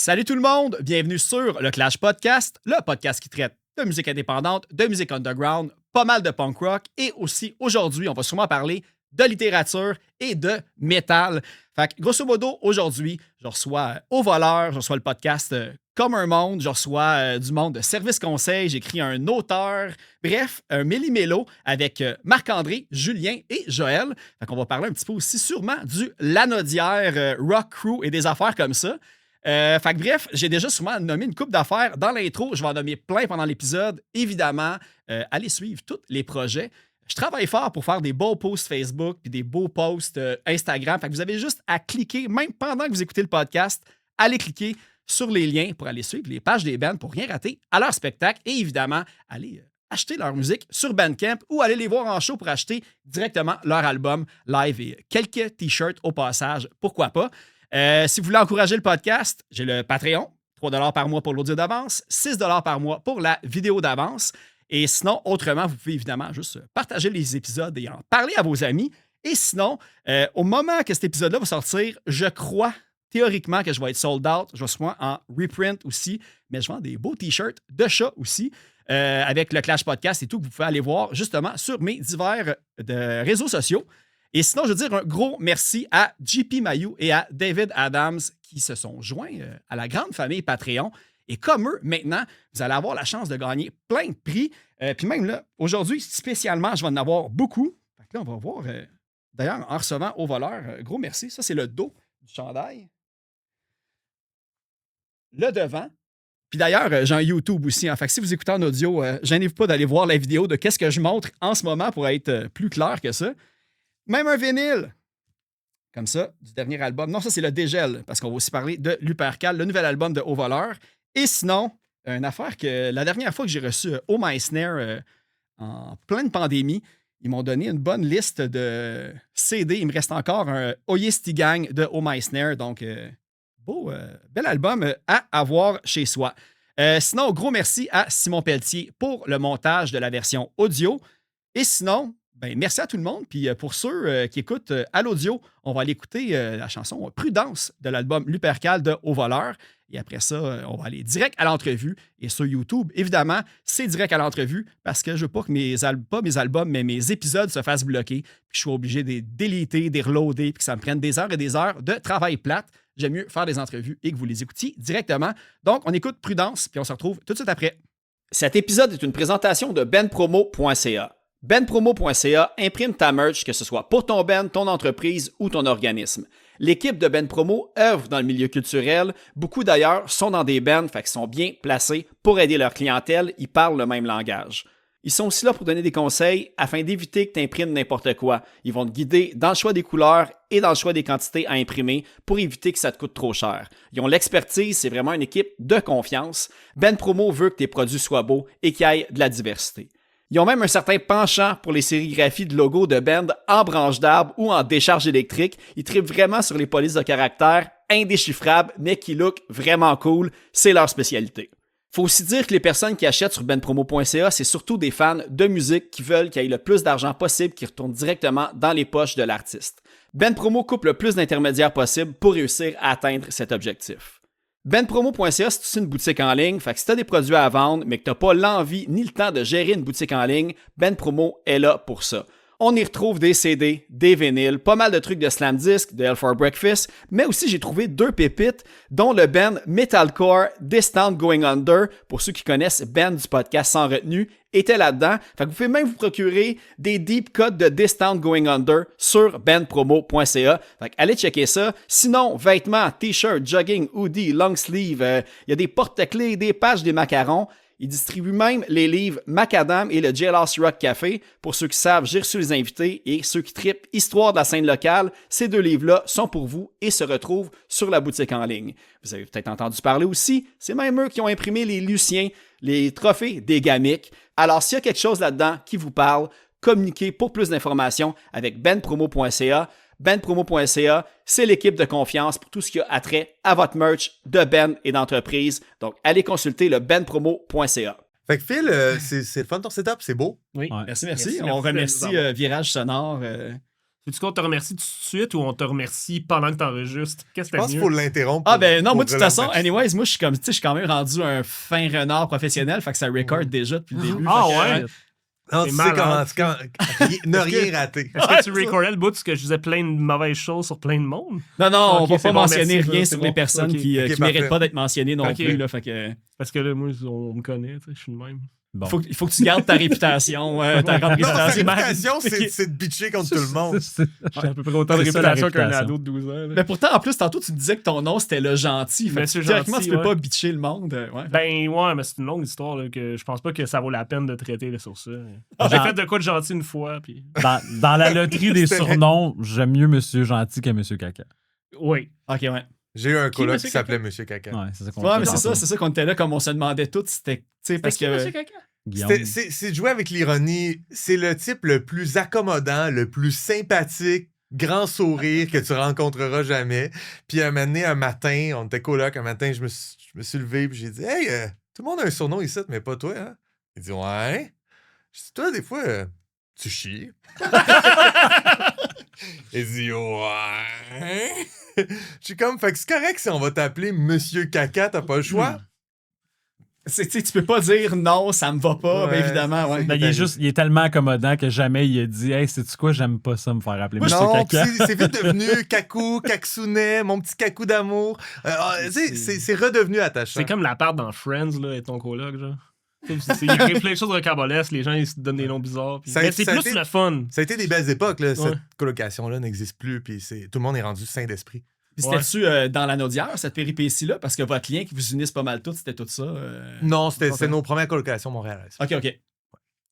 Salut tout le monde, bienvenue sur le Clash Podcast, le podcast qui traite de musique indépendante, de musique underground, pas mal de punk rock et aussi aujourd'hui, on va sûrement parler de littérature et de métal. Fait que grosso modo, aujourd'hui, je reçois Au Voleur, je reçois le podcast Comme un monde, je reçois du monde de Service Conseil, j'écris un auteur, bref, un méli-mélo avec Marc-André, Julien et Joël. Fait qu'on va parler un petit peu aussi sûrement du Lanaudière, Rock Crew et des affaires comme ça. Fait que bref, j'ai déjà sûrement nommé une couple d'affaires dans l'intro. Je vais en nommer plein pendant l'épisode. Évidemment, allez suivre tous les projets. Je travaille fort pour faire des beaux posts Facebook puis des beaux posts Instagram. Fait que vous avez juste à cliquer, même pendant que vous écoutez le podcast, allez cliquer sur les liens pour aller suivre les pages des bands pour rien rater à leur spectacle. Et évidemment, allez acheter leur musique sur Bandcamp ou aller les voir en show pour acheter directement leur album live et quelques t-shirts au passage. Pourquoi pas? Si vous voulez encourager le podcast, j'ai le Patreon, 3$ par mois pour l'audio d'avance, 6$ par mois pour la vidéo d'avance. Et sinon, autrement, vous pouvez évidemment juste partager les épisodes et en parler à vos amis. Et sinon, au moment que cet épisode-là va sortir, je crois théoriquement que je vais être sold out. Je vais souvent en reprint aussi, mais je vends des beaux t-shirts de chat aussi avec le Clash Podcast et tout que vous pouvez aller voir justement sur mes divers réseaux sociaux. Et sinon, je veux dire un gros merci à JP Mayou et à David Adams qui se sont joints à la grande famille Patreon. Et comme eux, maintenant, vous allez avoir la chance de gagner plein de prix. Puis même là, aujourd'hui, spécialement, je vais en avoir beaucoup. Fait que là, on va voir. D'ailleurs, en recevant Au Voleur, gros merci. Ça, c'est le dos du chandail. Le devant. Puis d'ailleurs, j'ai un YouTube aussi. Fait que si vous écoutez en audio, gênez-vous pas d'aller voir la vidéo de qu'est-ce que je montre en ce moment pour être plus clair que ça. Même un vinyle, comme ça, du dernier album. Non, ça, c'est le Dégel, parce qu'on va aussi parler de Lupercal, le nouvel album de Au Voleur. Et sinon, une affaire que la dernière fois que j'ai reçu Oh Meissner en pleine pandémie, ils m'ont donné une bonne liste de CD. Il me reste encore un Oyesti Gang de Oh Meissner. Donc, bel album à avoir chez soi. Sinon, gros merci à Simon Pelletier pour le montage de la version audio. Et sinon, merci à tout le monde. Puis pour ceux qui écoutent à l'audio, on va aller écouter la chanson Prudence de l'album Lupercal de Au Voleur. Et après ça, on va aller direct à l'entrevue. Et sur YouTube, évidemment, c'est direct à l'entrevue parce que je veux pas que mes épisodes se fassent bloquer. Puis je suis obligé de les déliter, de les reloader, puis que ça me prenne des heures et des heures de travail plate. J'aime mieux faire des entrevues et que vous les écoutiez directement. Donc, on écoute Prudence, puis on se retrouve tout de suite après. Cet épisode est une présentation de benpromo.ca. benpromo.ca imprime ta merch, que ce soit pour ton band, ton entreprise ou ton organisme. L'équipe de Ben Promo œuvre dans le milieu culturel. Beaucoup d'ailleurs sont dans des bands, fait qu'ils sont bien placés pour aider leur clientèle. Ils parlent le même langage. Ils sont aussi là pour donner des conseils afin d'éviter que tu imprimes n'importe quoi. Ils vont te guider dans le choix des couleurs et dans le choix des quantités à imprimer pour éviter que ça te coûte trop cher. Ils ont l'expertise, c'est vraiment une équipe de confiance. Ben Promo veut que tes produits soient beaux et qu'il y ait de la diversité. Ils ont même un certain penchant pour les sérigraphies de logos de band en branche d'arbre ou en décharge électrique. Ils trippent vraiment sur les polices de caractère indéchiffrables, mais qui look vraiment cool. C'est leur spécialité. Faut aussi dire que les personnes qui achètent sur benpromo.ca, c'est surtout des fans de musique qui veulent qu'il y ait le plus d'argent possible qui retourne directement dans les poches de l'artiste. Benpromo coupe le plus d'intermédiaires possible pour réussir à atteindre cet objectif. benpromo.ca, c'est aussi une boutique en ligne, fait que si tu as des produits à vendre, mais que tu n'as pas l'envie ni le temps de gérer une boutique en ligne, benpromo est là pour ça. On y retrouve des CD, des vinyles, pas mal de trucs de slam disc, de Hell for Breakfast, mais aussi j'ai trouvé 2 pépites, dont le band metalcore Distant Going Under, pour ceux qui connaissent band du podcast Sans Retenue, était là-dedans. Fait que vous pouvez même vous procurer des deep cuts de Distant Going Under sur benpromo.ca. Fait que allez checker ça. Sinon, vêtements, t-shirts, jogging, hoodie, long sleeve, il y a des porte-clés, des pages, des macarons. Ils distribuent même les livres Macadam et le Jailhouse Rock Café. Pour ceux qui savent, j'ai reçu les invités et ceux qui trippent Histoire de la scène locale. Ces 2 livres-là sont pour vous et se retrouvent sur la boutique en ligne. Vous avez peut-être entendu parler aussi, c'est même eux qui ont imprimé les Luciens, les trophées des Gamiques. Alors, s'il y a quelque chose là-dedans qui vous parle, communiquez pour plus d'informations avec benpromo.ca. benpromo.ca, c'est l'équipe de confiance pour tout ce qui a attrait à votre merch de Ben et d'entreprise. Donc, allez consulter le benpromo.ca. Fait que Phil, c'est le fun ton setup, c'est beau. Oui, ouais. Merci. On remercie Virage Sonore C'est-tu qu'on te remercie tout de suite ou on te remercie pendant que t'enregistres? Qu'est-ce que Je pense t'as qu'il mieux? faut l'interrompre. Ah ben non, moi de toute relancer. façon, anyways, moi je suis comme, tu sais, je suis quand même rendu un fin renard professionnel, fait que ça record déjà depuis le début. Ah fait que, ouais? Non, C'est tu sais malade. ne rien rater. Est-ce Ouais, que tu c'est ça. recordais le bout parce que je disais plein de mauvaises choses sur plein de monde? Non, non, Ok, on va c'est pas bon, mentionner merci, rien là, sur c'est les bon. personnes Ok. qui Ok, méritent parfait. pas d'être mentionnées non Ok. plus, là, fait que Parce que là, moi, on me connaît, tu sais, je suis le même. Bon. il faut que tu gardes ta réputation, ta grande Non, sa réputation. réputation, c'est de bitcher contre tout le monde. J'ai à peu près autant de C'est ça, la réputation qu'un réputation. ado de 12 ans. là. Mais pourtant, en plus, tantôt, tu me disais que ton nom, c'était le gentil. Fait que Monsieur théoriquement, Gentil, tu peux ouais. pas bitcher le monde. Ouais. Ben ouais, mais c'est une longue histoire là, que je pense pas que ça vaut la peine de traiter là, sur ça. Ah, J'ai dans- fait de quoi de gentil une fois, puis Dans la loterie des C'était- surnoms, j'aime mieux Monsieur Gentil que Monsieur Caca. oui. OK, ouais. J'ai eu un coloc Monsieur qui s'appelait Monsieur Caca. Ouais, c'est ça qu'on Ouais, fait mais c'est tantôt. ça, c'est ça qu'on était là, comme on se demandait tout. C'était, tu sais, parce que. Guillaume. C'est de jouer avec l'ironie. C'est le type le plus accommodant, le plus sympathique, grand sourire que tu rencontreras jamais. Puis un matin, on était coloc, un matin, je me suis levé puis j'ai dit « Hey, tout le monde a un surnom ici, mais pas toi, hein? » Il dit « Ouais. » Je dis « Toi, des fois, tu chies. » Il dit « Ouais. » Je suis comme « Fait que c'est correct si on va t'appeler Monsieur Caca, t'as pas le choix. » Tu sais, tu peux pas dire non, ça me va pas, Ouais, bien évidemment, ouais. Ben, il est tellement accommodant que jamais il a dit Hey, sais-tu quoi, j'aime pas ça me faire appeler Monsieur Non, Caca. pis c'est vite devenu Kakou, Kaksounet, mon petit Kakou d'amour. Tu sais, c'est redevenu attachant. C'est comme la part dans Friends là, et ton coloc, genre. Il y a plein de choses rocambolesques, les gens ils se donnent des noms bizarres. Puis... Ça a- Mais c'est ça a plus été- le fun. Ça a été des belles époques, là. Ouais. Cette colocation-là n'existe plus, puis tout le monde est rendu sain d'esprit. Puis c'était-tu dans la Naudière, cette péripétie-là? Parce que votre lien qui vous unisse pas mal tout, c'était tout ça. Non, c'était Ok. nos premières colocations montréalaises. OK.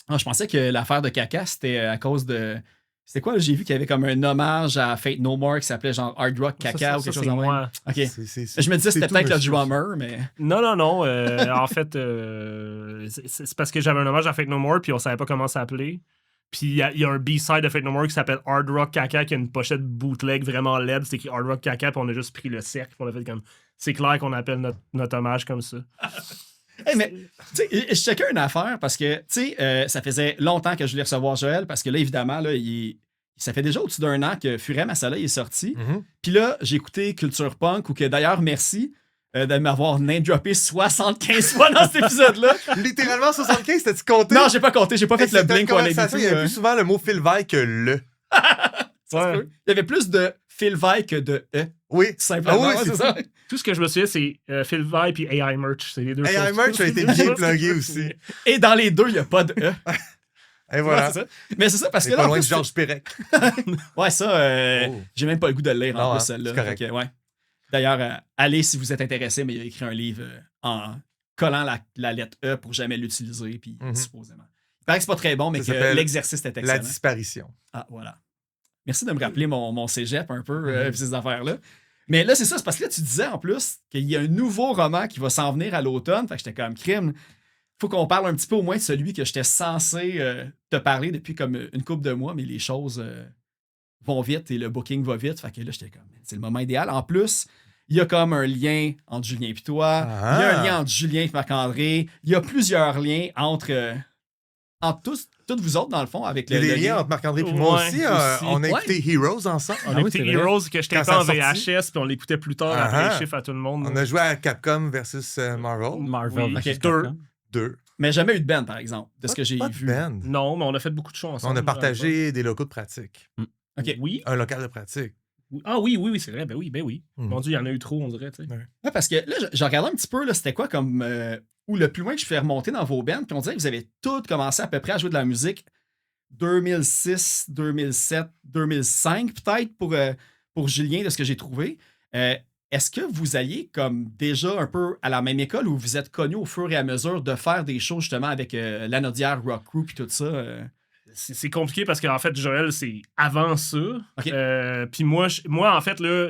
Ah, je pensais que l'affaire de Caca, c'était à cause de. C'était quoi? J'ai vu qu'il y avait comme un hommage à Fate No More qui s'appelait genre Hard Rock Caca ou quelque chose c'est en même. moi. OK. C'est- Je me disais c'est c'était tout, peut-être le monsieur. drummer, mais. Non. En fait, c'est parce que j'avais un hommage à Fate No More, puis on savait pas comment s'appeler. Puis il y a un B-side de Fate No More qui s'appelle Hard Rock Caca, qui a une pochette bootleg vraiment laide. C'est écrit Hard Rock Caca, puis on a juste pris le cercle, puis on a fait comme. C'est clair qu'on appelle notre hommage comme ça. Hey, mais, tu sais, je checkais une affaire parce que, tu sais, ça faisait longtemps que je voulais recevoir Joël parce que là, évidemment, là, ça fait déjà au-dessus d'un an que Furet Masala est sorti. Mhm. Puis là, j'ai écouté Culture Punk, ou que d'ailleurs, merci de m'avoir name-droppé 75 fois dans cet épisode-là. Littéralement 75, t'as-tu compté? Non, j'ai pas compté, j'ai pas fait Hey, le c'était une Blink 182. conversation, il y avait plus souvent le mot Phil Veil que le. Ça se peut. Il y avait plus de Phil Veil que de E, Oui. simplement. Ah oui, Ouais, c'est c'est ça. Tout ce que je me souviens, c'est Phil Vai puis AI Merch. C'est les deux choses. AI Merch a été bien plugué aussi. Et dans les deux, il n'y a pas de E. Et voilà. Ouais, c'est ça. Mais c'est ça, parce C'est que pas là, en loin de plus, Georges Perec. ouais, ça, Oh. j'ai même pas le goût de le lire en Non, plus, hein, celle-là. c'est correct. Fait que, ouais. D'ailleurs, allez si vous êtes intéressé, mais il a écrit un livre en collant la lettre E pour jamais l'utiliser, puis Mhm. supposément. Il paraît que c'est pas très bon, mais Ça que s'appelle l'exercice est La excellent. disparition. Ah, voilà. Merci de me rappeler mon cégep un peu, Mhm. puis ces affaires-là. Mais là, c'est ça, c'est parce que là, tu disais en plus qu'il y a un nouveau roman qui va s'en venir à l'automne. Fait que j'étais comme crime. Faut qu'on parle un petit peu au moins de celui que j'étais censé te parler depuis comme une couple de mois, mais les choses vont vite et le booking va vite. Fait que là, j'étais comme, c'est le moment idéal. En plus, il y a comme un lien entre Julien et toi. Ah. Il y a un lien entre Julien et Marc-André. Il y a plusieurs liens entre toutes vous autres, dans le fond, avec Il y a le des lien. liens entre Marc-André et moi Ouais, aussi. aussi. On a Ouais. écouté Heroes ensemble. On Ah a oui, écouté c'est vrai. Heroes que je Quand tapais ça en a sorti. VHS, puis on l'écoutait plus tard Ah après ah. les chiffres à tout le monde. On a joué à Capcom versus Marvel. Marvel Oui. versus Ok. Capcom. 2. Mais jamais eu de band, par exemple, de ce que j'ai Pas de vu. band. Non, mais on a fait beaucoup de choses ensemble. On a partagé des locaux de pratique. OK. Oui. Un local de pratique. Ah oui, c'est vrai. Ben oui. Mhm. Mon Dieu, il y en a eu trop, on dirait. Tu sais. Ouais, parce que là, je regardais un petit peu, là, c'était quoi comme. Ou le plus loin que je fais remonter dans vos bands, puis on dirait que vous avez toutes commencé à peu près à jouer de la musique 2006, 2007, 2005, peut-être, pour Julien, de ce que j'ai trouvé. Est-ce que vous alliez comme déjà un peu à la même école ou vous êtes connus au fur et à mesure de faire des shows justement avec la Naudière Rock Crew puis tout ça? C'est compliqué parce qu'en fait, Joël, c'est avant ça. Ok. Puis moi, en fait, là,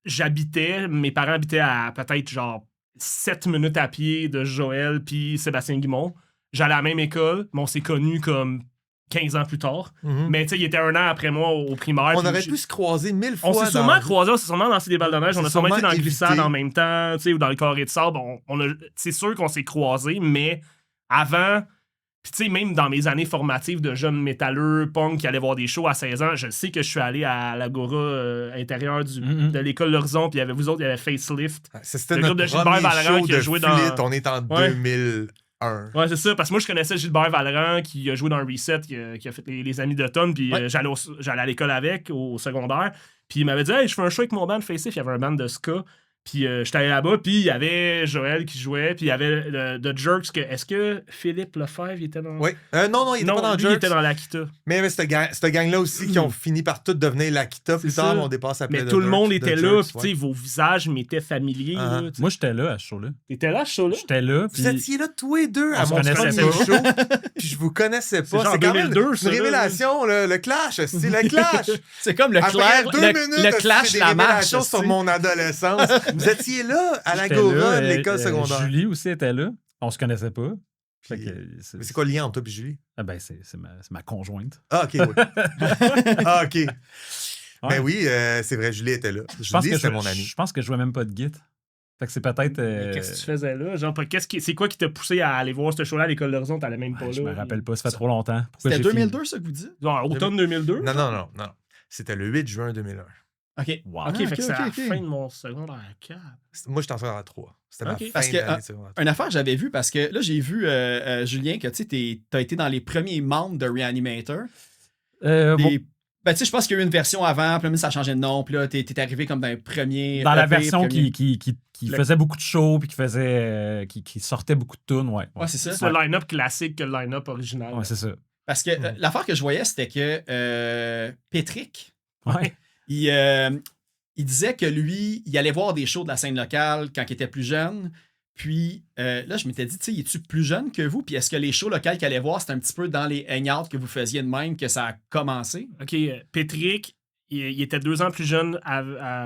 j'habitais, mes parents habitaient à peut-être genre 7 minutes à pied de Joël puis Sébastien Guimond. J'allais à la même école, mais on s'est connus comme 15 ans plus tard. Mhm. Mais tu sais, il était un an après moi au primaire. On puis aurait pu se croiser 1000 fois. On s'est dans- sûrement croisés, on s'est sûrement lancé des balles de neige, On on a s'est sûrement été sûrement dans le glissade évité. en même temps, tu sais, ou dans le carré de sable. C'est sûr qu'on s'est croisés, mais avant, Puis tu sais, même dans mes années formatives de jeune métalleux, punk, qui allait voir des shows à 16 ans, je sais que je suis allé à l'Agora intérieure de l'école L'Horizon, puis il y avait vous autres, il y avait Facelift. C'était Le notre groupe de Gilbert premier Vallerand show qui a de joué Flit. dans- On est en Ouais. 2001. Ouais, c'est ça, parce que moi, je connaissais Gilbert Vallerand qui a joué dans Reset, qui a fait les Amis d'automne, puis Ouais. j'allais à l'école avec, au secondaire, puis il m'avait dit « Hey, je fais un show avec mon band Facelift », il y avait un band de ska, puis j'étais allé là-bas, puis il y avait Joël qui jouait, puis il y avait The Jerks, est-ce que Philippe Lefebvre il était dans... Oui. Non, il était pas dans lui, Jerks. il était dans l'Akita. Mais il y avait cette gang-là aussi qui ont fini par tout devenir l'Akita plus C'est tard, ça. mais on dépasse après Mais The tout le Jerks, monde The était là, Jerks, puis tu sais, vos visages m'étaient familiers. Ah. là, tu sais. Moi, j'étais là à ce show-là. T'étais là, ce show-là? J'étais là. Vous étiez là tous les deux On à se mon connaissait premier pas. show, puis je vous connaissais pas. genre C'est quand même 2002, une ça, là. révélation, le clash. C'est le clash. C'est comme le, Après 2 minutes, le clash, des la marche. révélations sur mon adolescence. Vous étiez là à J'étais l'Agora là, de l'école secondaire. Julie aussi était là. On se connaissait pas. Fait Puis, que, Mais c'est quoi le lien entre toi et Julie? Ah ben, c'est ma conjointe. Ah, OK, oui. Ah, OK. Ouais. Mais oui, c'est vrai, Julie était là. Je pense Julie, que c'était mon ami. Je pense que je jouais même pas de git. Fait que c'est peut-être. Mais qu'est-ce que tu faisais là? Genre, c'est quoi qui t'a poussé à aller voir ce show-là à l'école d'Horizon? T'allais même pas là. Je me rappelle pas, ça fait trop longtemps. Pourquoi C'était j'ai fini? 2002, ça que vous dites? Genre, automne 2002? Non. C'était le 8 juin 2001. OK. Wow. Ok, fait que c'est à la ok. fin de mon secondaire 4. Moi, j'étais en secondaire 3. C'était Ok. ma fin Parce que, d'année de secondaire 3. Une affaire que j'avais vue, parce que là, j'ai vu, Julien, que tu sais, t'as été dans les premiers membres de Reanimator. Bon, Ben, tu sais, je pense qu'il y a eu une version avant, puis là, ça a changé de nom, puis là, t'es arrivé comme dans un premier. dans la EP, version premier- qui Le- faisait beaucoup de shows puis qui sortait beaucoup de tunes, ouais. Ouais, c'est ça. C'est le line-up classique que le line-up original. Ouais, c'est ça. Parce que l'affaire que je voyais, c'était que Patrick, Ouais. il disait que lui, il allait voir des shows de la scène locale quand il était plus jeune. Puis là, je m'étais dit, tu sais, es-tu plus jeune que vous? Puis est-ce que les shows locales qu'il allait voir, c'était un petit peu dans les hangouts que vous faisiez de même que ça a commencé? OK, Patrick, il était 2 ans plus jeune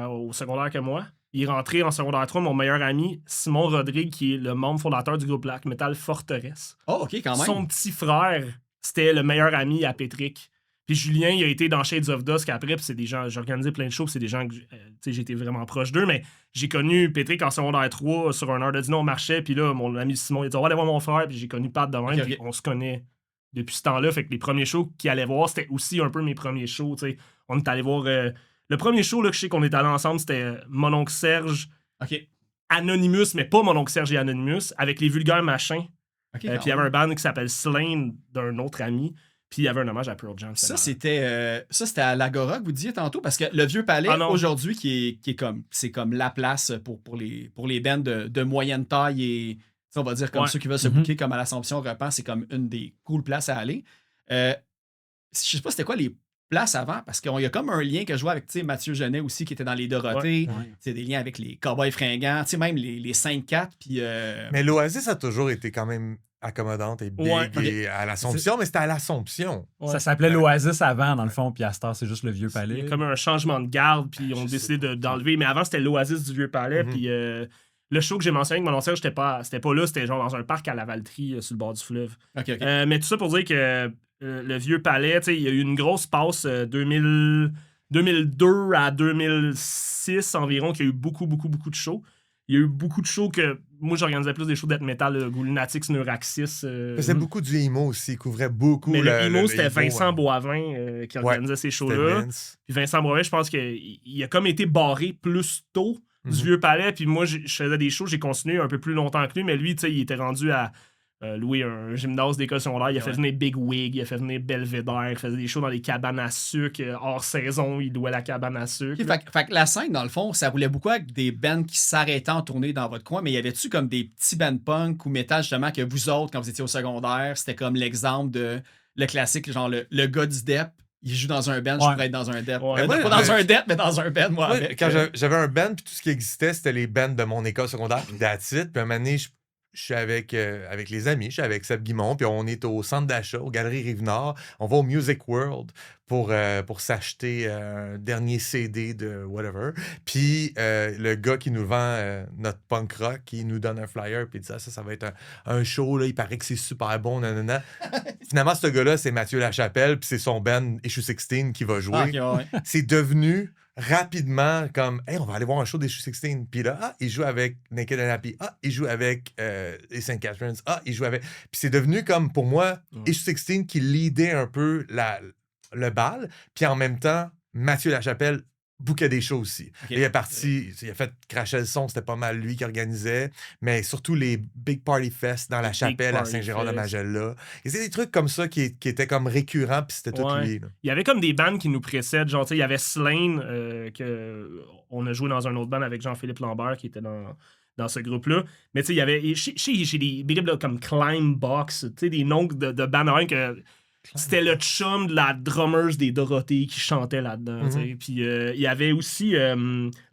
au secondaire que moi. Il est rentré en secondaire 3, mon meilleur ami, Simon Rodrigue, qui est le membre fondateur du groupe Black Metal Forteresse. Oh, OK, quand même. Son petit frère, c'était le meilleur ami à Patrick. Puis Julien, il a été dans Shades of Dusk après, puis c'est des gens, j'ai organisé plein de shows, puis c'est des gens que tu sais, j'étais vraiment proche d'eux, mais j'ai connu Patrick en secondaire 3 sur un heure de dîner, on marchait, puis là, mon ami Simon, il a dit on va aller voir mon frère, puis j'ai connu Pat de même, Ok, puis ok. on se connaît depuis ce temps-là, fait que les premiers shows qu'il allait voir, c'était aussi un peu mes premiers shows, tu sais. On est allé voir. Le premier show là, que je sais qu'on est allé ensemble, c'était Mon oncle Serge, OK. Anonymous, mais pas Mon oncle Serge et Anonymous, avec les vulgaires machins. OK, Puis quand il y avait même. un band qui s'appelle Slain d'un autre ami. Puis il y avait un hommage à Pearl Jam. Ça, c'était à l'Agora que vous disiez tantôt, parce que le Vieux Palais, Ah, non. aujourd'hui, qui est comme, c'est comme la place pour les bands de moyenne taille et, tu sais, on va dire, comme Ouais. ceux qui veulent se Mhm. booker comme à l'Assomption Repens, c'est comme une des cool places à aller. Je sais pas c'était quoi les places avant, parce qu'il y a comme un lien que je vois avec, tu sais, Mathieu Genet aussi, qui était dans les Dorothées. Ouais. C'est des liens avec les Cowboys Fringants, tu sais, même les 5-4, puis... Mais l'Oasis a toujours été quand même accommodante et big Ouais, ok. et à l'Assomption, mais c'était à l'Assomption. Ouais. Ça s'appelait l'Oasis avant, dans le fond, puis à cette heure, c'est juste le Vieux Palais. Il y a comme un changement de garde, puis on a décidé d'enlever. Mais avant, c'était l'Oasis du Vieux Palais. Mhm. Puis le show que j'ai mentionné avec Mon oncle Serge, c'était pas là, c'était genre dans un parc à Lavaltrie, sur le bord du fleuve. OK. Mais tout ça pour dire que le Vieux Palais, tu sais, il y a eu une grosse passe 2002 à 2006 environ, qu'il y a eu beaucoup de shows. Il y a eu beaucoup de shows que moi j'organisais plus des shows death metal, Goulinatix, Neuraxis. Il faisait beaucoup du emo aussi, il couvrait beaucoup Mais le emo, le c'était emo, Vincent hein. Boivin qui organisait ces C'était shows-là. Vince. Puis Vincent Boivin, je pense qu'il a comme été barré plus tôt du Mhm. Vieux Palais. Puis moi, je faisais des shows, j'ai continué un peu plus longtemps que lui, mais lui, tu sais, il était rendu à louer un gymnase d'école secondaire. Il a fait venir Big Wig, il a fait venir Belvedere, il faisait des shows dans les cabanes à sucre. Hors saison, il louait la cabane à sucre. OK, fait que la scène, dans le fond, ça roulait beaucoup avec des bands qui s'arrêtaient en tournée dans votre coin, mais y avait-tu comme des petits bands punk ou métal, justement, que vous autres, quand vous étiez au secondaire, c'était comme l'exemple de le classique, genre le gars du DEP, il joue dans un band, je Ouais. pourrais être dans un DEP. Ouais. Pas dans un DEP, mais dans un band, moi, Ouais, avec. quand j'avais un band, puis tout ce qui existait, c'était les bands de mon école secondaire, puis that's it. Puis un moment donné, je suis avec les amis, je suis avec Seb Guimond, puis on est au centre d'achat, aux Galeries Rive-Nord. On va au Music World pour s'acheter un dernier CD de whatever. Puis le gars qui nous vend notre punk rock, il nous donne un flyer, puis il dit ça va être un show, là, il paraît que c'est super bon, nanana. finalement, ce gars-là, c'est Mathieu Lachapelle, puis c'est son band Issue 16 qui va jouer. Ah, ok, ouais. C'est devenu rapidement comme, hey, on va aller voir un show d'Issue 16. Puis là, il joue avec Naked and Happy. Il joue avec les St. Catharines. Il joue avec. Puis c'est devenu comme, pour moi, Issue 16 qui leadait un peu le bal. Puis en même temps, Mathieu Lachapelle bouquait des shows aussi. Ok. Il est parti, il a fait cracher le son, c'était pas mal lui qui organisait, mais surtout les Big Party Fest dans la chapelle à Saint-Gérard-de-Magella. Et c'est des trucs comme ça qui étaient comme récurrents, puis c'était tout lui. Là. Il y avait comme des bands qui nous précèdent, genre, tu sais, il y avait Slain, on a joué dans un autre band avec Jean-Philippe Lambert qui était dans ce groupe-là. Mais tu sais, il y avait, j'ai des brides comme Climb Box, tu sais, des noms de bands que... C'était le chum de la drummers des Dorothées qui chantait là-dedans. Mm-hmm. Puis il y avait aussi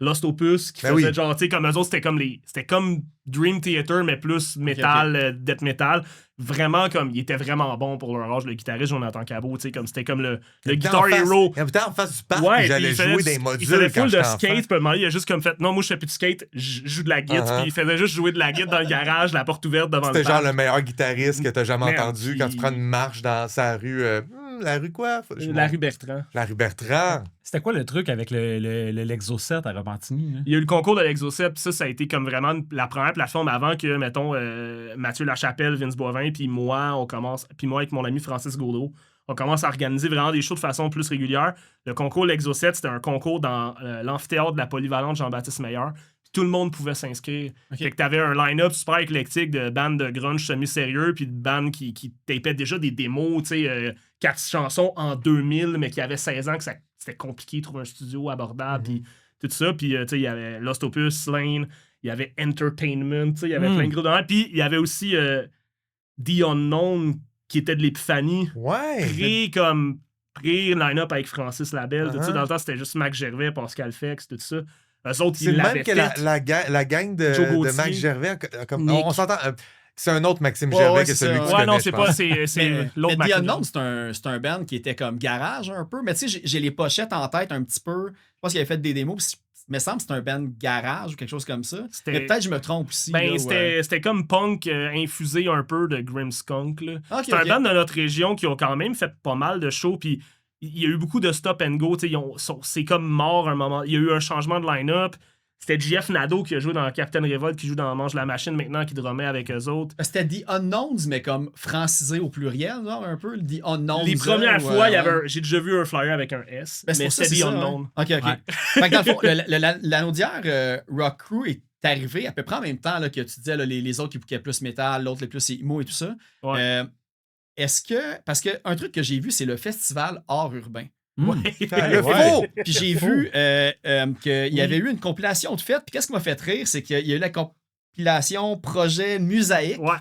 Lost Opus qui faisait genre, tu sais, comme eux autres, c'était comme Dream Theater, mais plus metal, death metal. Vraiment, comme, il était vraiment bon pour leur âge, le guitariste Jonathan Cabot, tu sais, comme c'était comme le Guitar Hero. Il y en face du parc, j'allais jouer des modules. Il faisait full de skate, puis à un moment, il a juste comme fait, non, moi je fais plus de skate, je joue de la guitare, puis il faisait juste jouer de la guitare dans le garage, la porte ouverte devant le parc. C'était genre le meilleur guitariste que t'as jamais entendu puis... quand tu prends une marche dans sa rue. La rue quoi? La rue Bertrand. La rue Bertrand. C'était quoi le truc avec le Lexo 7 à Repentigny? Hein? Il y a eu le concours de l'Exo 7, puis ça a été comme vraiment la première plateforme avant que, mettons, Mathieu Lachapelle, Vince Boivin, puis moi, puis moi avec mon ami Francis Gaudreau, on commence à organiser vraiment des shows de façon plus régulière. Le concours l'Exo 7, c'était un concours dans l'amphithéâtre de la Polyvalente Jean-Baptiste Meilleur. Tout le monde pouvait s'inscrire. Fait que t'avais un line-up super éclectique de bandes de grunge semi-sérieux, puis de bandes qui tapaient déjà des démos, tu sais, 4 chansons en 2000, mais qui avaient 16 ans, que c'était compliqué de trouver un studio abordable, puis tout ça. Puis, tu sais, il y avait Lost Opus, Slain, il y avait Entertainment, tu sais, il y avait plein de groupes de bandes. Puis, il y avait aussi The Unknown, qui était de l'Épiphanie. Ouais. Pré-line-up avec Francis Labelle. Tout ça, dans le temps, c'était juste Max Gervais, Pascal Fex, tout ça. Eux autres, c'est ils même l'avaient que fait. la gang de Max Gervais, comme, on s'entend. C'est un autre Maxime Gervais que celui que tu connais, non, c'est je pas. pense. C'est l'autre mais The Maxime. Unknown, c'est un band qui était comme garage un peu. Mais tu sais, j'ai les pochettes en tête un petit peu. Je pense qu'il avait fait des démos. Il me semble que c'est un band garage ou quelque chose comme ça. Mais peut-être que je me trompe aussi. C'était comme punk infusé un peu de Grimmskunk. C'est un band de notre région qui ont quand même fait pas mal de shows. Puis il y a eu beaucoup de stop and go. C'est comme mort un moment. Il y a eu un changement de line-up. C'était JF Nadeau qui a joué dans Captain Revolt, qui joue dans Mange la Machine maintenant, qui drummait avec eux autres. C'était The Unknowns, mais comme francisé au pluriel, genre, un peu. The Unknowns. Les premières fois, j'ai déjà vu un flyer avec un S, mais c'était The Unknown. OK. Fait que dans le fond, l'Anaudière Rock Crew est arrivé à peu près en même temps là, que tu disais, là, les autres qui bouquaient plus métal, l'autre les plus emo et tout ça. Ouais. Est-ce que... Parce qu'un truc que j'ai vu, c'est le festival Art Urbain. Le faux! Puis j'ai vu qu'il y avait eu une compilation de fêtes. Puis qu'est-ce qui m'a fait rire, c'est qu'il y a eu la compilation projet Musaïque. Ouais.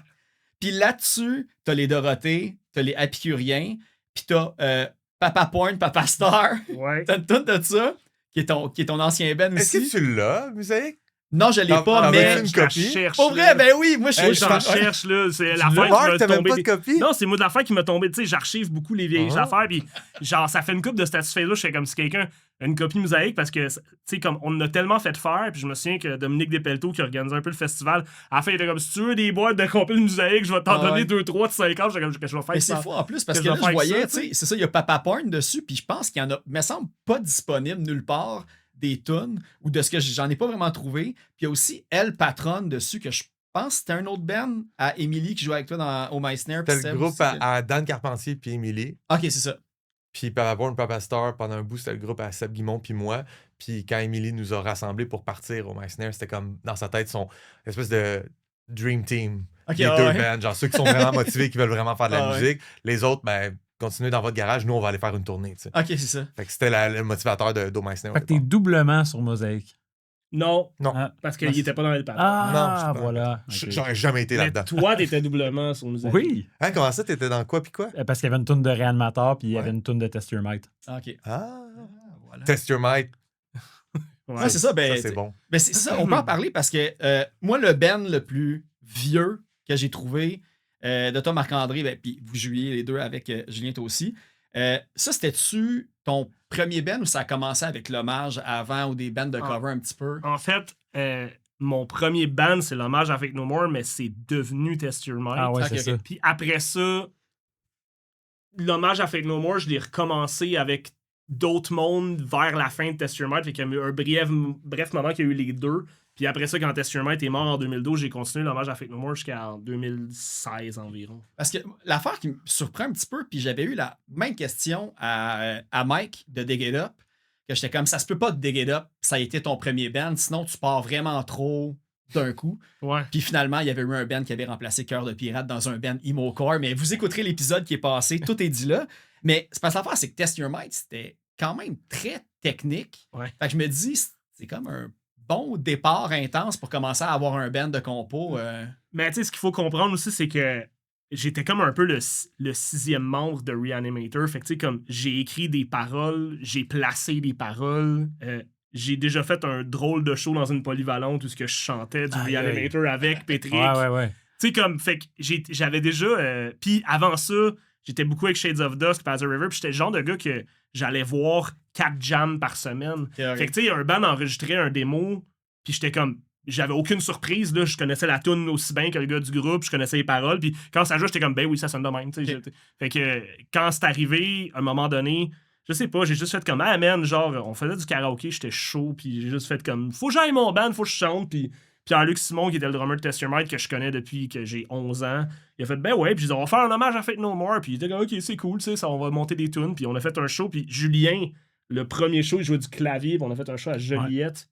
Puis là-dessus, t'as les Dorothées, t'as les Apicuriens, puis t'as Papa Porn, Papa Star. Ouais. T'as une tonne de ça, qui est ton ancien Ben aussi. Est-ce que tu l'as, Musaïque? Non, je l'ai pas, mais... une Je la copie? cherche. Pour vrai, ben oui, moi je J'en cherche, là. C'est l'affaire qui Marc, m'a t'as même tombé. pas de copie? Non, c'est moi de l'affaire qui m'a tombé. Tu sais, j'archive beaucoup les vieilles affaires. Puis, genre, ça fait une coupe de Statusface là. Je fais comme si quelqu'un a une copie Musaïque parce que, tu sais, comme on en a tellement fait faire. Puis, je me souviens que Dominique Despelteaux, qui organisait un peu le festival, à la fin, il était comme si tu veux des boîtes de compil Musaïque, je vais t'en donner 2, 3 de 50. J'étais comme, je vais faire mais ça. c'est fou en plus, parce que que là, je je vais voyais, faire ça, tu sais, c'est ça, il y a Papa Porn dessus, puis je pense qu'il y en a, me semble, pas disponible nulle part des tunes, ou de ce que j'en ai pas vraiment trouvé. Puis il y a aussi Elle Patronne dessus, que je pense que c'était un autre band à Émilie qui jouait avec toi au Meissner. C'était le groupe à Dan Carpentier puis Émilie. Ok, c'est ça. Puis Papa Born, Papa Star, pendant un bout, c'était le groupe à Seb Guimond puis moi. Puis quand Émilie nous a rassemblés pour partir au Meissner, c'était comme, dans sa tête, son espèce de dream team. Ok, les deux bands, genre ceux qui sont vraiment motivés, qui veulent vraiment faire de la musique. Les autres, ben, continuez dans votre garage, nous, on va aller faire une tournée, tu sais. Ok, c'est ça. Fait que c'était le motivateur d'O Meissner. Fait que t'es doublement sur Mosaïque. Non, Non. parce qu'il était pas dans le patin. Ah, Non, voilà. J'aurais jamais été Mais là-dedans. toi, t'étais doublement sur Musaïque. Oui, Hein, comment ça, t'étais dans quoi puis quoi? parce qu'il y avait une toune de Réanimateur puis il y avait Ouais. une toune de Test Your Might. Ok. Ah, Voilà. Test Your Might. Ouais, c'est ça, ben, Ça, c'est bon. ben c'est ça, on peut en parler parce que moi, le band le plus vieux que j'ai trouvé de toi, Marc-André, ben, puis vous jouiez les deux avec Julien, toi aussi. Ça, c'était-tu ton premier band ou ça a commencé avec l'hommage avant ou des bands de cover un petit peu? En fait, mon premier band, c'est l'hommage à Fake No More, mais c'est devenu Test Your Mind. Ah ouais, Ok, c'est ok. ça. Puis après ça, l'hommage à Fate No More, je l'ai recommencé avec d'autres mondes vers la fin de Test Your Might. Fait qu'il y a eu un bref moment qu'il y a eu les deux. Puis après ça, quand Test Your Might est mort en 2012, j'ai continué l'hommage à Fate No More jusqu'en 2016 environ. Parce que l'affaire qui me surprend un petit peu, puis j'avais eu la même question à Mike de Dig It Up, que j'étais comme, ça se peut pas que Dig It Up, ça a été ton premier band, sinon tu pars vraiment trop d'un coup. Ouais. Puis finalement, il y avait eu un band qui avait remplacé Cœur de Pirate dans un band emo core, mais vous écouterez l'épisode qui est passé, tout est dit là. Mais c'est parce que l'affaire, c'est que Test Your Might, c'était quand même très technique. Ouais. Fait que je me dis, c'est comme un bon départ intense pour commencer à avoir un band de compo. Mais tu sais, ce qu'il faut comprendre aussi, c'est que j'étais comme un peu le 6e membre de Reanimator. Fait que tu sais, comme j'ai écrit des paroles, j'ai placé des paroles. J'ai déjà fait un drôle de show dans une polyvalente où je chantais du Reanimator avec Patrick. Ouais. Tu sais, comme, fait que j'avais déjà. Puis avant ça, j'étais beaucoup avec Shades of Dusk, Pazzer River, puis j'étais le genre de gars que j'allais voir 4 jams par semaine. Fait que tu sais, un band enregistrait un démo, puis j'étais comme. J'avais aucune surprise, là. Je connaissais la tune aussi bien que le gars du groupe, je connaissais les paroles, puis quand ça joue, j'étais comme, ben oui, ça sonne de même. Fait que quand c'est arrivé, à un moment donné, je sais pas, j'ai juste fait comme, ah man, genre, on faisait du karaoké, j'étais chaud, puis j'ai juste fait comme, faut que j'aille mon band, faut que je chante, puis Pierre-Luc Simon, qui était le drummer de Test Your Might, que je connais depuis que j'ai 11 ans, il a fait, ben ouais, puis ils ont on va faire un hommage à Fate No More, puis il était comme, ok, c'est cool, tu sais, ça, on va monter des tunes, puis on a fait un show, puis Julien, le premier show, il jouait du clavier, puis on a fait un show à Joliette.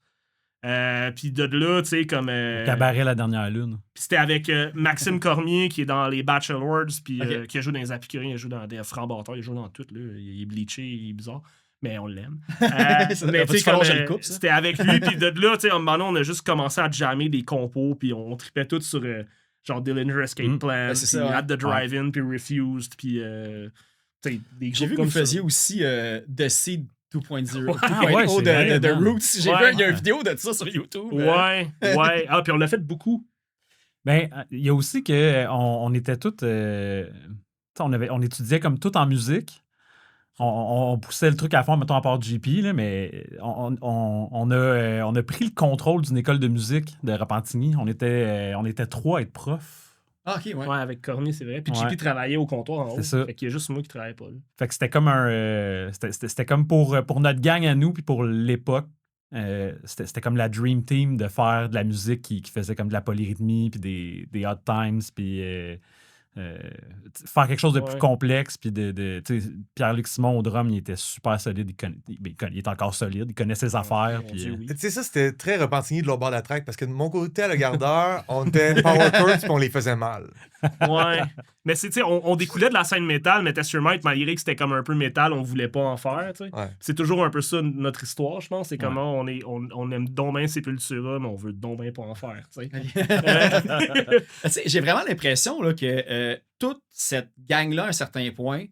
Puis de là, tu sais, comme. Cabaret la dernière lune. Puis c'était avec Maxime Cormier, qui est dans les Bachelors, puis qui a joué dans les Apicurines, il a joué dans des Francs-Bâtards, il a joué dans tout, là. Il est bleaché, il est bizarre, mais on l'aime. Mais tu sais, c'était avec lui, puis de là, tu sais, maintenant, on a juste commencé à jammer des compos, puis on tripait tout sur genre Dillinger Escape Plan, puis At the Drive-In, puis Refused, puis. J'ai vu que vous faisiez aussi The Seed 2.0 de Roots. J'ai vu, il y a une vidéo de ça sur YouTube. Ouais. Ah, puis on l'a fait beaucoup. Ben, il y a aussi que on était tous. On étudiait comme tout en musique. On poussait le truc à fond, mettons, à part JP, là, mais on a pris le contrôle d'une école de musique de Repentigny. On était 3 à être profs. Ah, ok, ouais. Ouais, avec Cormier, c'est vrai. Puis JP travaillait au comptoir en haut. C'est ça. Fait qu'il y a juste moi qui travaillais pas là. Fait que c'était comme c'était comme pour notre gang à nous, puis pour l'époque. C'était comme la dream team de faire de la musique qui faisait comme de la polyrythmie, puis des hot times, puis faire quelque chose de plus complexe, puis Pierre-Luc Simon au drum, il était super solide, il est encore solide, il connaît ses affaires. Tu sais, ça, c'était très Repentigny de l'autre bord de la track, parce que de mon côté, à Le Gardeur, on était power chords, puis on les faisait mal. Ouais. Mais tu sais, on découlait de la scène métal, mais Test Your Might, malgré que c'était comme un peu métal, on voulait pas en faire, tu sais. Ouais. C'est toujours un peu ça notre histoire, je pense. C'est comment on aime donc bien Sepultura, mais on veut donc bien pas en faire, tu sais. J'ai vraiment l'impression là, que toute cette gang-là, à un certain point,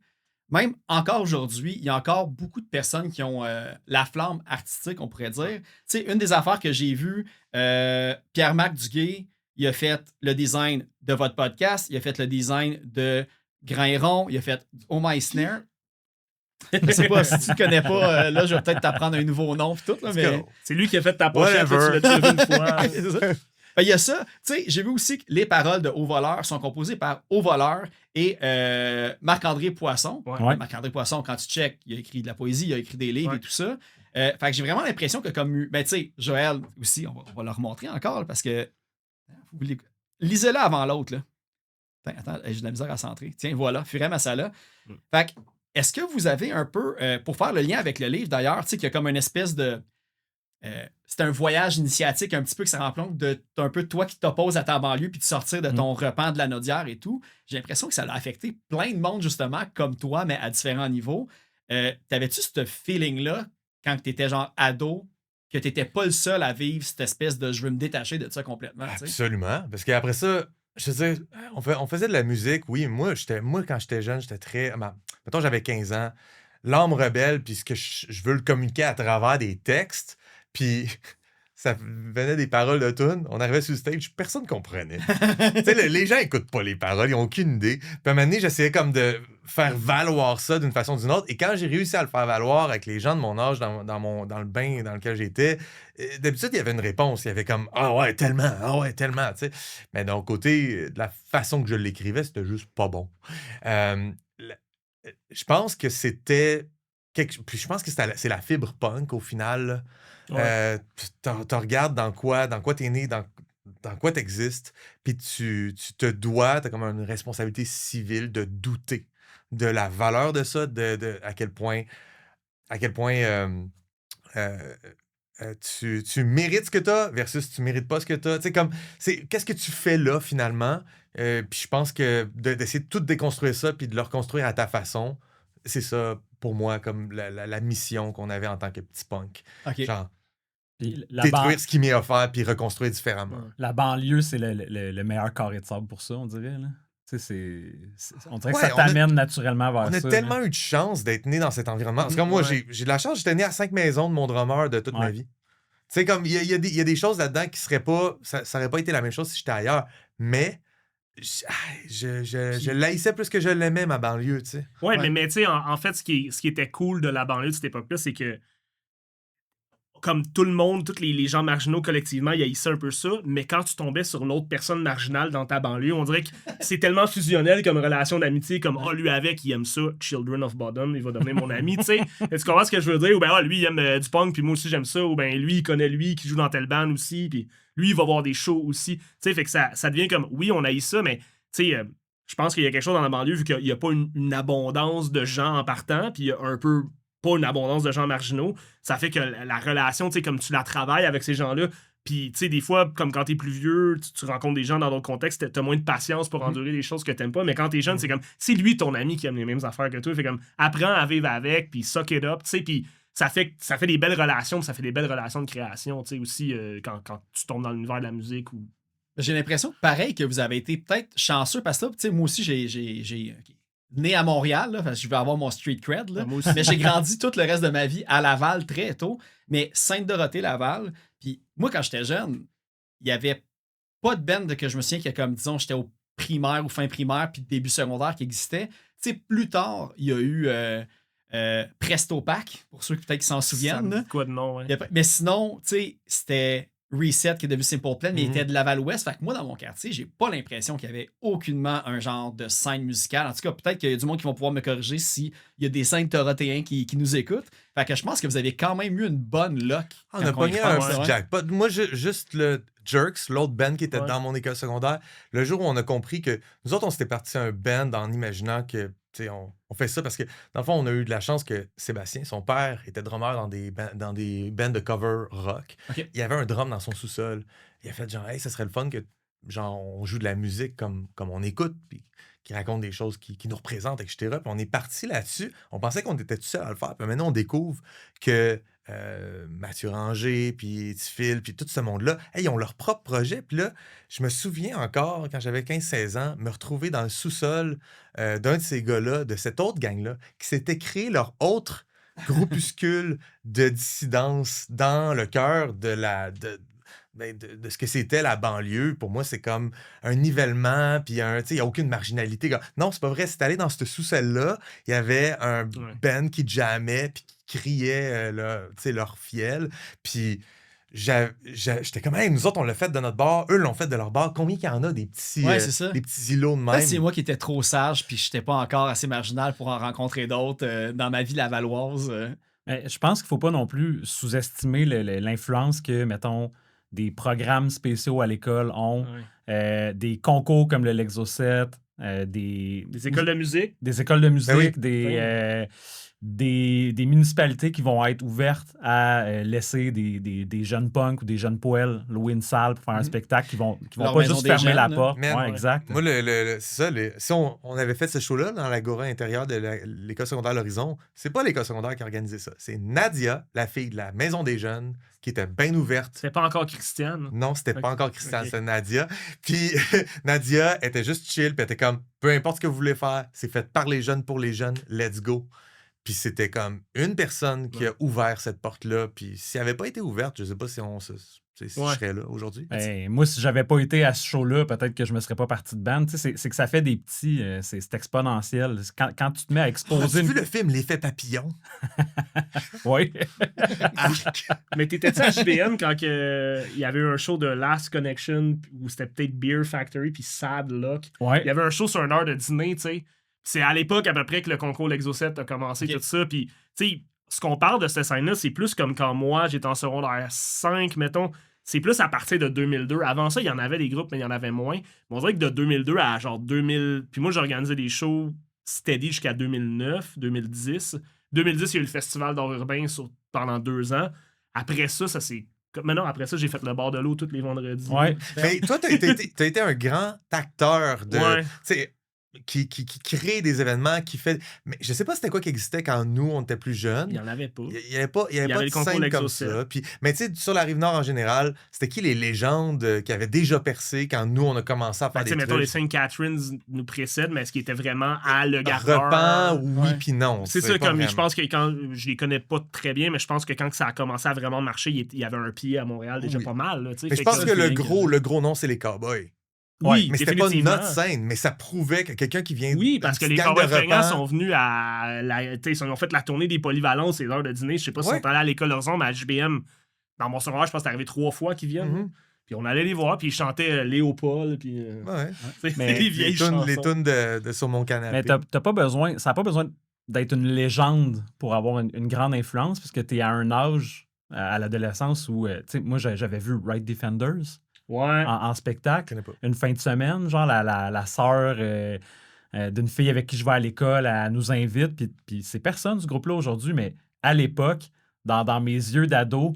même encore aujourd'hui, il y a encore beaucoup de personnes qui ont la flamme artistique, on pourrait dire. Tu sais, une des affaires que j'ai vues, Pierre-Marc Duguay, il a fait le design de votre podcast, il a fait le design de Grand et Rond, il a fait Oh My Snare. Je sais pas, si tu ne connais pas, là, je vais peut-être t'apprendre un nouveau nom pis tout, là, mais... C'est lui qui a fait ta pochette, tu l'as déjà vu une fois. C'est ça. Ben, il y a ça. Tu sais, j'ai vu aussi que les paroles de Au Voleur sont composées par Au Voleur et Marc-André Poisson. Ouais. Marc-André Poisson, quand tu check, il a écrit de la poésie, il a écrit des livres et tout ça. Fait que j'ai vraiment l'impression que comme... Ben, tu sais, Joël aussi, on va le remontrer encore là, parce que... Lisez-le avant l'autre, là. Attends, j'ai de la misère à centrer. Tiens, voilà, Furet Massala. Fait que, est-ce que vous avez un peu... pour faire le lien avec le livre, d'ailleurs, tu sais, qu'il y a comme une espèce de... c'est un voyage initiatique un petit peu que ça remplonge un peu de toi qui t'opposes à ta banlieue puis de sortir de ton repan de la Naudière et tout. J'ai l'impression que ça a affecté plein de monde, justement, comme toi, mais à différents niveaux. T'avais-tu ce feeling-là quand t'étais genre ado, que t'étais pas le seul à vivre cette espèce de « je veux me détacher de ça complètement », t'sais? Absolument. Parce qu'après ça, je veux dire, on faisait de la musique, oui. Moi, quand j'étais jeune, j'étais très... Mettons, j'avais 15 ans. L'âme rebelle, puis ce que je veux le communiquer à travers des textes. Puis ça venait des paroles de tunes. On arrivait sur le stage, personne ne comprenait. Tu sais, les gens n'écoutent pas les paroles, ils n'ont aucune idée. Puis à un moment donné, j'essayais comme de faire valoir ça d'une façon ou d'une autre. Et quand j'ai réussi à le faire valoir avec les gens de mon âge dans le bain dans lequel j'étais, d'habitude, il y avait une réponse. Il y avait comme « Ah ouais, tellement, tu sais. Mais d'un côté, de la façon que je l'écrivais, c'était juste pas bon. je pense que c'était... Puis je pense que c'est la fibre punk, au final. Là. Ouais. Tu regardes dans quoi t'es né, dans quoi t'existes, puis tu te dois, t'as comme une responsabilité civile de douter de la valeur de ça, à quel point euh, tu mérites ce que t'as versus tu mérites pas ce que t'as. Tu sais, comme, qu'est-ce que tu fais là, finalement? Puis je pense que d'essayer de tout déconstruire ça, puis de le reconstruire à ta façon, c'est ça, pour moi, comme la mission qu'on avait en tant que petit punk. OK. Genre, Puis détruire ce qui m'est offert, puis reconstruire différemment. Ouais. la banlieue, c'est le meilleur carré de sable pour ça, on dirait. Là. Tu sais, on dirait que Ouais, ça t'amène naturellement vers On a ça. tellement là. eu de chance d'être né dans cet environnement. Parce que moi, Ouais. j'ai de la chance, j'étais né à 5 maisons de mon drummer de toute ma Ouais. vie. Tu sais, comme, il y a des choses là-dedans qui seraient pas... Ça aurait pas été la même chose si j'étais ailleurs. Mais je l'haïssais plus que je l'aimais, ma banlieue, tu sais. Ouais, Ouais. mais tu sais, en fait, ce qui était cool de la banlieue de cette époque-là, c'est que comme tout le monde, tous les gens marginaux collectivement, ils haïssaient un peu ça, mais quand tu tombais sur une autre personne marginale dans ta banlieue, on dirait que c'est tellement fusionnel comme relation d'amitié, comme « Ah, lui avec, il aime ça, Children of Bodom, il va devenir mon ami », tu sais. Tu comprends ce que je veux dire? Ou ben ah, lui, il aime du punk, puis moi aussi, j'aime ça. Ou ben lui, il connaît lui, qui joue dans telle band aussi, puis lui, il va voir des shows aussi. Tu sais, fait que ça devient comme, oui, on haït ça, mais tu sais, je pense qu'il y a quelque chose dans la banlieue, vu qu'il n'y a pas une abondance de gens en partant, puis il y a un peu pas une abondance de gens marginaux, ça fait que la relation, tu sais, comme tu la travailles avec ces gens-là, puis tu sais, des fois, comme quand t'es plus vieux, tu rencontres des gens dans d'autres contextes, t'as moins de patience pour endurer des choses que t'aimes pas, mais quand t'es jeune, c'est comme, c'est lui ton ami qui aime les mêmes affaires que toi, fait comme, apprends à vivre avec, puis suck it up, tu sais, puis ça fait des belles relations, puis ça fait des belles relations de création, tu sais, aussi, quand tu tombes dans l'univers de la musique ou... J'ai l'impression, pareil, que vous avez été peut-être chanceux parce que là, tu sais, moi aussi, j'ai né à Montréal, là, parce que je vais avoir mon street cred, là, Moi aussi. mais j'ai grandi tout le reste de ma vie à Laval très tôt, mais Sainte-Dorothée-Laval. Puis moi, quand j'étais jeune, il n'y avait pas de band que je me souviens que, comme disons, j'étais au primaire ou fin primaire, puis début secondaire qui existait. Tu sais, plus tard, il y a eu Presto Pack, pour ceux qui peut-être qui s'en Ça souviennent. me là. dit quoi de nom, ouais. Mais sinon, tu sais, c'était Reset qui est devenu Simple Plan, mais il était de Laval-Ouest. Fait que moi, dans mon quartier, j'ai pas l'impression qu'il y avait aucunement un genre de scène musicale. En tout cas, peut-être qu'il y a du monde qui va pouvoir me corriger s'il y a des scènes dorothéens qui nous écoutent. Fait que je pense que vous avez quand même eu une bonne luck. On a pogné un petit jack. jackpot. Moi, juste le Jerks, l'autre band qui était Ouais. dans mon école secondaire, le jour où on a compris que nous autres, on s'était parti un band en imaginant que, tu sais, on fait ça parce que, dans le fond, on a eu de la chance que Sébastien, son père, était drummer dans des bands de cover rock. Ok. Il y avait un drum dans son sous-sol. Il a fait genre, hey, ça serait le fun que, genre, on joue de la musique comme on écoute, puis qui raconte des choses qui nous représentent, etc. Puis on est parti là-dessus. On pensait qu'on était tout seul à le faire. Puis maintenant, on découvre que Mathieu Ranger, puis Phil, puis tout ce monde-là, hey, ils ont leur propre projet. Puis là, je me souviens encore, quand j'avais 15-16 ans, me retrouver dans le sous-sol d'un de ces gars-là, de cette autre gang-là, qui s'était créé leur autre groupuscule de dissidence dans le cœur de ce que c'était la banlieue. Pour moi, c'est comme un nivellement, puis il n'y a aucune marginalité. Non, c'est pas vrai. C'est allé dans ce sous-sol-là, il y avait un band qui jammait, puis qui criait leur fiel. Puis j'étais comme, hey, nous autres, on l'a fait de notre bar, eux l'ont fait de leur bar. Combien qu'il y en a des petits, Ouais, c'est ça. des petits îlots de Peut-être même? c'est moi qui étais trop sage, puis j'étais pas encore assez marginal pour en rencontrer d'autres dans ma vie lavalloise. Mais je pense qu'il ne faut pas non plus sous-estimer l'influence que, mettons, des programmes spéciaux à l'école ont, Ouais. des concours comme le Lexo 7, des écoles de musique. des écoles de musique, oui. des municipalités qui vont être ouvertes à laisser des jeunes punks ou des jeunes poèles louer une salle pour faire un spectacle qui vont Leur pas maison juste des fermer jeunes, la là. porte. Man, Ouais, ouais. exact. Moi, c'est ça. Si on avait fait ce show-là dans l'agora intérieure de l'école secondaire L'Horizon, c'est pas l'école secondaire qui a organisé ça. C'est Nadia, la fille de la maison des jeunes, qui était bien ouverte. C'était pas encore Christiane. Non, c'était pas Ok. encore Christian, Ok. c'était Nadia. Puis Nadia était juste chill, puis elle était comme, peu importe ce que vous voulez faire, c'est fait par les jeunes pour les jeunes, let's go. Puis c'était comme une personne qui a ouvert cette porte-là. Puis si elle n'avait pas été ouverte, je sais pas si je serais là aujourd'hui. Ben, moi, si j'avais pas été à ce show-là, peut-être que je me serais pas parti de band. Tu sais, c'est que ça fait des petits... c'est exponentiel. Quand tu te mets à exposer... As-tu vu le film L'effet papillon? Oui. Mais t'étais-tu à JBM quand il y avait eu un show de Last Connection où c'était peut-être Beer Factory puis Sad Luck? Ouais. Il y avait un show sur une heure de dîner, tu sais. c'est à l'époque à peu près que le concours Lexo 7 a commencé, tout ça. Puis, tu sais, ce qu'on parle de cette scène-là, c'est plus comme quand moi, j'étais en secondaire 5, mettons. C'est plus à partir de 2002. Avant ça, il y en avait des groupes, mais il y en avait moins. Mais on dirait que de 2002 à genre 2000... Puis moi, j'organisais des shows steady jusqu'à 2009, 2010. 2010, il y a eu le Festival d'art urbain pendant 2 ans. Après ça, Maintenant, après ça, j'ai fait le bord de l'eau tous les vendredis. Ouais. Mais toi, t'as été un grand acteur de. Ouais. Tu sais, qui crée des événements, qui fait. Mais je sais pas c'était quoi qui existait quand nous, on était plus jeunes. Il n'y en avait pas. Il n'y avait pas, avait de le concours scène Lexo comme 7. ça. Puis, mais tu sais, sur la Rive-Nord en général, c'était qui les légendes qui avaient déjà percé quand nous, on a commencé à faire Tu des sais, mettons, trucs? les Saint Catharines nous précèdent, mais est-ce qu'ils étaient vraiment à Le Gardeur? Repens, oui, Ouais. puis non. C'est tu ça, sais, pas comme je vraiment. pense que quand je les connais pas très bien, mais je pense que quand ça a commencé à vraiment marcher, il y avait un pied à Montréal déjà Oui. pas mal. Là, tu sais. Mais je Fait pense que le feeling gros nom, c'est les Cowboys. Oui, Mais c'était pas définitivement. notre scène, mais ça prouvait que quelqu'un qui vient Oui, parce que d'une les gang Cowboys de fringants Repens- sont venus ils ont fait la tournée des polyvalences et l'heure de dîner. Je sais pas s'ils Ouais. sont allés à l'école Horizon, mais à JBM, dans mon secondaire, je pense que c'est arrivé 3 fois qu'ils viennent. Mhm. Puis on allait les voir, puis ils chantaient Léopold, puis Ouais. c'est Mais les vieilles chansons. Les tunes de Sur mon canapé. Mais t'as pas besoin, ça n'a pas besoin d'être une légende pour avoir une grande influence, parce que tu es à un âge, à l'adolescence, où, tu sais, moi, j'avais vu Right Defenders Ouais. en Je spectacle, connais pas. une fin de semaine, genre la sœur d'une fille avec qui je vais à l'école, elle nous invite, puis c'est personne du groupe-là aujourd'hui, mais à l'époque, dans mes yeux d'ado,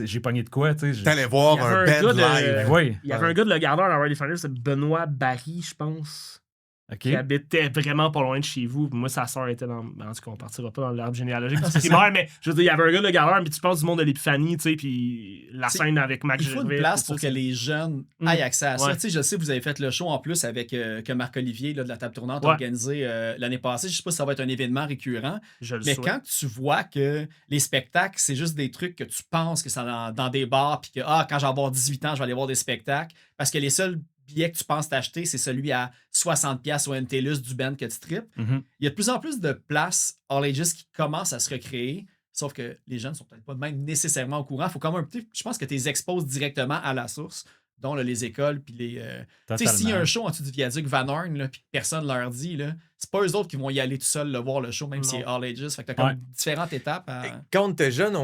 j'ai pogné de quoi, tu sais. T'allais voir Il y avait un un band gars de- live. Ben oui, Il y avait un gars de Le Gardeur dans Right Defenders, c'est Benoît Barry, je pense. OK. Qui habitait vraiment pas loin de chez vous. Moi, sa soeur était dans. En tout cas, on partira pas dans l'arbre généalogique parce qu'il meurt, mais je veux dire, il y avait un gars de Gardeur, puis tu penses du monde de l'Épiphanie, tu sais, puis la C'est- scène avec Max Il faut une Gervais, place tout pour ça, que les jeunes Mm. aient accès à ça. Ouais. Tu sais, je sais, vous avez fait le show en plus avec que Marc-Olivier là, de la table tournante Ouais. organisé l'année passée. Je sais pas si ça va être un événement récurrent, je le mais souhaite. quand tu vois que les spectacles, c'est juste des trucs que tu penses que c'est dans des bars, puis que quand j'ai avoir 18 ans, je vais aller voir des spectacles, parce que les seuls billets que tu penses t'acheter, c'est celui à 60$ ou un TELUS du band que tu tripes. Mhm. Il y a de plus en plus de places All Ages qui commencent à se recréer, sauf que les jeunes ne sont peut-être pas même nécessairement au courant. Faut quand même je pense que tu les exposes directement à la source, dont là, les écoles, puis les... Tu sais, s'il y a un show en dessous du viaduc Van Horn, là, puis que personne leur dit, là, c'est pas eux autres qui vont y aller tout seuls le voir le show, même Non. si c'est All Ages. Fait que t'as comme Ouais. différentes étapes à... Quand on était jeune,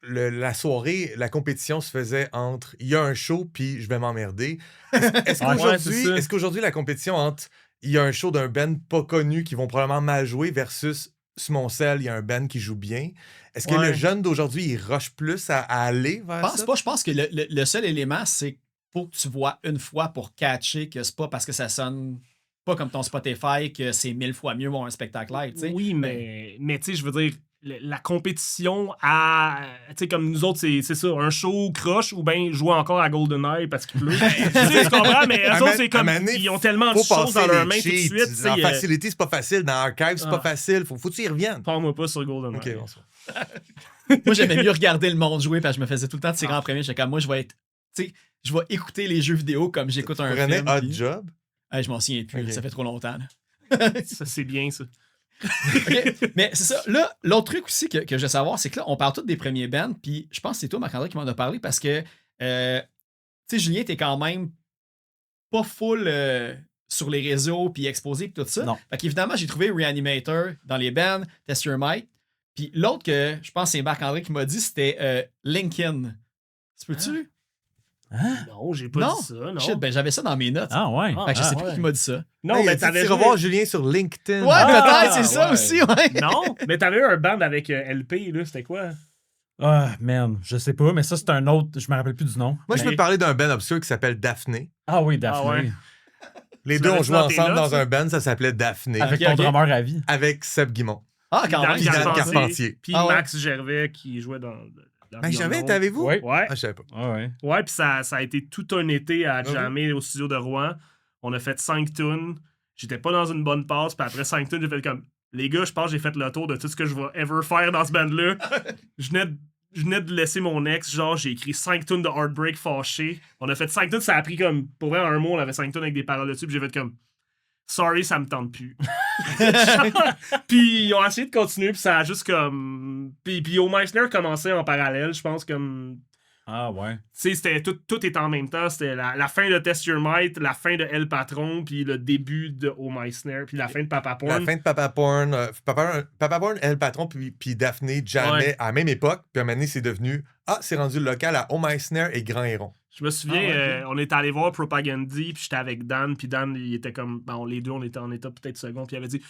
la soirée, la compétition se faisait entre il y a un show puis je vais m'emmerder. Est-ce Ouais, qu'aujourd'hui, c'est ça. est-ce qu'aujourd'hui la compétition entre il y a un show d'un band pas connu qui vont probablement mal jouer versus sur mon cell, il y a un band qui joue bien. Est-ce que Ouais. le jeune d'aujourd'hui, il rush plus à aller vers pense ça? pas. Je pense que le seul élément, c'est faut que tu vois une fois pour catcher que c'est pas parce que ça sonne pas comme ton Spotify que c'est 1000 fois mieux voir un spectacle live. Tu sais. Oui, mais tu sais, je veux dire, la compétition à. Tu sais, comme nous autres, c'est ça, un show croche ou bien jouer encore à GoldenEye parce qu'il pleut. Tu sais, tu comprends, mais eux autres, c'est comme. Ils ont tellement de Faut choses passer dans leurs les mains tout de cheats. suite. tu sais, Dans Facility, c'est pas facile. Dans Archive, c'est pas Ah. facile. Faut que tu y reviennes. Parle-moi pas sur GoldenEye. OK, bonsoir. Moi, j'aimais mieux regarder le monde jouer parce que je me faisais tout le temps tirer en premier. J'étais comme, moi, je vais être. Tu sais, je vais écouter les jeux vidéo comme j'écoute un Prenez film. Hot puis- Job. Hey, je m'en souviens plus. Ok. Ça fait trop longtemps. là. Ça, c'est bien, ça. OK. Mais c'est ça. Là, l'autre truc aussi que je veux savoir, c'est que là, on parle tous des premiers bands, puis je pense que c'est toi, Marc-André, qui m'en a parlé parce que, tu sais, Julien, t'es quand même pas full sur les réseaux, puis exposé, puis tout ça. Non. Fait qu'évidemment, j'ai trouvé Reanimator dans les bands, Test Your Might. Puis l'autre que je pense que c'est Marc-André qui m'a dit, c'était Linkin. Tu peux-tu? Non, j'ai pas Non. dit ça, non. Shit, ben j'avais ça dans mes notes. Ah ouais. Fait que je sais plus ouais. qui m'a dit ça. Non, Hey, mais tu t'avais iras joué- voir Julien sur LinkedIn. Ouais, Ah, peut-être, c'est ça ouais. aussi, ouais. Non, mais t'avais eu un band avec LP, là, c'était quoi? Ah, man, je sais pas, mais ça, c'est un autre. Je me rappelle plus du nom. Moi, je Mais- peux te parler d'un band obscur qui s'appelle Daphné. Ah oui, Daphné. Ah ouais. Les Tu deux ont l'avais-tu joué dans tes ensemble notes, dans ça? un band, ça s'appelait Daphné. Avec Ok, ton ok. drummer à vie. Avec Seb Guimont. Ah, quand Dan même. Dan Carpentier. Puis Ah ouais. Max Gervais qui jouait dans Ben, j'avais, t'avez-vous? Oui. Ouais. Ah, je savais pas. Ah ouais. Ouais, puis ça a été tout un été à oui. jammer au studio de Rouen. On a fait 5 tunes. J'étais pas dans une bonne passe, puis après 5 tunes, j'ai fait comme les gars, je pense que j'ai fait le tour de tout ce que je vais ever faire dans ce band-là. Je venais de laisser mon ex, genre, j'ai écrit 5 tunes de Heartbreak fâché. On a fait 5 tunes, ça a pris comme, pour vrai, un mois, on avait 5 tunes avec des paroles dessus, puis j'ai fait comme, sorry, ça me tente plus. Puis ils ont essayé de continuer, puis ça a juste comme. Puis Yo Meissner commençait en parallèle, je pense, comme. Ah ouais. Tu sais, c'était tout était en même temps. C'était la fin de Test Your Might, la fin de El Patron, puis le début de Oh My Snare, puis la fin de Papa Porn. La fin de Papa Porn, Papa Porn, El Patron, puis Daphné, jamais, à la même époque. Puis à un moment donné, c'est devenu, c'est rendu le local à Oh My Snare et Grand Héron. Je me souviens, ouais, on était allé voir Propagandy, puis j'étais avec Dan, puis Dan, il était comme, les deux, on était en état peut-être second, puis il avait dit,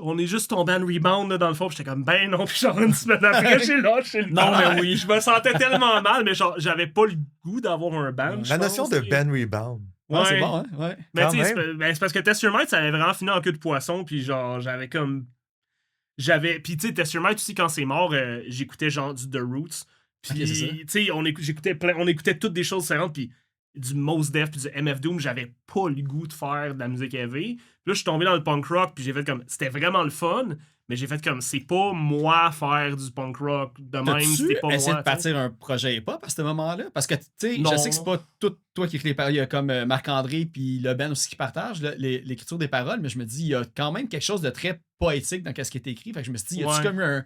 on est juste tombé en rebound, là, dans le fond, puis j'étais comme, ben non, puis genre une semaine après, j'ai lâché le Non, band. mais oui. Je me sentais tellement mal, mais genre, j'avais pas le goût d'avoir un band. La notion de band rebound. Ouais, c'est bon, hein? Ouais. Mais Quand tu sais, même. c'est parce que Test Your Might, ça avait vraiment fini en queue de poisson, puis genre, j'avais comme. Puis tu sais, Test Your Might aussi, quand c'est mort, j'écoutais genre du The Roots. Puis, Ok, c'est ça. tu sais, on écoutait toutes des choses différentes, puis du Mos Def, puis du MF Doom, j'avais pas le goût de faire de la musique heavy. Puis là, je suis tombé dans le punk rock, puis j'ai fait comme. C'était vraiment le fun, mais j'ai fait comme, c'est pas moi faire du punk rock de même, T'as-tu c'était pas moi. essayé de tu sais. partir un projet hip-hop à ce moment-là? Parce que, tu sais, Non. je sais que c'est pas tout toi qui écris les paroles. Il y a comme Marc-André puis Le Ben aussi qui partagent l'écriture des paroles, mais je me dis, il y a quand même quelque chose de très poétique dans ce qui est écrit. Fait que je me suis dit, y a-tu Ouais. comme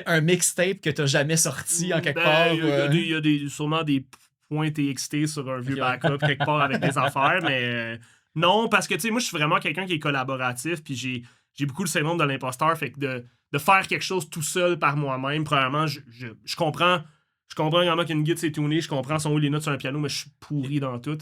un mixtape que t'as jamais sorti en quelque Ben, part? Il y a sûrement des points TXT sur un vieux Ok. backup quelque part avec des affaires, mais non, parce que tu sais, moi je suis vraiment quelqu'un qui est collaboratif, puis j'ai beaucoup le syndrome de l'imposteur, fait que de faire quelque chose tout seul par moi-même, premièrement, je comprends vraiment qu'une guitare c'est tuné, je comprends son où les notes sur un piano, mais je suis pourri dans tout.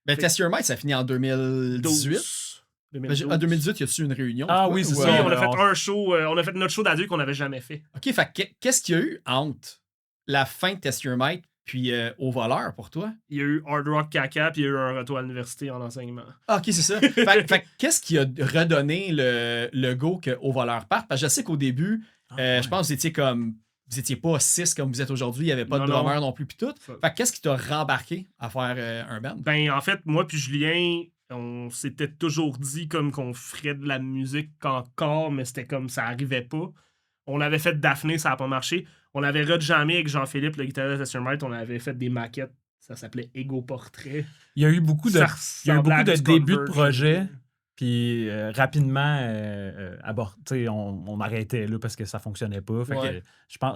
Ben, Test Your Might, ça finit en 2018. 2012. En 2018, y a-tu une réunion? Ah toi, oui, c'est ou, ça. Oui, euh, on a fait on- un show, on a fait notre show d'adulte qu'on n'avait jamais fait. OK, fait que qu'est-ce qu'il y a eu entre la fin de Test Your Might puis Au Voleur pour toi? Il y a eu Hard Rock Caca, puis il y a eu un retour à l'université en enseignement. Ah, OK, c'est ça. fait que qu'est-ce qui a redonné le go que Au Voleur parte? Parce que je sais qu'au début, je pense que vous étiez pas 6 comme vous êtes aujourd'hui, il n'y avait pas de Non, drummer non. non plus, puis tout. Fait que qu'est-ce qui t'a rembarqué à faire un band? Ben, en fait, moi puis Julien, on s'était toujours dit comme qu'on ferait de la musique encore, mais c'était comme ça arrivait pas. On avait fait Daphné, ça a pas marché. On avait rejammé avec Jean-Philippe, le guitariste de Test Your Might, on avait fait des maquettes. Ça s'appelait Ego Portrait. Il y a eu beaucoup de, Ça il y a eu ressemblait à beaucoup de du débuts de Converge. projet, puis rapidement, on arrêtait là parce que ça fonctionnait pas. Fait Ouais. que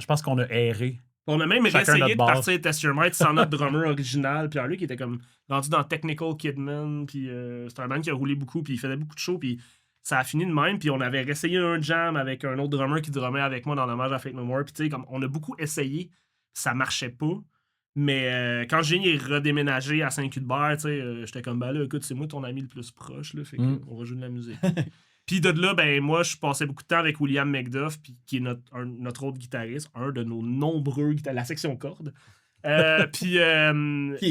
je pense qu'on a erré. On a même Chacun essayé notre de bord. partir Test Your Might sans notre drummer original. Pierre-Luc qui était comme rendu dans Technical Kidman. Puis c'était un band qui a roulé beaucoup. Puis il faisait beaucoup de shows. Puis ça a fini de même. Puis on avait essayé un jam avec un autre drummer qui drummait avec moi dans l'hommage à Fate No More. Puis tu sais, comme on a beaucoup essayé. Ça marchait pas. Mais quand Julien est redéménagé à Saint-Cuthbert, tu sais, j'étais comme, ben là, écoute, c'est moi ton ami le plus proche. Là, fait qu'on va jouer de la musique. Puis de là, ben moi, je passais beaucoup de temps avec William McDuff, puis qui est notre autre guitariste, un de nos nombreux guitaristes, la section corde. Puis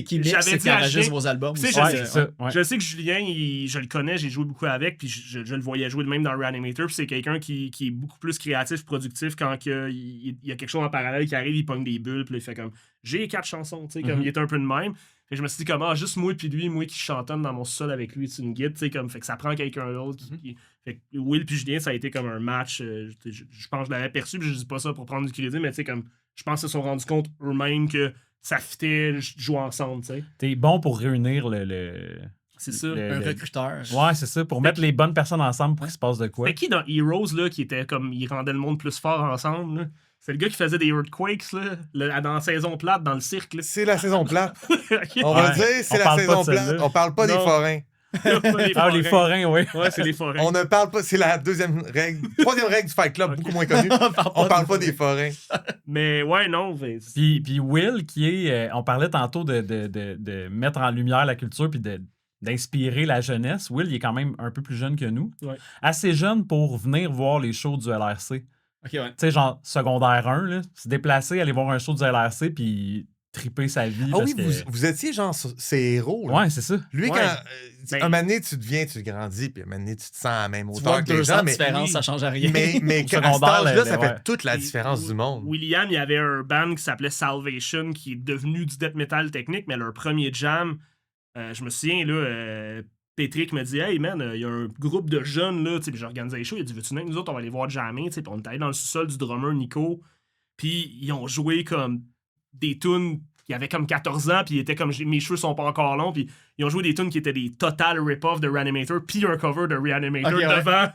Qui mixe j'avais et dit qui à enregistre Julien- vos albums. Tu sais, aussi. je Ouais, sais- c'est ça. Ouais. Je sais que Julien, je le connais, j'ai joué beaucoup avec, puis je le voyais jouer de même dans Reanimator, puis c'est quelqu'un qui est beaucoup plus créatif, productif quand il y a quelque chose en parallèle qui arrive, il pogne des bulles, puis là, il fait comme j'ai 4 chansons, tu sais, comme il est un peu de même. Fait que je me suis dit comme juste moi puis lui, moi qui chantonne dans mon sol avec lui, c'est une guide, tu sais, comme fait que ça prend quelqu'un d'autre. Fait que Will puis Julien, ça a été comme un match. Je pense que je l'avais perçu, puis je dis pas ça pour prendre du crédit, mais tu sais, comme je pense qu'ils se sont rendus compte eux-mêmes que ça fitait jouer ensemble, tu sais. T'es bon pour réunir le C'est ça. Un recruteur. Ouais, c'est ça, pour mettre les bonnes personnes ensemble pour qu'il se passe de quoi. C'était qui dans Heroes, là, qui était comme, il rendait le monde plus fort ensemble, là? C'est le gars qui faisait des earthquakes, là, dans la saison plate, dans le cirque, là. C'est la saison plate. Ok. On va Ouais. dire, c'est On la parle pas saison de celle-là. plate. On parle pas des Non. forains. Ah, les forains, oui. Ouais, c'est les forains. On ne parle pas, c'est la troisième règle du Fight Club, beaucoup moins connue. On parle pas des forains. Mais ouais, non. Mais... Puis Will, qui est. On parlait tantôt de mettre en lumière la culture puis d'inspirer la jeunesse. Will, il est quand même un peu plus jeune que nous. Ouais. Assez jeune pour venir voir les shows du LRC. OK, ouais. Tu sais, genre secondaire 1, là, se déplacer, aller voir un show du LRC puis triper sa vie. Ah parce oui, que... vous étiez genre ces héros. Là. Ouais, c'est ça. Lui, Ouais. quand. Ben- un moment donné, tu grandis, puis un moment donné, tu te sens à la même Tu vois hauteur que que les 2 ans gens. de différence, oui. ça change rien. Mais Au à cet secondaire, âge-là, ça ouais. fait toute la différence du monde. William, il y avait un band qui s'appelait Salvation qui est devenu du death metal technique, mais leur premier jam, je me souviens, là, Patrick me dit hey man, il y a un groupe de jeunes là, tu sais, puis j'ai organisé les shows, il a dit veux-tu venir avec nous autres, on va aller voir jammer, tu sais, puis on est allé dans le sous-sol du drummer Nico, puis ils ont joué comme des tunes il avait comme 14 ans, puis il était comme mes cheveux sont pas encore longs, puis ils ont joué des tunes qui étaient des total rip-off de Reanimator, puis un cover de Reanimator devant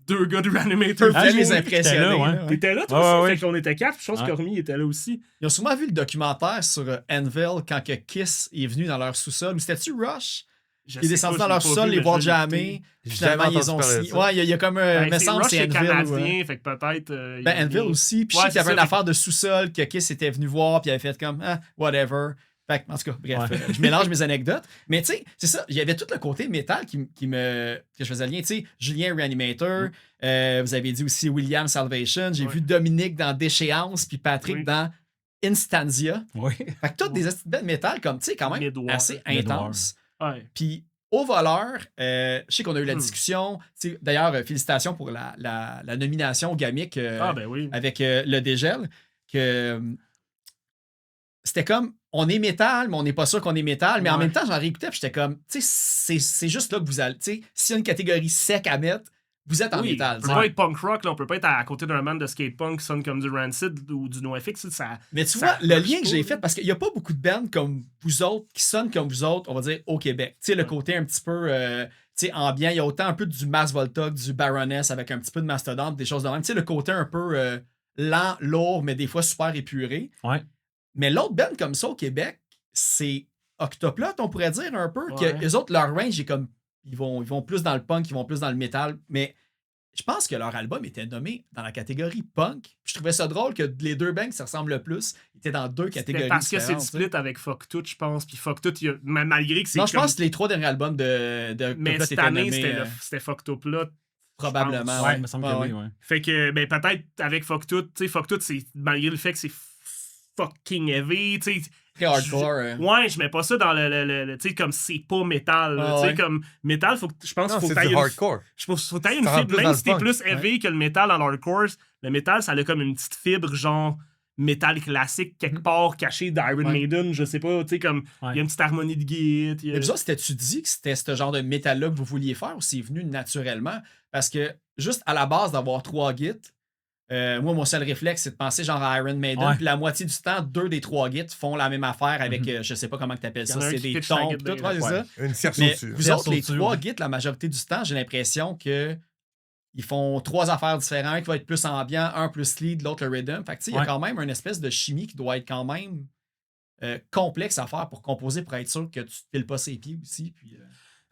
2 gars de Reanimator. Ah, je les impressionnais. là, ouais. là, ouais. T'étais là, toi aussi? Ouais. Fait qu'on était 4, je pense que Cormier était là aussi. Ils ont sûrement vu le documentaire sur Anvil quand que Kiss est venu dans leur sous-sol. Ou c'était-tu Rush? Il est descendu dans leur sous-sol, les voir jammer. J'ai Finalement, jamais ils ont entendu parler de signé. ça. Ouais, il y a comme un. Ben, me c'est semble Rush, c'est c'est Anvil. canadien, Ouais. fait que peut-être... Ben, Anvil aussi. Puis je sais qu'il y avait une affaire de sous-sol que Kiss était venu voir, puis il avait fait comme, whatever. Fait que, en tout cas, bref, je mélange mes anecdotes. Mais tu sais, c'est ça, il y avait tout le côté métal que je faisais le lien. Tu sais, Julien Reanimator, vous avez dit aussi William Salvation. J'ai vu Dominique dans Déchéance, puis Patrick dans Instantia. Oui. Fait que toutes des astuces de métal, comme, tu sais, quand même Midwar. assez intenses. Ouais. Puis au voleur, je sais qu'on a eu la discussion. D'ailleurs, félicitations pour la nomination Gamic Ben oui. avec le dégel. Que c'était comme, on est métal, mais on n'est pas sûr qu'on est métal. Mais en même temps, j'en réécoutais, puis j'étais comme, tu sais, c'est juste là que vous allez. Tu sais, s'il y a une catégorie sec à mettre, vous êtes en métal. On peut pas être punk rock, là, on peut pas être à côté d'un band de skate punk qui sonne comme du Rancid ou du NoFX. Ça, mais tu ça vois, le marche lien que pas, j'ai là. fait, parce qu'il n'y a pas beaucoup de bands comme vous autres qui sonnent comme vous autres, on va dire, au Québec. Tu sais, le côté un petit peu tu sais, ambiant, il y a autant un peu du Mass Volta que du Baroness avec un petit peu de Mastodon, des choses de même. Tu sais, le côté un peu lent, lourd, mais des fois super épuré. Ouais. Mais l'autre band comme ça au Québec, c'est Octoplot, on pourrait dire un peu, Ouais. que les autres, leur range est comme, ils vont plus dans le punk, ils vont plus dans le métal, mais je pense que leur album était nommé dans la catégorie punk. Je trouvais ça drôle que les deux bands qui se ressemblent le plus étaient dans deux catégories parce que c'est le différentes, split avec Fuck Tout, je pense. Puis Fuck Tout, malgré que c'est non, je comme... pense que les 3 derniers albums de Mais Octoplot cette étaient année, nommés, c'était Fuck Tout là. probablement. Ouais, il me semble que oui, ouais. Fait que, ben, peut-être avec Fuck Tout, tu sais, Fuck Tout, c'est malgré le fait que c'est fucking heavy, tu sais. Très hardcore. Ouais, je mets pas ça dans le tu sais, comme c'est pas métal. Ah, tu sais, ouais. comme métal, je pense Non, qu'il faut c'est tailler du hardcore. faut tailler une Ça rentre fibre. plus dans Même le si t'es punk. plus heavy que le métal dans l'hardcore, le métal, ça a comme une petite fibre, genre métal classique, quelque part caché d'Iron Ouais. Maiden, je sais pas, tu sais, comme il y a une petite harmonie de guitare. Mais vous autres, c'était-tu dit que c'était ce genre de métal-là que vous vouliez faire ou c'est venu naturellement? Parce que juste à la base d'avoir 3 gits, moi, mon seul réflexe, c'est de penser genre à Iron Maiden. Ouais. Puis la moitié du temps, 2 des 3 gits font la même affaire avec, je sais pas comment tu appelles Il y en ça, a un c'est qui des pitch sa tons. guide Tout, dans les ouais, c'est airs. ça. Une tierce Mais au-dessus. vous Tierce autres, les au-dessus, 3 ouais. gits, la majorité du temps, j'ai l'impression que ils font 3 affaires différentes. Un qui va être plus ambiant, un plus lead, l'autre le rhythm. Fait que tu sais, il y a Ouais. quand même une espèce de chimie qui doit être quand même complexe à faire pour composer, pour être sûr que tu te piles pas ses pieds aussi. Puis,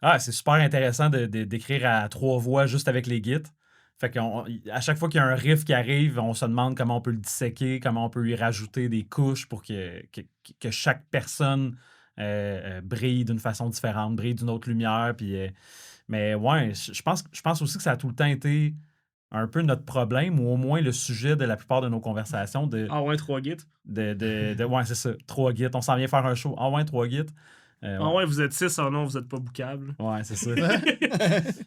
Ah, c'est super intéressant d'écrire à 3 voix juste avec les gits. Fait qu'à chaque fois qu'il y a un riff qui arrive, on se demande comment on peut le disséquer, comment on peut y rajouter des couches pour que chaque personne brille d'une façon différente, brille d'une autre lumière. Puis, mais ouais, je pense aussi que ça a tout le temps été un peu notre problème, ou au moins le sujet de la plupart de nos conversations. Ah ouais, 3 gits. Ouais, c'est ça. 3 gits. On s'en vient faire un show. Ah ouais, 3 gits. Ah ouais, vous êtes 6, oh non, vous êtes pas boucable. Ouais, c'est ça.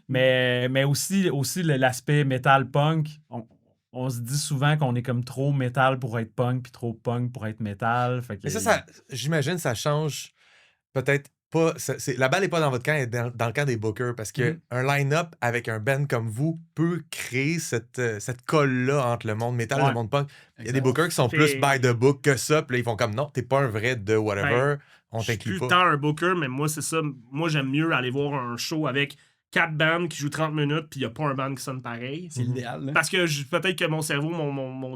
mais aussi l'aspect métal punk. On se dit souvent qu'on est comme trop métal pour être punk, puis trop punk pour être métal. Fait que, Mais ça, j'imagine, ça change peut-être pas. La balle n'est pas dans votre camp, elle est dans le camp des bookers. Parce que un line-up avec un band comme vous peut créer cette colle-là entre le monde métal et Ouais. le monde punk. Il y a des exact. bookers qui sont Fait- plus by the book que ça. Puis là, ils font comme non, t'es pas un vrai de whatever. On Je suis t'inclut plus pas. tant un booker, mais moi, c'est ça. Moi, j'aime mieux aller voir un show avec 4 bands qui jouent 30 minutes, puis il n'y a pas un band qui sonne pareil. c'est l'idéal. là. Parce que peut-être que mon cerveau,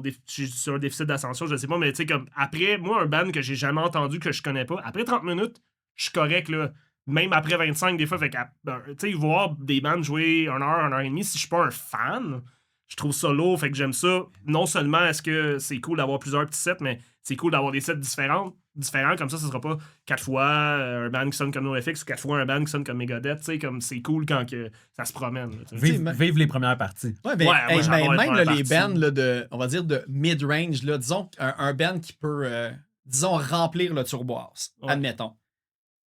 je suis sur un déficit d'ascension, je sais pas, mais tu sais, comme après, moi, un band que j'ai jamais entendu, que je connais pas, après 30 minutes, je suis correct, là. Même après 25, des fois, fait que, tu sais, voir des bands jouer 1 heure, 1 heure et demie, si je suis pas un fan, je trouve ça lourd, fait que j'aime ça. Non seulement est-ce que c'est cool d'avoir plusieurs petits sets, mais c'est cool d'avoir des sets différents, comme ça sera pas 4 fois un band qui sonne comme NoFX ou 4 fois un band qui sonne comme Megadeth, tu sais, comme c'est cool quand que ça se promène. Là, tu sais. Vive les premières parties. Ouais, ben, Ouais, hey, moi, j'adore même les là, les premières bands là, de, on va dire de mid-range, là, disons un band qui peut, disons, remplir le turboise, Ouais. admettons.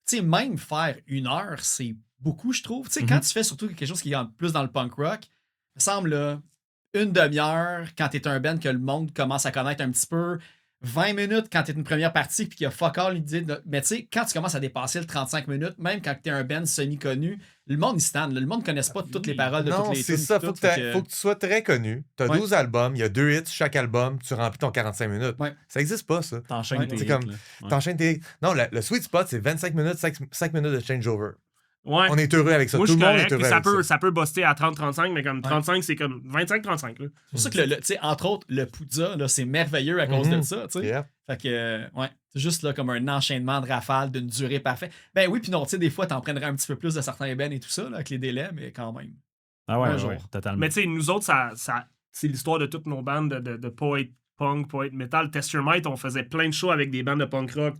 Tu sais, même faire 1 heure, c'est beaucoup, je trouve. Tu sais, quand tu fais surtout quelque chose qui est plus dans le punk rock, il me semble, là, 1 demi-heure, quand t'es un band que le monde commence à connaître un petit peu, 20 minutes quand t'es une première partie puis qu'il y a fuck all l'idée de... Mais tu sais, quand tu commences à dépasser le 35 minutes, même quand t'es un band semi-connu, le monde il stand. Le monde ne connaisse pas toutes les paroles de Non, toutes les c'est tunes, ça. puis Faut tout, que tu sois très connu. T'as Ouais. 12 albums, il y a 2 hits chaque album, tu remplis ton 45 minutes. Ouais. Ça existe pas, ça. T'enchaînes Ouais, tes c'est hits, comme- là. Ouais. T'enchaînes tes... Non, le sweet spot, c'est 25 minutes, 5 minutes de changeover. Ouais. On est heureux avec ça. Moi, Tout je le suis monde est correct. heureux Puis avec ça. ça peut buster à 30-35, mais comme 35, c'est comme 25-35. Là. C'est pour ça que, tu sais, entre autres, le Poudza, là, c'est merveilleux à cause de ça, tu sais. Yeah. Fait que, ouais, c'est juste là comme un enchaînement de rafales d'une durée parfaite. Ben oui, puis non, tu sais, des fois, t'en prendrais un petit peu plus de certains bands et tout ça, là, avec les délais, mais quand même. Ah ouais, Un ouais, jour. ouais, totalement. Mais tu sais, nous autres, c'est l'histoire de toutes nos bandes de poète punk, poète metal. Test Your Might, on faisait plein de shows avec des bandes de punk rock.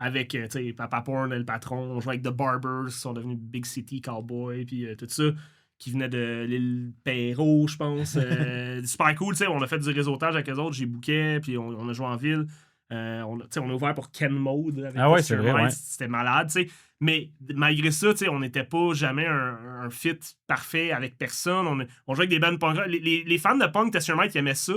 Avec, tu sais, Papa Porn, Le Patron. On jouait avec The Barbers, ils sont devenus Big City Cowboy, puis tout ça, qui venait de l'île Perrault, je pense. Super cool, tu sais. On a fait du réseautage avec eux autres. J'ai booké, puis on a joué en ville. On a ouvert pour Ken Mode. Avec Ah ouais, Test c'est Your vrai, Might. ouais. C'était malade, tu sais. Mais malgré ça, tu sais, on n'était pas jamais un fit parfait avec personne. On jouait avec des bands punk rock. Les fans de punk, Test Your Might, ils aimaient ça.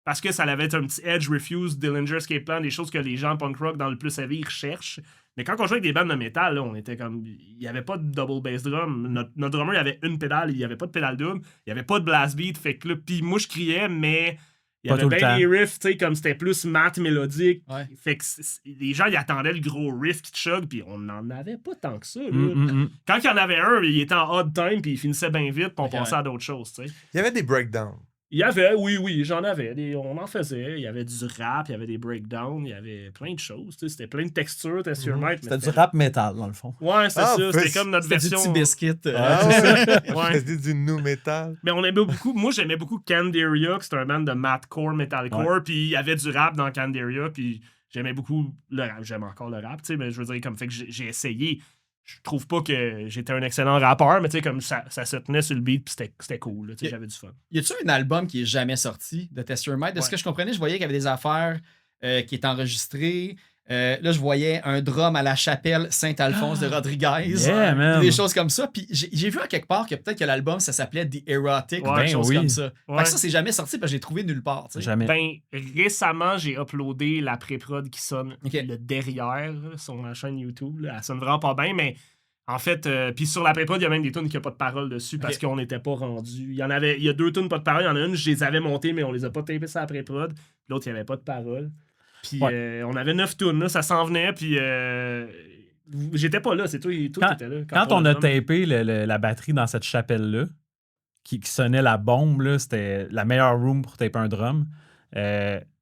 Parce que ça avait un petit Edge, Refuse, Dillinger, Escape Plan, des choses que les gens punk rock dans le plus heavy recherchent. Mais quand on jouait avec des bandes de métal, là, on était comme. Il n'y avait pas de double bass drum. Notre drummer, il avait une pédale, il n'y avait pas de pédale double, il n'y avait pas de blast beat. Fait que là, puis moi, je criais, mais il y Pas avait tout le bien temps. des riffs, tu sais, comme c'était plus mat mélodique. Ouais. Fait que les gens, ils attendaient le gros riff qui te choque, puis on n'en avait pas tant que ça. Là. Mm. Quand il y en avait un, il était en odd time, puis il finissait bien vite, puis on Ok, passait ouais. à d'autres choses, tu sais. Il y avait des breakdowns. Il y avait, oui, j'en avais. On en faisait. Il y avait du rap, il y avait des breakdowns, il y avait plein de choses. Tu sais, c'était plein de textures, Test Your Might. C'était du rap metal, dans le fond. Ouais, c'est Ah, ça. mais C'était comme notre C'était du version. petit biscuit. Ah ouais? Ouais. C'était du new metal. Mais on aimait beaucoup. Moi, j'aimais beaucoup Canderia, que c'est un band de mathcore, metalcore. Puis il y avait du rap dans Canderia. Puis j'aimais beaucoup le rap. J'aime encore le rap, tu sais. Mais je veux dire, comme fait que j'ai essayé. Je trouve pas que j'étais un excellent rappeur, mais tu sais, comme ça se tenait sur le beat, puis c'était cool. Là, tu sais, j'avais du fun. Y a-tu un album qui est jamais sorti de Test Your Might? De ce Ouais. que je comprenais, je voyais qu'il y avait des affaires qui étaient enregistrées. Là, je voyais un drum à la chapelle Saint-Alphonse de Rodriguez. Yeah, man. Des choses comme ça. Puis j'ai vu à quelque part que peut-être que l'album, ça s'appelait The Erotic ou Ouais, des choses oui. comme ça. Fait Ouais. que ça, c'est jamais sorti parce que j'ai trouvé nulle part. tu sais. Jamais. Ben, récemment, j'ai uploadé la pré-prod qui sonne Ok. le derrière là, sur ma chaîne YouTube. Là. Elle sonne vraiment pas bien, mais en fait, puis sur la pré-prod, il y a même des tunes qui n'ont pas de parole dessus parce qu'on n'était pas rendu. Il y a 2 tunes pas de parole. Il y en a une, je les avais montées, mais on les a pas tapées sur la pré-prod. L'autre, il n'y avait pas de parole. Puis on avait 9 tunes, là, ça s'en venait, puis j'étais pas là, c'est toi qui étais là. Quand on a tapé. tapé la batterie dans cette chapelle-là, qui sonnait la bombe, là, c'était la meilleure room pour taper un drum.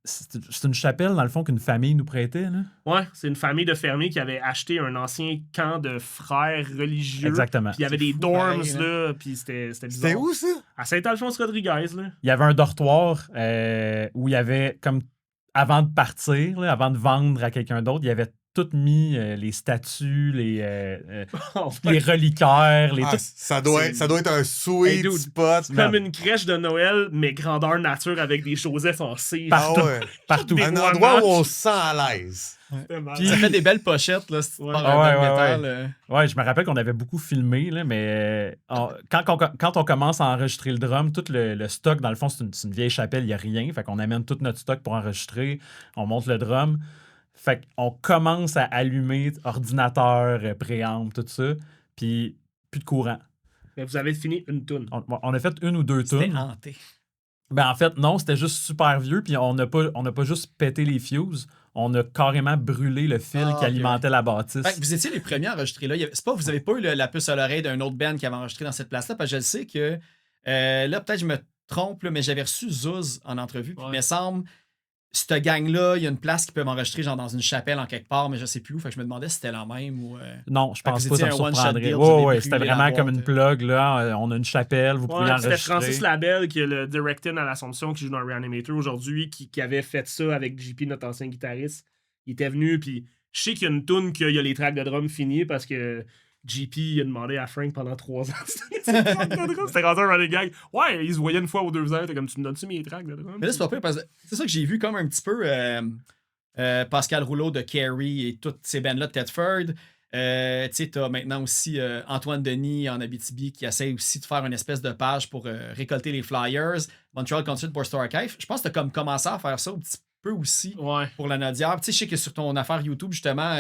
C'est une chapelle, dans le fond, qu'une famille nous prêtait. Là. Ouais, c'est une famille de fermiers qui avait acheté un ancien camp de frères religieux. Exactement. Puis il y avait des fou, dorms, pareil, là, puis c'était bizarre. C'était où, ça? À Saint-Alphonse-Rodriguez, là. Il y avait un dortoir où il y avait, comme avant de partir, là, avant de vendre à quelqu'un d'autre, il y avait tout mis les statues, les reliquaires, les Ah, tout. ça doit être un sweet Hey, dude, spot. Comme une crèche de Noël, mais grandeur nature avec des Joseph en cire. Partout. Ah ouais. Partout. Des Un mois endroit match. où on se sent à l'aise. C'était malade. Ça fait des belles pochettes, là, si tu Ouais. parles Ah de ouais, métal. Ouais, je me rappelle qu'on avait beaucoup filmé, là, mais quand on commence à enregistrer le drum, tout le stock, dans le fond, c'est une vieille chapelle, il n'y a rien. Fait qu'on amène tout notre stock pour enregistrer, on monte le drum. Fait qu'on commence à allumer ordinateur, préamp, tout ça, puis plus de courant. Mais vous avez fini une toune. On a fait 1 ou 2 C'était tunes. hanté. Ben en fait, non, c'était juste super vieux, puis on n'a pas juste pété les fuses, on a carrément brûlé le fil Ah, qui ok, alimentait la bâtisse. Fait que vous étiez les premiers à enregistrer là. C'est pas, vous n'avez pas eu la puce à l'oreille d'un autre band qui avait enregistré dans cette place-là, parce que je le sais que là, peut-être je me trompe, là, mais j'avais reçu Zouz en entrevue. Puis il me semble, cette gang-là, il y a une place qui peut m'enregistrer genre dans une chapelle en quelque part, mais je sais plus où. Fait que je me demandais si c'était la même ou. Non, je Fait que pense vous pas, ça me étiez un one-shot surprendrait. deal, vous avez Ouais, c'était brûlé la vraiment comme boîte. une plug, là. On a une chapelle, vous pouvez Ouais, c'était enregistrer. Francis Labelle, qui est le directing à l'Assomption, qui joue dans Reanimator aujourd'hui, qui avait fait ça avec JP, notre ancien guitariste. Il était venu, puis je sais qu'il y a une toune qu'il y a les tracks de drum finis parce que JP a demandé à Frank pendant 3 ans. C'était rendu un running gag. Ouais, il se voyait une fois ou 2 ans. T'es comme, tu me donnes-tu mes tracks de drum? Mais là, c'est pas pire parce que c'est ça que j'ai vu comme un petit peu Pascal Rouleau de Carrie et toutes ces bands-là de Tedford. Tu sais, t'as maintenant aussi Antoine Denis en Abitibi qui essaie aussi de faire une espèce de page pour récolter les flyers. Montreal Concert Board Store Archive. Je pense que t'as comme commencé à faire ça peu aussi Ouais. pour la Nodière. Tu sais, je sais que sur ton affaire YouTube, justement,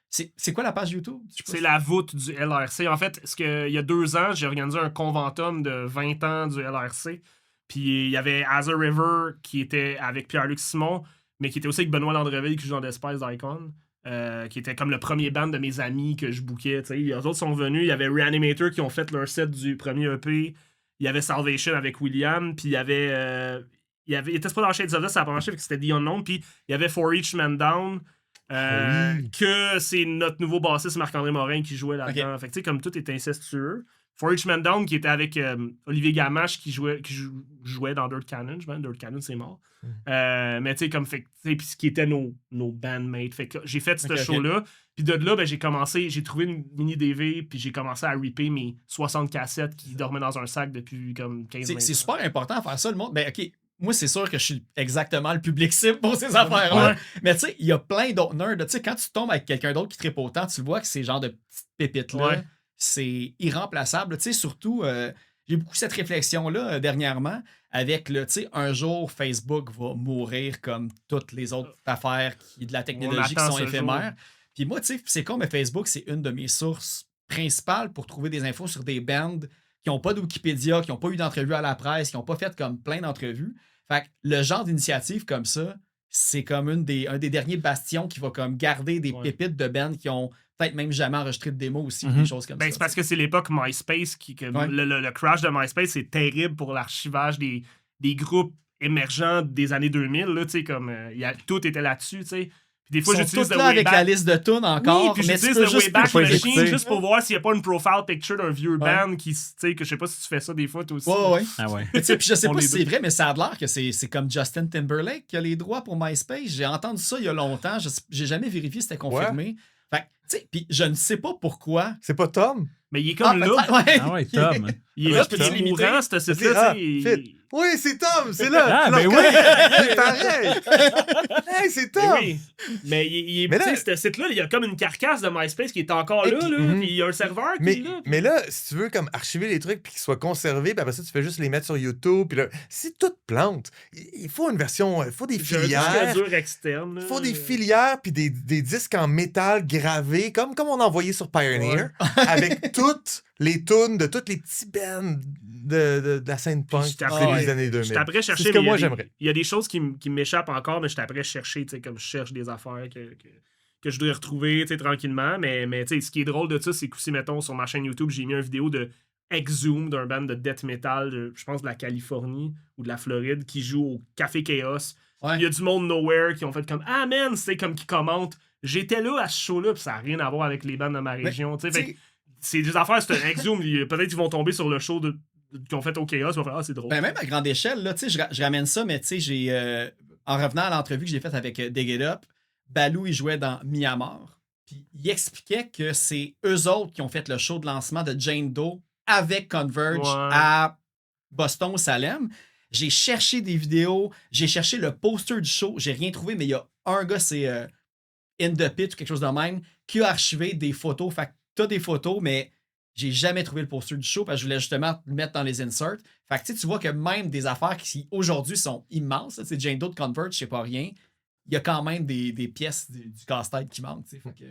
c'est quoi la page YouTube? Je sais pas C'est si- la voûte du LRC. En fait, il y a 2 ans, j'ai organisé un conventum de 20 ans du LRC. Puis il y avait Azure River qui était avec Pierre-Luc Simon, mais qui était aussi avec Benoît Landreville qui joue dans The Spice Icon. Qui était comme le premier band de mes amis que je bookais. Les autres sont venus. Il y avait Reanimator qui ont fait leur set du premier EP. Il y avait Salvation avec William. Puis il était pas dans Shades of Death, ça a pas marché, parce que c'était The Unknown. Puis il y avait For Each Man Down. Oui. Que c'est notre nouveau bassiste Marc-André Morin qui jouait là-dedans. Fait que, tu sais, comme tout est incestueux. For Each Man Down qui était avec Olivier Gamache qui jouait dans Dirt Cannon. Dirt Cannon, c'est mort. Mais tu sais, comme fait, puis ce qui était nos bandmates. Fait que j'ai fait ce show-là. Puis de là, ben, j'ai trouvé une mini DV, puis j'ai commencé à ripper mes 60 cassettes qui dormaient dans un sac depuis comme 15 ans. C'est super important à faire ça, le monde. Ben, OK, moi, c'est sûr que je suis exactement le public cible pour ces affaires-là. Ouais. Mais tu sais, il y a plein d'autres nerds. Tu sais, quand tu tombes avec quelqu'un d'autre qui trippe autant, tu vois que ces genres de petites pépites-là, Ouais. c'est irremplaçable. Tu sais, surtout, j'ai beaucoup cette réflexion-là dernièrement avec le, tu sais, un jour, Facebook va mourir comme toutes les autres affaires de la technologie qui attend sont ce éphémères. Puis moi, tu sais, c'est con, mais Facebook, c'est une de mes sources principales pour trouver des infos sur des bands qui n'ont pas de Wikipédia, qui n'ont pas eu d'entrevue à la presse, qui n'ont pas fait comme plein d'entrevues. Fait que le genre d'initiative comme ça, c'est comme un des derniers bastions qui va comme garder des pépites de bands qui ont peut-être même jamais enregistré de démo aussi, des choses comme ça. C'est parce que c'est l'époque MySpace le crash de MySpace, c'est terrible pour l'archivage des groupes émergents des années 2000. Là, comme, tout était là-dessus. T'sais. Puis des fois, Ils sont j'utilise tous le là avec Wayback. la liste de tunes encore, Oui, puis mais tu j'utilise peux le juste Wayback pas les Machine écouter. juste pour voir s'il n'y a pas une profile picture d'un vieux band qui, tu sais, que je sais pas si tu fais ça des fois, toi aussi. Ouais. Ah ouais. Mais tu sais, puis je sais On pas les si c'est vrai, mais ça a l'air que c'est comme Justin Timberlake qui a les droits pour MySpace. J'ai entendu ça il y a longtemps. J'ai jamais vérifié si c'était confirmé. Fait que, tu sais, puis je ne sais pas pourquoi. C'est pas Tom? Mais il est comme là. ouais. Ah ouais, Tom. Il est Ouais, là, je peux puis il est l'imiter. mourant, ce site-là. Fit. Oui, c'est Tom, c'est là. Ah, Tu ben le oui. reconnais? Il est pareil. Hey, c'est Tom. Oui. Mais il est, Mais là- tu sais, ce site-là, il y a comme une carcasse de MySpace qui est encore là, là, puis il y a un serveur qui est là. puis- Mais là, si tu veux comme archiver les trucs puis qu'ils soient conservés, puis après ça, tu fais juste les mettre sur YouTube. Puis là, si tout plante, il faut une version, il faut des J'ai un filières. disque dur externe. Il faut des filières puis des disques en métal gravés, comme on a envoyé sur Pioneer, avec toutes les tunes de tous les petits bands de la scène punk je t'apprends- depuis les années 2000. Je t'apprends chercher, C'est ce que mais il y a moi, des- j'aimerais. Il y a des choses qui m'échappent encore, mais je t'apprends chercher, tu sais, comme je cherche des affaires que je dois retrouver, tu sais, tranquillement. Mais tu sais, ce qui est drôle de ça, c'est que si, mettons, sur ma chaîne YouTube, j'ai mis une vidéo de Exhumed, d'un band de death metal, je pense de la Californie ou de la Floride, qui joue au Café Chaos. Ouais. Il y a du monde nowhere qui ont fait comme « Ah, man! » C'est comme qui commentent. J'étais là à ce show-là, puis ça n'a rien à voir avec les bandes de ma région. Tu sais, fait que c'est des affaires, c'est un Exhumed. Peut-être qu'ils vont tomber sur le show qu'ils ont fait au Chaos, ils vont faire « Ah, c'est drôle. » Ben, même à grande échelle, là, tu sais, je ramène ça, mais tu sais, j'ai. En revenant à l'entrevue que j'ai faite avec Dig It Up, Balou, il jouait dans Myanmar. Puis il expliquait que c'est eux autres qui ont fait le show de lancement de Jane Doe avec Converge à Boston, au Salem. J'ai cherché des vidéos, j'ai cherché le poster du show, j'ai rien trouvé, mais il y a un gars, c'est In the Pit ou quelque chose de même, qui a archivé des photos. Fait que t'as des photos, mais j'ai jamais trouvé le poster du show parce que je voulais justement le mettre dans les inserts. Fait que tu vois que même des affaires qui aujourd'hui sont immenses, c'est Jane Doe de Converge, c'est pas rien. Il y a quand même des pièces du casse-tête qui manquent. Fait que,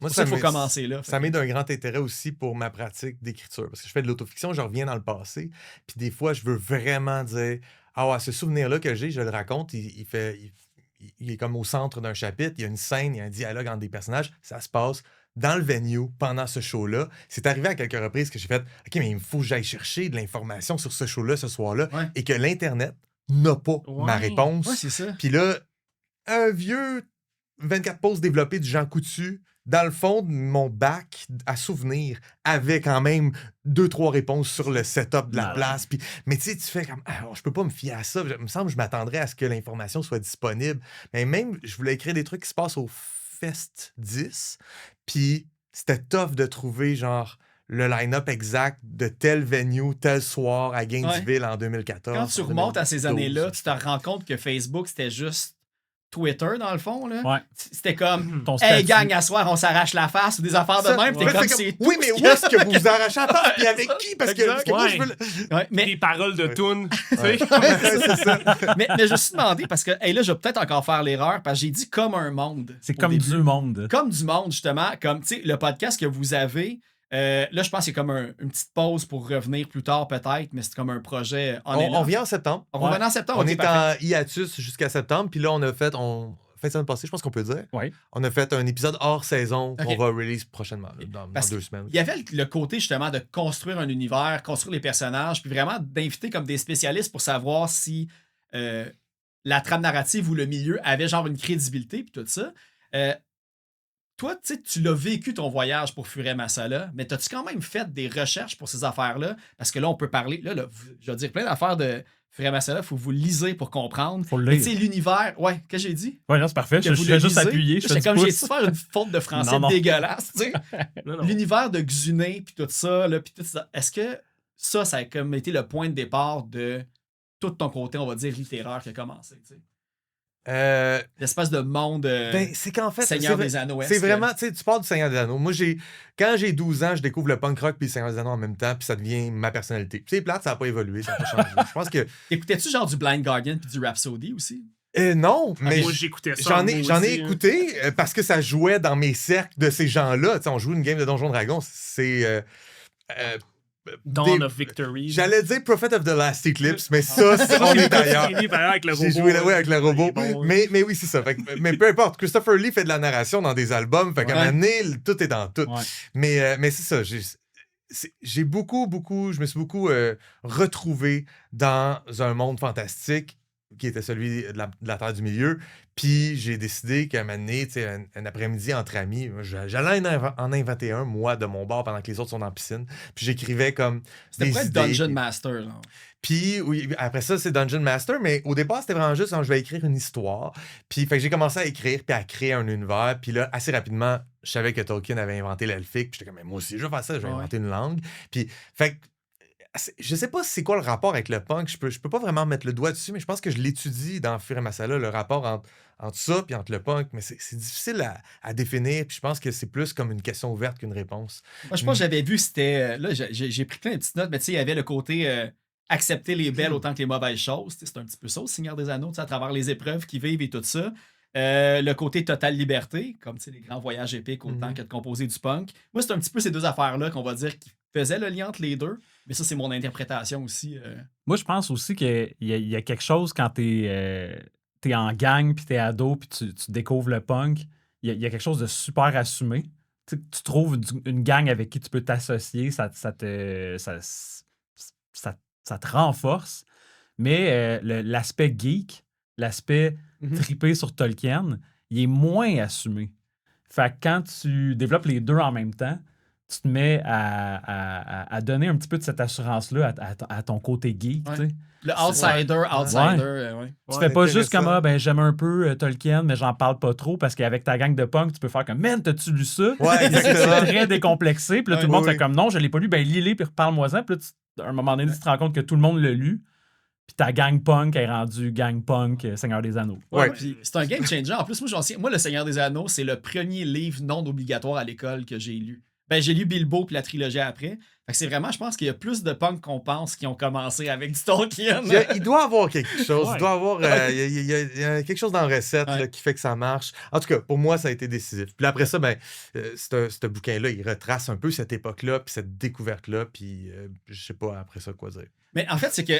Moi, ça, il faut commencer là. Ça m'est d'un grand intérêt aussi pour ma pratique d'écriture. Parce que je fais de l'autofiction, je reviens dans le passé. Puis des fois, je veux vraiment dire ah ouais, ce souvenir-là que j'ai, je le raconte, il est comme au centre d'un chapitre. Il y a une scène, il y a un dialogue entre des personnages. Ça se passe dans le venue pendant ce show-là. C'est arrivé à quelques reprises que j'ai fait OK, mais il me faut que j'aille chercher de l'information sur ce show-là, ce soir-là. Ouais. Et que l'Internet n'a pas ma réponse. Ouais, c'est ça. Puis là, un vieux 24 pouces développé du Jean Coutu, dans le fond de mon bac à souvenirs, avait quand même 2-3 réponses sur le setup de la place. Puis, mais tu sais, tu fais comme, je peux pas me fier à ça. Il me semble que je m'attendrais à ce que l'information soit disponible. Mais même, je voulais écrire des trucs qui se passent au Fest 10. Puis c'était tough de trouver, genre, le line-up exact de tel venue, tel soir à Gainesville en 2014. Quand tu remontes à ces années-là, tu te rends compte que Facebook, c'était juste Twitter, dans le fond. Là. Ouais. C'était comme, Ton hey statut. gang, à soir, on s'arrache la face ou des affaires de Ça, même. T'es ouais, comme, c'est c'est oui, tout mais ce où qu'il y a. est-ce que vous arrachez la face? Puis avec qui? Parce que moi, je veux... Ouais, Des mais, paroles de tunes. tu sais. Ouais, c'est ça. mais je me suis demandé, parce que là, je vais peut-être encore faire l'erreur, parce que j'ai dit comme un monde. C'est au comme début. du monde. Comme du monde, justement. Comme, tu sais, le podcast que vous avez, là, je pense qu'il y a comme une petite pause pour revenir plus tard, peut-être, mais c'est comme un projet en On revient en septembre. On revient en septembre. On ok, est parfait. en hiatus jusqu'à septembre, puis là, on a fait... Fin de semaine passée, je pense qu'on peut dire. Oui. On a fait un épisode hors saison qu'on Ok. va release prochainement, là, dans Parce 2 semaines. Il y avait le côté, justement, de construire un univers, construire les personnages, puis vraiment d'inviter comme des spécialistes pour savoir si la trame narrative ou le milieu avait genre une crédibilité, puis tout ça. Toi, tu sais, tu l'as vécu ton voyage pour Furet Masala, mais as-tu quand même fait des recherches pour ces affaires-là? Parce que là, on peut parler. Là, je veux dire plein d'affaires de Furet Masala, il faut que vous lisez pour comprendre. Faut le Mais lire. tu sais, l'univers. Ouais, qu'est-ce que j'ai dit? Ouais, non, c'est parfait. Que Je vous fais le juste lisez. appuyer. Je fais J'étais du comme, j'ai pouce. dû faire une faute de français Non, non. dégueulasse, tu sais. Non, non. L'univers de Xuné, puis tout ça, là, puis tout ça. Est-ce que ça a comme été le point de départ de tout ton côté, on va dire, littéraire qui a commencé, tu sais? L'espèce de monde Ben, c'est qu'en fait, Seigneur c'est des Anneaux. c'est vraiment, tu sais, tu parles du Seigneur des Anneaux. Moi, quand j'ai 12 ans, je découvre le punk rock puis le Seigneur des Anneaux en même temps, puis ça devient ma personnalité. Puis c'est plate, ça n'a pas évolué, ça n'a pas changé. Je pense que. Écoutais-tu genre du Blind Guardian puis du Rhapsody aussi? Non, mais Moi, j'écoutais ça. j'en ai moi aussi, écouté parce que ça jouait dans mes cercles de ces gens-là. Tu sais, on joue une game de Donjons Dragons, c'est. Dawn of Victory. J'allais dire Prophet of the Last Eclipse, mais ça, on est ailleurs. Avec le J'ai robot. joué là, avec le robot. Bon, Mais oui, c'est ça. Fait que- mais peu importe. Christopher Lee fait de la narration dans des albums. Fait qu'à un moment donné, tout est dans tout. Ouais. Mais c'est ça. J'ai beaucoup, je me suis beaucoup retrouvé dans un monde fantastique qui était celui de la Terre du Milieu. Puis j'ai décidé qu'à un moment donné, tu sais, un après-midi entre amis, j'allais en inventer un, moi, de mon bord, pendant que les autres sont en piscine. Puis j'écrivais comme C'était des pas idées. Dungeon Master, genre. Puis oui, après ça, c'est Dungeon Master, mais au départ, c'était vraiment juste, je vais écrire une histoire. Puis fait que j'ai commencé à écrire, puis à créer un univers. Puis là, assez rapidement, je savais que Tolkien avait inventé l'elfique. Puis j'étais comme, mais moi aussi, je vais faire ça, je vais Ouais. inventer une langue. Puis, fait que, je sais pas c'est quoi le rapport avec le punk. Je peux pas vraiment mettre le doigt dessus, mais je pense que je l'étudie dans Furet Masala, le rapport entre ça puis entre le punk. Mais c'est difficile à définir. Puis je pense que c'est plus comme une question ouverte qu'une réponse. Moi, je pense que j'avais vu, c'était. Là, j'ai pris plein de petites notes, mais tu sais, il y avait le côté accepter les belles autant que les mauvaises choses. Tu sais, c'est un petit peu ça, au Seigneur des Anneaux, tu sais, à travers les épreuves qu'ils vivent et tout ça. Le côté totale liberté, comme tu sais, les grands voyages épiques autant que de composer du punk. Moi, c'est un petit peu ces deux affaires-là qu'on va dire qui faisaient le lien entre les deux. Mais ça, c'est mon interprétation aussi. Moi, je pense aussi qu'il y a quelque chose quand t'es en gang, puis t'es ado, puis tu découvres le punk. Il y a quelque chose de super assumé. Tu sais, tu trouves une gang avec qui tu peux t'associer, ça te renforce. Mais l'aspect geek, l'aspect triper sur Tolkien, il est moins assumé. Fait que quand tu développes les deux en même temps, tu te mets à donner un petit peu de cette assurance-là à ton côté geek. Ouais. Tu sais. Le outsider. Ouais. Tu fais pas juste comme j'aime un peu Tolkien, mais j'en parle pas trop parce qu'avec ta gang de punk, tu peux faire comme man, t'as-tu lu ça? Ouais, C'est exactement. très décomplexé. Puis là, tout le monde fait comme non, je l'ai pas lu, ben lis-les puis reparle-moi-en. Puis là, à un moment donné, tu te rends compte que tout le monde l'a lu. Puis ta gang punk est rendue gang punk Seigneur des Anneaux. Ouais. Puis c'est un game changer. En plus, moi, Le Seigneur des Anneaux, c'est le premier livre non obligatoire à l'école que j'ai lu. Ben, j'ai lu Bilbo puis la trilogie après. Fait que c'est vraiment, je pense qu'il y a plus de punk qu'on pense qui ont commencé avec du Tolkien. Il doit avoir quelque chose. Ouais. Il doit avoir il y a quelque chose dans la recette là, qui fait que ça marche. En tout cas, pour moi, ça a été décisif. Puis après ça, ben, ce bouquin-là, il retrace un peu cette époque-là, puis cette découverte-là, puis je sais pas après ça quoi dire. Mais en fait, c'est que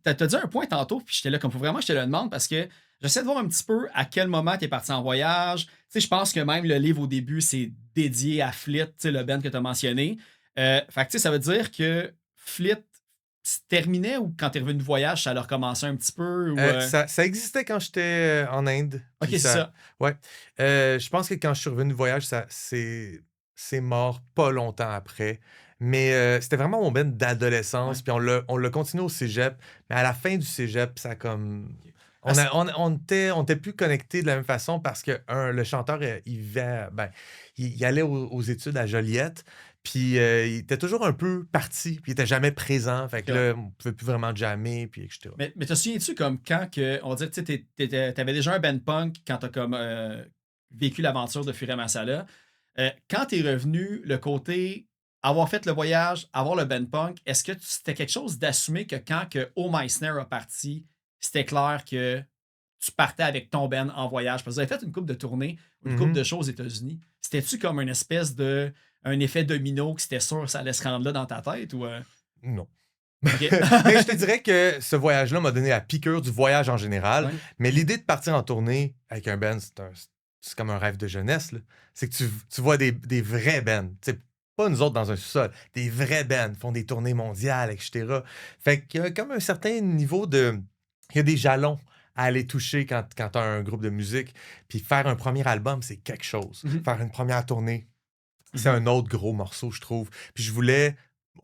t'as dit un point tantôt, puis j'étais là, comme faut vraiment je te le demande, parce que j'essaie de voir un petit peu à quel moment t'es parti en voyage. Tu sais, je pense que même le livre au début, c'est dédié à Flit, tu sais, le band que t'as mentionné. Fait que tu sais, ça veut dire que Flit se terminait ou quand t'es revenu de voyage, ça a recommencé un petit peu? Ou, Ça existait quand j'étais en Inde. Ok, Puis c'est ça. Ouais. Je pense que quand je suis revenu de voyage, c'est mort pas longtemps après. Mais c'était vraiment mon band d'adolescence. Puis on l'a continué au cégep. Mais à la fin du cégep, ça comme. On était plus connectés de la même façon parce que le chanteur, il allait aux études à Joliette. Puis il était toujours un peu parti, puis il était jamais présent. Fait que là, on pouvait plus vraiment jammer, puis etc. Mais te souviens-tu comme quand que, on va dire, tu sais, t'avais déjà un band punk quand t'as comme vécu l'aventure de Furet Masala. Quand t'es revenu, le côté avoir fait le voyage, avoir le band punk, est-ce que c'était quelque chose d'assumer que quand que Oh My Snare a parti, c'était clair que tu partais avec ton band en voyage? Parce que vous avez fait une couple de tournées, une couple de shows aux États-Unis. C'était-tu comme une espèce de un effet domino que c'était sûr que ça allait se rendre là dans ta tête ou Non. OK. Mais je te dirais que ce voyage-là m'a donné la piqûre du voyage en général. Ouais. Mais l'idée de partir en tournée avec un band, c'est comme un rêve de jeunesse. Là. C'est que tu vois des vrais bands. T'sais, pas nous autres dans un sous-sol. Des vrais bands font des tournées mondiales, etc. Fait qu'il y a comme un certain niveau de... Il y a des jalons à aller toucher quand tu as un groupe de musique. Puis faire un premier album, c'est quelque chose. Faire une première tournée, c'est un autre gros morceau, je trouve. Puis je voulais,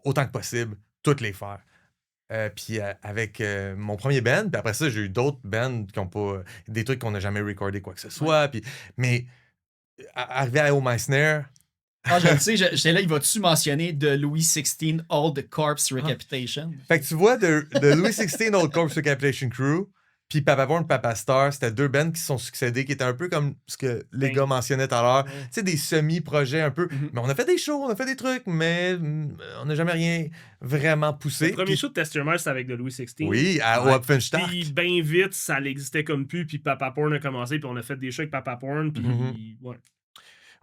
autant que possible, toutes les faire. Puis avec mon premier band, puis après ça, j'ai eu d'autres bands qui ont pas... des trucs qu'on n'a jamais recordé quoi que ce soit. Puis, mais arrivé à Oh My Snare... Ah, je le sais, j'étais là, il va-tu mentionner de Louis XVI Old Corpse Recapitation? Fait que tu vois, de Louis XVI Old Corpse Recapitation Crew, puis Papa Born, Papa Star, c'était deux bands qui se sont succédés, qui étaient un peu comme ce que les gars mentionnaient tout à l'heure. Tu sais, des semi-projets un peu. Mais on a fait des shows, on a fait des trucs, mais on n'a jamais rien vraiment poussé. Le premier show de Test Your Mind, c'était avec de Louis XVI. Oui, au Hopfenstadt. Puis bien vite, ça n'existait comme plus, puis Papa Porn a commencé, puis on a fait des shows avec Papa Porn, puis ouais.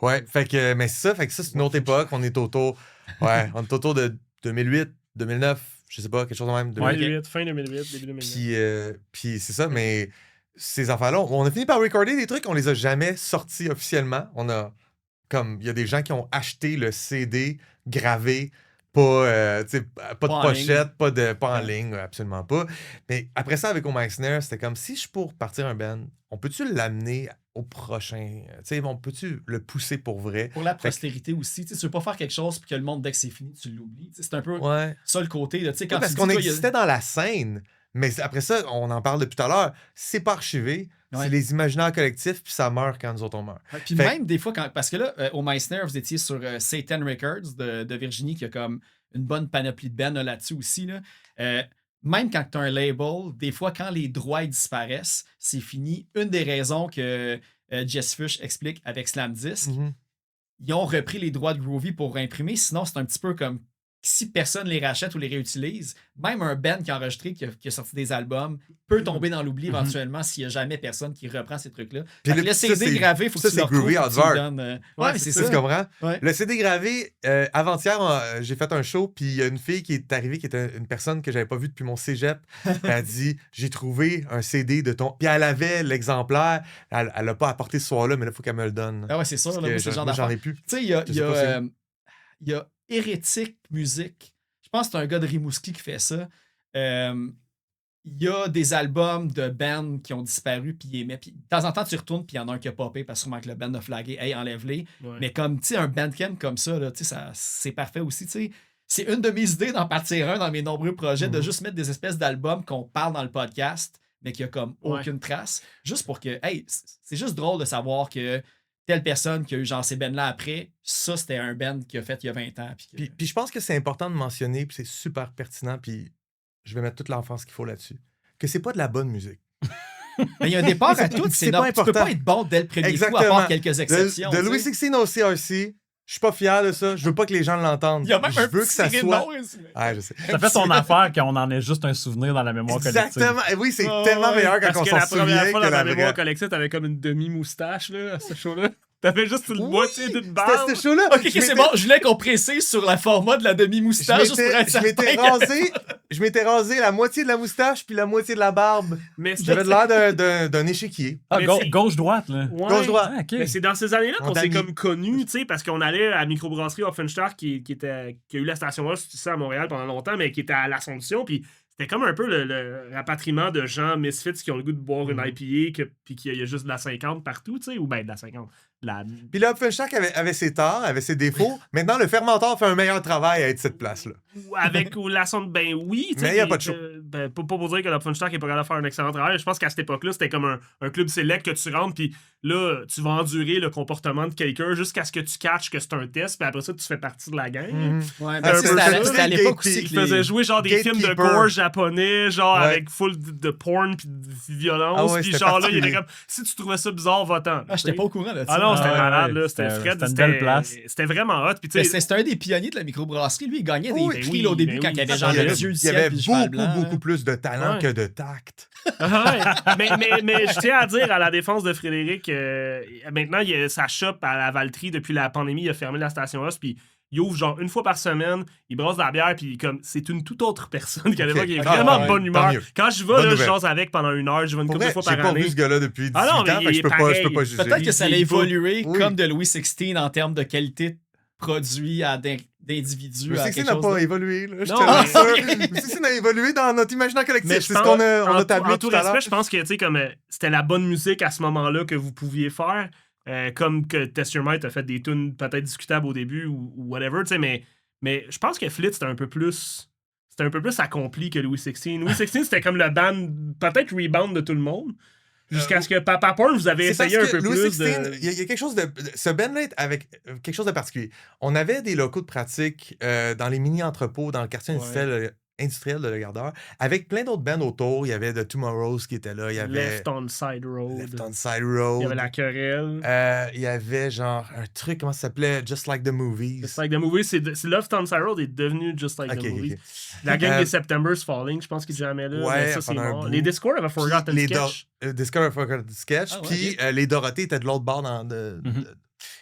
Ouais, fait que, mais c'est c'est une autre époque. On est autour de 2008, 2009, je sais pas, quelque chose de même. 2008, fin 2008, début 2009. Puis c'est ça, mais ces affaires-là, on a fini par recorder des trucs, on les a jamais sortis officiellement. On a, comme, il y a des gens qui ont acheté le CD gravé, pas de pochette, pas en ligne, absolument pas. Mais après ça, avec Oh My Snare, c'était comme, si je pour partir un band, on peut-tu l'amener au prochain? On peut-tu le pousser pour vrai? Pour la postérité aussi. Tu veux pas faire quelque chose puis que le monde, dès que c'est fini, tu l'oublies. C'est un peu ça le côté. Là, quand parce qu'on existait dans la scène, mais après ça, on en parle depuis tout à l'heure, c'est pas archivé, c'est les imaginaires collectifs, puis ça meurt quand nous autres on meurt. Puis même des fois, parce que là, au My Snare, vous étiez sur Satan Records de Virginie, qui a comme une bonne panoplie de bands là-dessus aussi. Là. Même quand tu as un label, des fois, quand les droits disparaissent, c'est fini. Une des raisons que Jess Fush explique avec Slam Disc, ils ont repris les droits de Groovy pour imprimer. Sinon, c'est un petit peu comme si personne les rachète ou les réutilise, même un band qui a enregistré, qui a sorti des albums, peut tomber dans l'oubli éventuellement s'il n'y a jamais personne qui reprend ces trucs-là. Le CD gravé, il faut que tu le retrouves, tu le donnes. Ouais, c'est ça. Tu comprends? Ouais. Le CD gravé, avant-hier, j'ai fait un show, puis il y a une fille qui est arrivée, qui était une personne que j'avais pas vue depuis mon cégep. Elle a dit, j'ai trouvé un CD de ton... Puis elle avait l'exemplaire. Elle l'a pas apporté ce soir-là, mais là, il faut qu'elle me le donne. Ah ouais, c'est sûr. Là, c'est moi, j'en ai plus. Tu sais, il y a Hérétique Musique. Je pense que c'est un gars de Rimouski qui fait ça. Il y a des albums de bands qui ont disparu, puis il émet. Puis de temps en temps, tu retournes, puis il y en a un qui a popé, parce que sûrement que le band a flagué. Hey, enlève-les. Ouais. Mais comme, tu sais, un bandcamp comme ça, là, c'est parfait aussi. Tu sais, c'est une de mes idées d'en partir un dans mes nombreux projets, de juste mettre des espèces d'albums qu'on parle dans le podcast, mais qui a comme aucune trace. Juste pour que, hey, c'est juste drôle de savoir que telle personne qui a eu genre ces bands-là après, ça, c'était un band qu'il a fait il y a 20 ans. Puis je pense que c'est important de mentionner, puis c'est super pertinent, puis je vais mettre toute l'enfance qu'il faut là-dessus, que c'est pas de la bonne musique. Mais il y a un départ à tout, c'est pas important. Tu peux pas être bon dès le premier coup, à part quelques exceptions. De Louis XVI au CRC, je suis pas fier de ça. Je veux pas que les gens l'entendent. Il y a même je veux que ça soit. Je sais. Ça fait son affaire qu'on en ait juste un souvenir dans la mémoire collective. Exactement. Et oui, c'est tellement meilleur quand on s'en souvient. Parce que la première fois dans la mémoire collective, t'avais comme une demi-moustache, là, à ce show-là. T'avais juste une moitié d'une barbe. C'était ce show-là. Ok, c'est bon. Je voulais qu'on précise sur la format de la demi-moustache. Je m'étais rasé la moitié de la moustache puis la moitié de la barbe. J'avais l'air d'un échiquier. Ah, gauche-droite, là. Ouais. Gauche-droite. Ah, okay. Mais c'est dans ces années-là qu'on s'est comme connus, tu sais, parce qu'on allait à la microbrasserie Hopfenstadt qui a eu la station à Montréal pendant longtemps, mais qui était à l'Assomption, puis c'était comme un peu le rapatriement de gens misfits qui ont le goût de boire une IPA, puis qu'il y a juste de la 50 partout, tu sais, ou bien de la 50. Puis là, Funchak avait ses torts, avait ses défauts. Maintenant, le fermenteur fait un meilleur travail à être cette place-là. Avec la sonde, ben oui. Mais il n'y a pas de show. Ben, pas pour dire que l'Opfunstock est pas capable de faire un excellent travail. Je pense qu'à cette époque-là, c'était comme un club select que tu rentres, puis là, tu vas endurer le comportement de quelqu'un jusqu'à ce que tu catches que c'est un test, puis après ça, tu fais partie de la gang. Ouais, Un peu ça. c'était à l'époque aussi Ils que faisaient jouer genre des films de Gatekeeper. gore japonais, genre Ouais. avec full de porn puis de violence. Ah ouais, Puis c'était genre là, il était particulier. comme si tu trouvais ça bizarre, va-t'en. Ah, j'étais pas au courant de ça. Ah non, c'était Ah ouais, malade, ouais, là. C'était c'était- Fred. c'était une belle place. C'était vraiment hot. Puis tu sais, C'était un des pionniers de la microbrasserie. Lui, il gagnait des Oui, prix là, au début ben quand oui. il y avait Ah, genre Il y le avait, dieu du il y ciel avait puis le cheval beaucoup, blanc. beaucoup plus de talent Ouais. que de tact. ouais. mais je tiens à dire à la défense de Frédéric, maintenant, il a sa shop à la Valtrie depuis la pandémie. Il a fermé la station Os, puis il ouvre genre une fois par semaine, il brasse de la bière, puis comme c'est une toute autre personne qu'à l'époque. Il est Ok. vraiment Ah, de bonne ouais, humeur. tant mieux. Quand je vais, Bonne là, je nouvelle. jase avec pendant 1 heure, je vais une Pour couple de vrai, fois j'ai par pas vu année. ce gars-là depuis 18 Ah non, mais ans, fait que il je est peux pareil. pas juger. Peut-être que ça a Il va- évolué Oui. comme de Louis XVI en termes de qualité de produit d'individus. Le à 16 quelque n'a chose pas de- évolué, là. Je Non, te mais- l'assure. Le 16 a évolué dans notre imaginaire collectif. Mais C'est ce qu'on a, on a tablé en tout tout à l'heure. respect, je pense que tu sais comme c'était la bonne musique à ce moment-là que vous pouviez faire, comme que Test Your Might a fait des tunes peut-être discutables au début ou whatever, tu sais, mais je pense que Flit c'était un peu plus accompli que Louis XVI. Louis XVI c'était comme le band peut-être rebound de tout le monde. Jusqu'à ce que Papa Porn, vous avez C'est essayé parce un que peu Louis plus XVI, de... il y a quelque chose de... Ce band-là est avec quelque chose de particulier. On avait des locaux de pratique dans les mini-entrepôts dans le quartier industriel de Le Gardeur, avec plein d'autres bands autour. Il y avait The Tomorrows qui était là. Il y avait Left on Side Road. Left on Side Road. Il y avait La Querelle. Il y avait genre un truc, comment ça s'appelait? Just Like the Movies. Just Like the Movie, c'est Left on Side Road est devenu Just Like Ok, the ok, Movie. ok. La gang des September's Falling, je pense qu'ils jamais là. Ouais, mais ça, c'est pendant un mort. bout. Les Discord avaient Forgotten Puis Sketch. Discover Forgotten Sketch. Ah ouais, Puis ok. les Dorothées étaient de l'autre bord.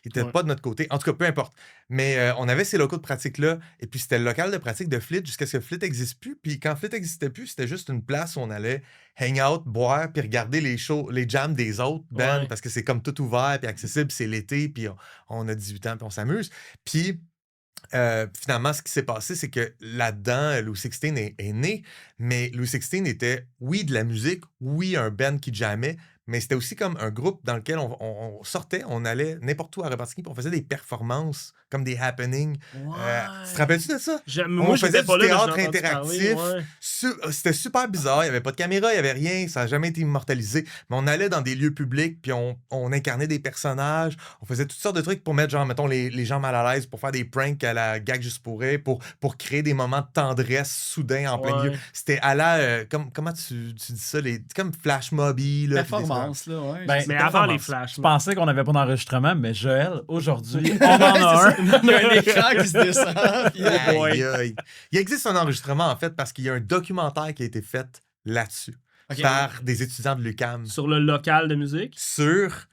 Ils étaient Ouais. pas de notre côté. En tout cas, peu importe. Mais on avait ces locaux de pratique-là. Et puis c'était le local de pratique de Flit jusqu'à ce que Flit n'existe plus. Puis quand Flit n'existait plus, c'était juste une place où on allait hang out, boire, puis regarder les shows, les jams des autres bands. Ouais. Parce que c'est comme tout ouvert, puis accessible, c'est l'été, puis on a 18 ans, puis on s'amuse. Puis finalement, ce qui s'est passé, c'est que là-dedans, Louis XVI est né, mais Louis XVI était, oui, de la musique, oui, un band qui jammait, mais c'était aussi comme un groupe dans lequel on sortait, on allait n'importe où à Repartiquet, puis on faisait des performances, comme des happenings. Tu te rappelles-tu de ça? Moi, faisait j'étais du pas là, mais théâtre j'en ai entendu interactif. parler, ouais. C'était super bizarre, il n'y avait pas de caméra, il n'y avait rien, ça n'a jamais été immortalisé. Mais on allait dans des lieux publics, puis on incarnait des personnages, on faisait toutes sortes de trucs pour mettre, genre, mettons, les gens mal à l'aise, pour faire des pranks à la gag juste pour rire, pour créer des moments de tendresse soudains en plein Ouais. milieu. C'était à la... comment tu dis ça? Comme Flash Mobby. Là, puis des- Performance, là, ouais. Ben, Mais avant les performance. flashs. Je pensais qu'on n'avait pas d'enregistrement, mais Joël, aujourd'hui, on en a un. Il y a un écran qui se descend. puis, Aïe, aïe. Il existe un enregistrement, en fait, parce qu'il y a un documentaire qui a été fait là-dessus Ok. par des étudiants de l'UQAM Sur le local de musique. sur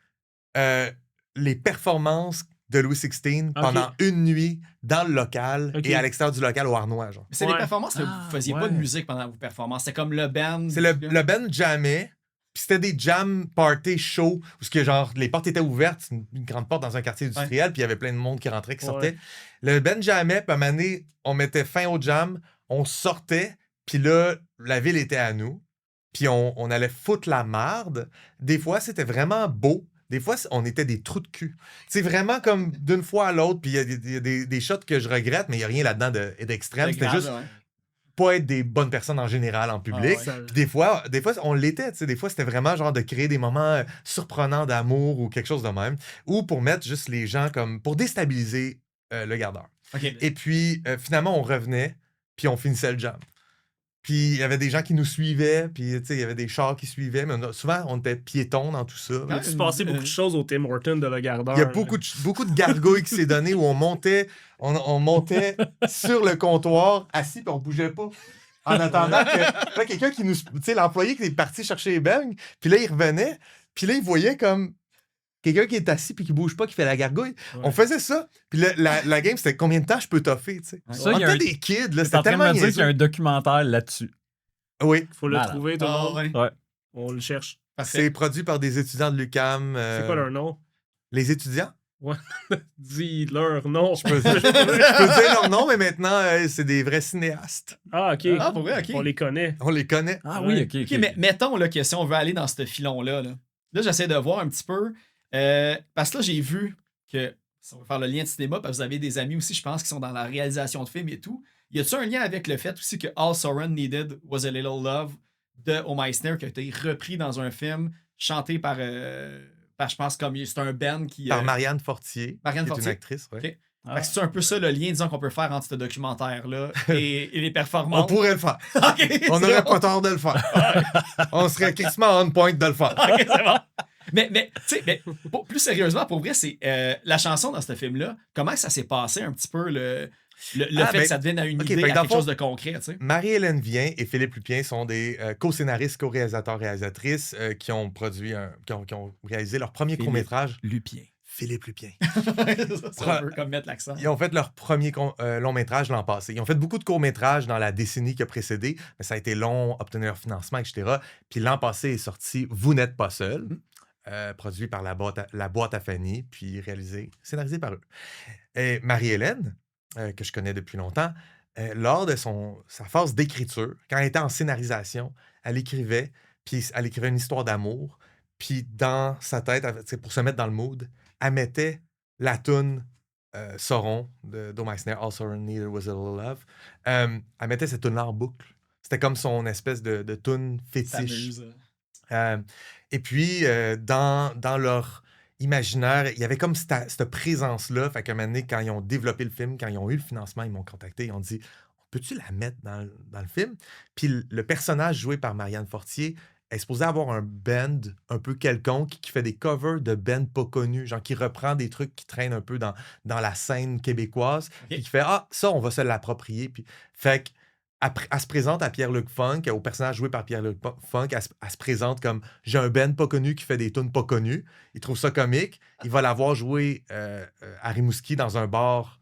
les performances de Louis XVI pendant une nuit dans le local Ok. et à l'extérieur du local au Arnois. Genre. C'est Ouais. des performances, là, Ah, vous faisiez ouais. pas de musique pendant vos performances. C'était comme le band. C'est le band jammait, puis c'était des jam party shows où ce que, genre, les portes étaient ouvertes, c'est une grande porte dans un quartier industriel, puis il y avait plein de monde qui rentrait, qui sortait. Le band jammait, puis à un moment donné, on mettait fin au jam, on sortait, puis là, la ville était à nous, puis on allait foutre la marde. Des fois, c'était vraiment beau. Des fois, on était des trous de cul. C'est vraiment comme d'une fois à l'autre, puis il y a des shots que je regrette, mais il n'y a rien là-dedans d'extrême. C'était juste pas être des bonnes personnes en général en public. Ah ouais. Puis des fois, on l'était. Tu sais, des fois, c'était vraiment genre de créer des moments surprenants d'amour ou quelque chose de même. Ou pour mettre juste les gens comme... pour déstabiliser le gardeur. OK. Et puis, finalement, on revenait, puis on finissait le jam. Puis il y avait des gens qui nous suivaient, puis tu sais, il y avait des chars qui suivaient, mais souvent, on était piétons dans tout ça. Il se passait beaucoup de choses au Tim Hortons de Le Gardeur. Il y a beaucoup de gargouilles qui s'est donné où on montait sur le comptoir, assis, puis on bougeait pas. En attendant que là, quelqu'un qui nous... Tu sais, l'employé qui est parti chercher les beignes, puis là, il revenait, puis là, il voyait comme quelqu'un qui est assis puis qui bouge pas, qui fait la gargouille. Ouais. On faisait ça. Puis la game, c'était combien de temps je peux toffer, tu sais. Ça, On il y a était un- des kids, là, T'es c'était en train de tellement me dire qu'il y a niaiseux. un documentaire là-dessus. Oui, Faut le Malade. trouver, tout le monde. ouais. Ouais. On le cherche. c'est produit par des étudiants de l'UQAM. C'est quoi leur nom? Les étudiants? Dis leur nom. Je peux dire leur nom, mais maintenant, c'est des vrais cinéastes. Ah, OK. Ah, pour vrai, OK. On les connaît. On les connaît. Ah Ouais. oui, ok. OK, mais mettons là, que si on veut aller dans ce filon-là, là j'essaie de voir un petit peu. Parce que là, j'ai vu que, si on va faire le lien de cinéma, parce que vous avez des amis aussi, je pense, qui sont dans la réalisation de films et tout. Y a-tu un lien avec le fait aussi que All Sauron Needed Was a Little Love de O. Meissner qui a été repris dans un film chanté par je pense, comme c'est un band qui. Par Marianne Fortier, Marianne qui est Fortier. une actrice. Ouais. Ok. Fait Ah. que c'est un peu ça le lien, disons, qu'on peut faire entre ce documentaire-là et les On performances. pourrait le faire. Ok, On c'est n'aurait bon. pas tort de le faire. On serait quasiment on point de le faire. Ok, c'est bon. Mais tu sais, plus sérieusement, pour vrai, c'est la chanson dans ce film-là, comment ça s'est passé un petit peu le fait que ça devienne à une ok, idée, fait que à dans quelque le fond, chose de concret, tu sais. Marie-Hélène Vien et Philippe Lupien sont des co-scénaristes, co-réalisateurs, réalisatrices qui ont produit, qui ont réalisé leur premier Philippe court-métrage. Lupien. Philippe Lupien. C'est un peu comme mettre l'accent. Ils ont fait leur premier long-métrage l'an passé. Ils ont fait beaucoup de courts-métrages dans la décennie qui a précédé, mais ça a été long, obtenir leur financement, etc. Puis l'an passé est sorti Vous n'êtes pas seul, produit par la boîte à Fanny, puis scénarisé par eux. Et Marie-Hélène, que je connais depuis longtemps, lors de sa phase d'écriture, quand elle était en scénarisation, elle écrivait une histoire d'amour, puis dans sa tête, pour se mettre dans le mood, elle mettait la toune Sauron de Do. Meissner, All Sauron Needed Was a Little Love. Elle mettait cette toune-là en boucle. C'était comme son espèce de toune fétiche. Et puis, dans leur imaginaire, il y avait comme cette présence-là. Fait qu'à un moment donné, quand ils ont développé le film, quand ils ont eu le financement, ils m'ont contacté. Ils ont dit, peux-tu la mettre dans le film? Puis le personnage joué par Marianne Fortier est supposé avoir un band un peu quelconque qui fait des covers de bands pas connus, genre qui reprend des trucs qui traînent un peu dans la scène québécoise, puis qui fait « Ah, ça, on va se l'approprier. » Puis, fait qu'elle se présente à Pierre-Luc Funk, au personnage joué par Pierre-Luc Funk, elle se présente comme « J'ai un band pas connu qui fait des tunes pas connues. » Il trouve ça comique. Il va la voir jouer à Rimouski dans un bar,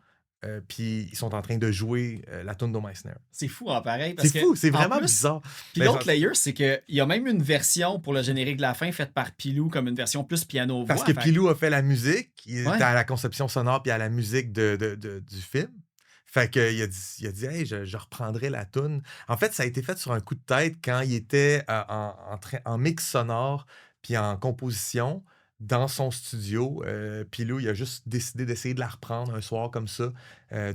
puis ils sont en train de jouer la tune d'O. Meissner. C'est fou en pareil. Parce C'est fou, c'est en vraiment plus, bizarre. Puis l'autre layer, c'est qu'il y a même une version pour le générique de la fin faite par Pilou, comme une version plus piano-voix. Parce que Pilou a fait la musique, il Ouais. était à la conception sonore puis à la musique du film. Fait qu'il a dit hey, je reprendrai la toune. En fait, ça a été fait sur un coup de tête quand il était en mix sonore puis en composition dans son studio. Pilou, il a juste décidé d'essayer de la reprendre un soir comme ça,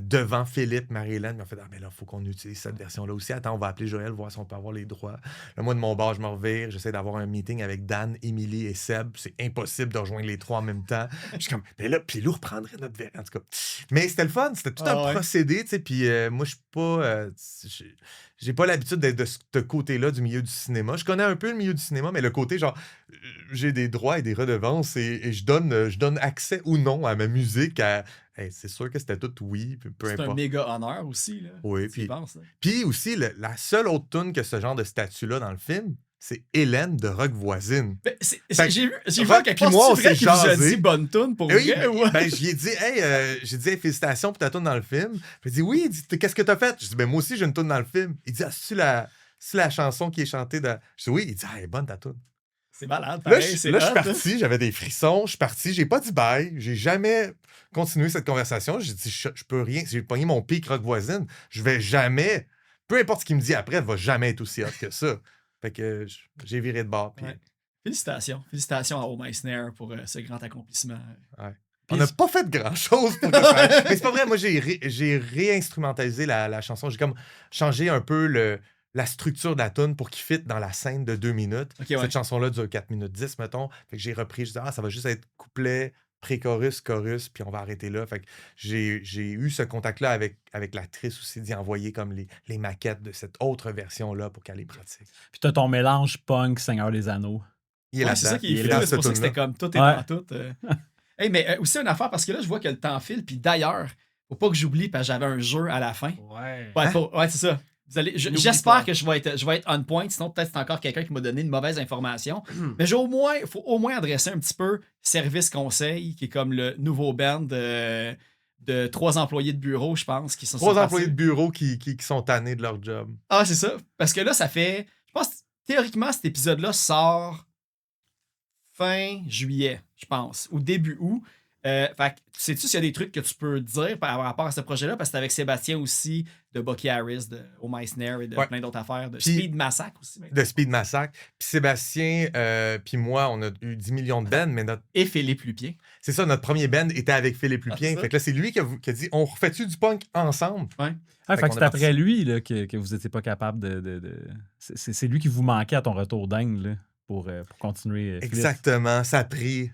devant Philippe, Marie-Hélène. Ils ont fait « Ah, mais là, il faut qu'on utilise cette version-là aussi. Attends, on va appeler Joël, voir si on peut avoir les droits. » Là, moi, de mon bord, je me revire. J'essaie d'avoir un meeting avec Dan, Émilie et Seb. C'est impossible de rejoindre les trois en même temps. Je suis comme « Mais là, Pilou reprendrait notre verre. » En tout cas. Mais c'était le fun. C'était tout un procédé, tu sais. Puis moi, je suis pas... j'ai pas l'habitude d'être de ce côté-là du milieu du cinéma. Je connais un peu le milieu du cinéma, mais le côté, genre, j'ai des droits et des redevances et je donne accès ou non à ma musique. Hey, c'est sûr que c'était tout oui, peu importe. C'est un méga honneur aussi, là. Oui, puis aussi, la seule autre tune que ce genre de statut-là dans le film, c'est Hélène de Rock Voisine. Ben, j'ai vu Rock, quelque puis part, moi, on c'est vrai s'est qu'il vous a jasé. dit bonne toune pour Oui, vrai, ouais. ben, j'y ai dit, hey, félicitations pour ta toune dans le film. Puis il dit, oui, il dit, qu'est-ce que t'as fait? Je dis, ben, moi aussi, j'ai une toune dans le film. Il dit, c'est la chanson qui est chantée de. Je dis, oui, il dit, elle est bonne ta toune. C'est malade, Là, pareil, je c'est suis parti, j'avais des frissons, je suis parti, j'ai pas dit bye, j'ai jamais continué cette conversation. J'ai dit, je peux rien, j'ai pogné mon pic Rock Voisine, je vais jamais, peu importe ce qu'il me dit après, elle va jamais être aussi hot que ça. Fait que j'ai viré de bord. Puis... Ouais. Félicitations à O. Meissner pour ce grand accomplissement. Ouais. On n'a pas fait grand-chose pour le faire. Mais c'est pas vrai, moi j'ai réinstrumentalisé la chanson, j'ai comme changé un peu la structure de la toune pour qu'il fitte dans la scène de 2 minutes. Okay, Cette chanson-là dure 4 minutes 10, mettons. Fait que j'ai repris, je disais, ça va juste être couplet, pré-chorus, chorus, puis on va arrêter là. Fait que j'ai eu ce contact-là avec l'actrice aussi, d'y envoyer comme les maquettes de cette autre version-là pour qu'elle les pratique. Puis t'as ton mélange punk, Seigneur des Anneaux. Il est là-dedans. C'est ça qui est dans fou, c'est pour ça que c'était comme tout est dans tout. Hey, mais aussi une affaire, parce que là, je vois que le temps file, puis d'ailleurs, faut pas que j'oublie, parce que j'avais un jeu à la fin. Ouais. Ouais, c'est ça. J'espère que je vais être on point, sinon peut-être c'est encore quelqu'un qui m'a donné une mauvaise information. Mais il faut au moins adresser un petit peu Service Conseil, qui est comme le nouveau band de 3 employés de bureau, je pense, qui sont 3 employés de bureau qui sont tannés de leur job. Ah, c'est ça. Parce que là, ça fait... Je pense, théoriquement, cet épisode-là sort fin juillet, je pense, ou début août. Fait que, sais-tu s'il y a des trucs que tu peux dire par rapport à ce projet-là? Parce que c'est avec Sébastien aussi, de Bucky Harris, de Oh My Snare et de plein d'autres affaires, de Puis- Speed Massacre aussi. De Speed Massacre. Puis Sébastien, puis moi, on a eu 10 millions de bands, mais Et Philippe Lupien. c'est ça, notre premier band était avec Philippe Lupien. c'est ça. Fait que là, c'est lui qui a dit on refait-tu du punk ensemble? Ah, Fait fait qu'on que c'est a après parti. lui là, que vous n'étiez pas capable C'est lui qui vous manquait à ton retour d'Inde là, pour continuer. Flirt. Exactement. Ça a pris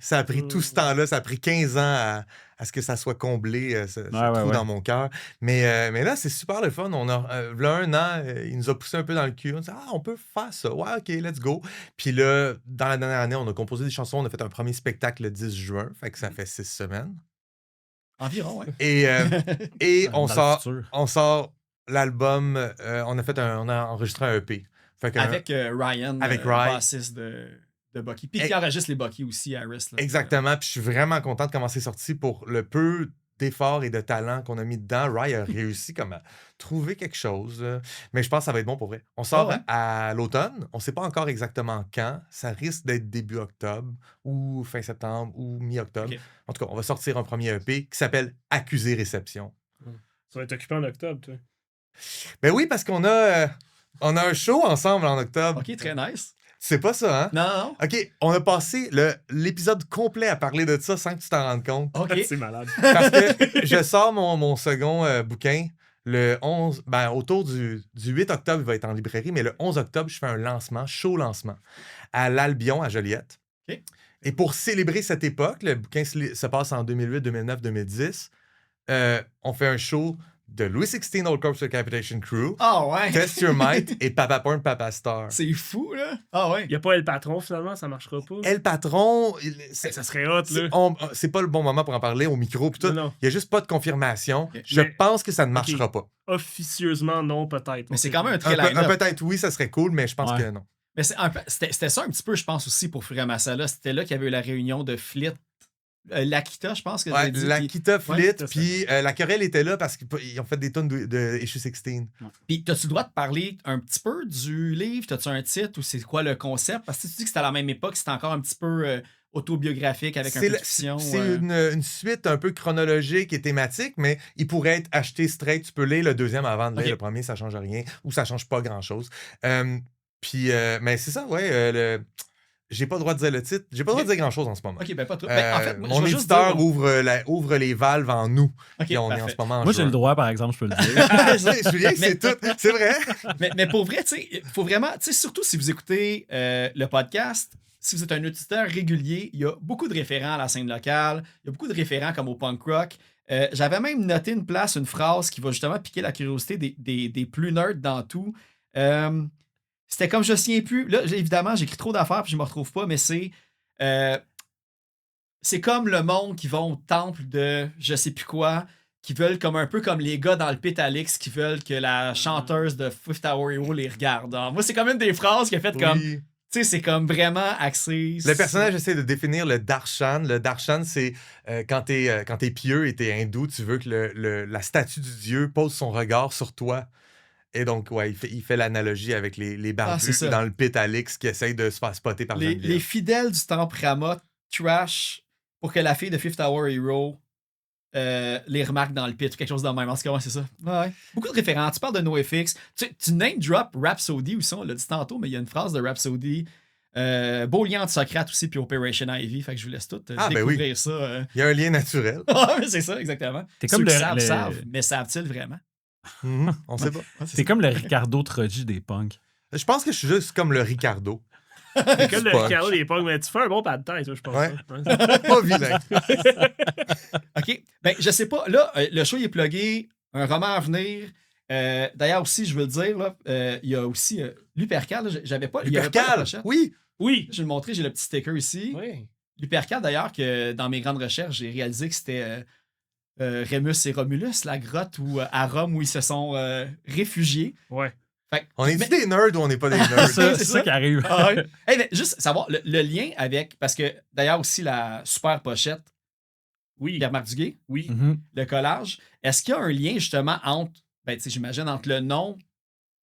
tout ce temps-là. Ça a pris 15 ans à ce que ça soit comblé, ce trou dans mon cœur. Mais là, c'est super le fun. On a, là, 1 an, il nous a poussé un peu dans le cul. On dit on peut faire ça. Ouais, OK, let's go. Puis là, dans la dernière année, on a composé des chansons. On a fait un premier spectacle le 10 juin. Fait que ça fait 6 semaines. Environ, ouais. Et Dans le futur. on sort l'album. On a enregistré un EP. Fait que, Avec Ryan, avec Ryan. bassiste de Bucky. Puis qui enregistre les Bucky aussi, Harris. Là. Exactement. Puis je suis vraiment content de comment c'est sorti pour le peu d'efforts et de talent qu'on a mis dedans. Ryan a réussi comme à trouver quelque chose. Mais je pense que ça va être bon pour vrai. On sort à l'automne. On ne sait pas encore exactement quand. Ça risque d'être début octobre ou fin septembre ou mi-octobre. Ok. En tout cas, on va sortir un premier EP qui s'appelle Accusé Réception. Ça va être occupé en octobre, toi. Ben oui, parce qu'on a un show ensemble en octobre. OK, très nice. C'est pas ça, hein? Non. OK, on a passé l'épisode complet à parler de ça sans que tu t'en rendes compte. OK. C'est malade. Parce que je sors mon second bouquin le 11, autour du 8 octobre, il va être en librairie, mais le 11 octobre, je fais un lancement, show lancement, à l'Albion, à Joliette. OK. Et pour célébrer cette époque, le bouquin se passe en 2008, 2009, 2010, on fait un show de Louis XVI Old Corps Decapitation Crew, Ah ouais. Test Your Might et Papa Porn, Papa Star. C'est fou, là. Ah ouais. Il n'y a pas El Patron, finalement, ça marchera pas. El Patron, Ça serait hot, là. c'est pas le bon moment pour en parler au micro. Pis tout. Non. Il n'y a juste pas de confirmation. Ok. Je Mais- pense que ça ne marchera pas. Officieusement, non, peut-être. Mais c'est quand même un très line-up. Peut-être oui, ça serait cool, mais je pense que non. Mais c'était ça un petit peu, je pense, aussi pour Furia Masala. C'était là qu'il y avait eu la réunion de Flit. L'Akita, je pense que Ouais, j'ai dit. L'Akita Flit, c'est ça. puis la querelle était là parce qu'ils ont fait des tonnes de Issue 16. Puis, t'as-tu le droit de parler un petit peu du livre? T'as-tu un titre ou c'est quoi le concept? Parce que tu dis que c'était à la même époque, c'était encore un petit peu autobiographique avec un peu de fiction. C'est une suite un peu chronologique et thématique, mais il pourrait être acheté straight. Tu peux lire le deuxième avant de lire le premier, ça change rien, ou ça change pas grand-chose. Mais c'est ça, ouais. J'ai pas le droit de dire le titre. J'ai pas le droit de dire grand-chose en ce moment. OK, ben pas tout. En fait, mon je vais juste éditeur dire- ouvre les valves en nous. OK, Et on est en parfait. ce moment en Moi, j'ai juin. le droit, par exemple, je peux le dire. Julien, c'est tout. C'est vrai. mais pour vrai, tu sais, il faut vraiment, tu sais, surtout si vous écoutez le podcast, si vous êtes un auditeur régulier, il y a beaucoup de référents à la scène locale, il y a beaucoup de référents comme au punk rock. J'avais même noté une phrase qui va justement piquer la curiosité des plus nerds dans tout. C'était comme je ne souviens plus. Là, évidemment, j'écris trop d'affaires puis je me retrouve pas, mais c'est comme le monde qui vont au temple de je sais plus quoi, qui veulent comme un peu comme les gars dans le pit Alix qui veulent que la chanteuse de Fifth Hour Hero les regarde. Alors, moi, c'est comme une des phrases qui a fait comme. Oui. Tu sais, c'est comme vraiment axé. Le personnage essaie de définir le darshan. Le darshan, c'est quand t'es pieux et t'es hindou, tu veux que la statue du dieu pose son regard sur toi. Et donc, ouais, il fait l'analogie avec les barbus c'est ça. dans le pit Alix qui essayent de se faire spotter par les Geneviève. fidèles du temple Rama trash pour que la fille de Fifth Hour Hero les remarque dans le pit ou quelque chose de même. En tout cas, ouais, c'est ça. Ouais. Beaucoup de références. Tu parles de NoFX. Tu name drop Rhapsody aussi, on l'a dit tantôt, mais il y a une phrase de Rhapsody. Beau lien entre Socrate aussi puis Operation Ivy. Fait que je vous laisse tout découvrir ça. Il y a un lien naturel. C'est ça, exactement. T'es Ceux comme qui le- savent, le- savent, mais savent-ils vraiment? On sait pas. Ouais, c'est T'es comme le Ricardo Trogi des punks. Je pense que je suis juste comme le Ricardo. C'est comme le Punk. Ricardo des punks, mais tu fais un bon pas de tête, toi, je pense. Ouais. hein. Pas vilain. OK. Ben, je sais pas. Là, le show il est plugué. Un roman à venir. D'ailleurs, aussi, je veux le dire, là, il y a aussi Lupercal. J'avais pas. Il y avait pas la Lupercal, pochette. oui. Oui. Je vais le montrer. J'ai le petit sticker ici. Oui. Lupercal, d'ailleurs, que dans mes grandes recherches, j'ai réalisé que c'était Rémus et Romulus, la grotte à Rome où ils se sont réfugiés. Ouais. Fait, On est mais- des nerds ou on n'est pas des nerds? C'est c'est ça ça. qui arrive. Ah ouais. Hey, mais juste savoir le lien avec. Parce que d'ailleurs, aussi, la super pochette, Oui. Pierre-Marc Duguay, Oui. Mhm. le collage, est-ce qu'il y a un lien justement entre, ben, tu sais, j'imagine, entre le nom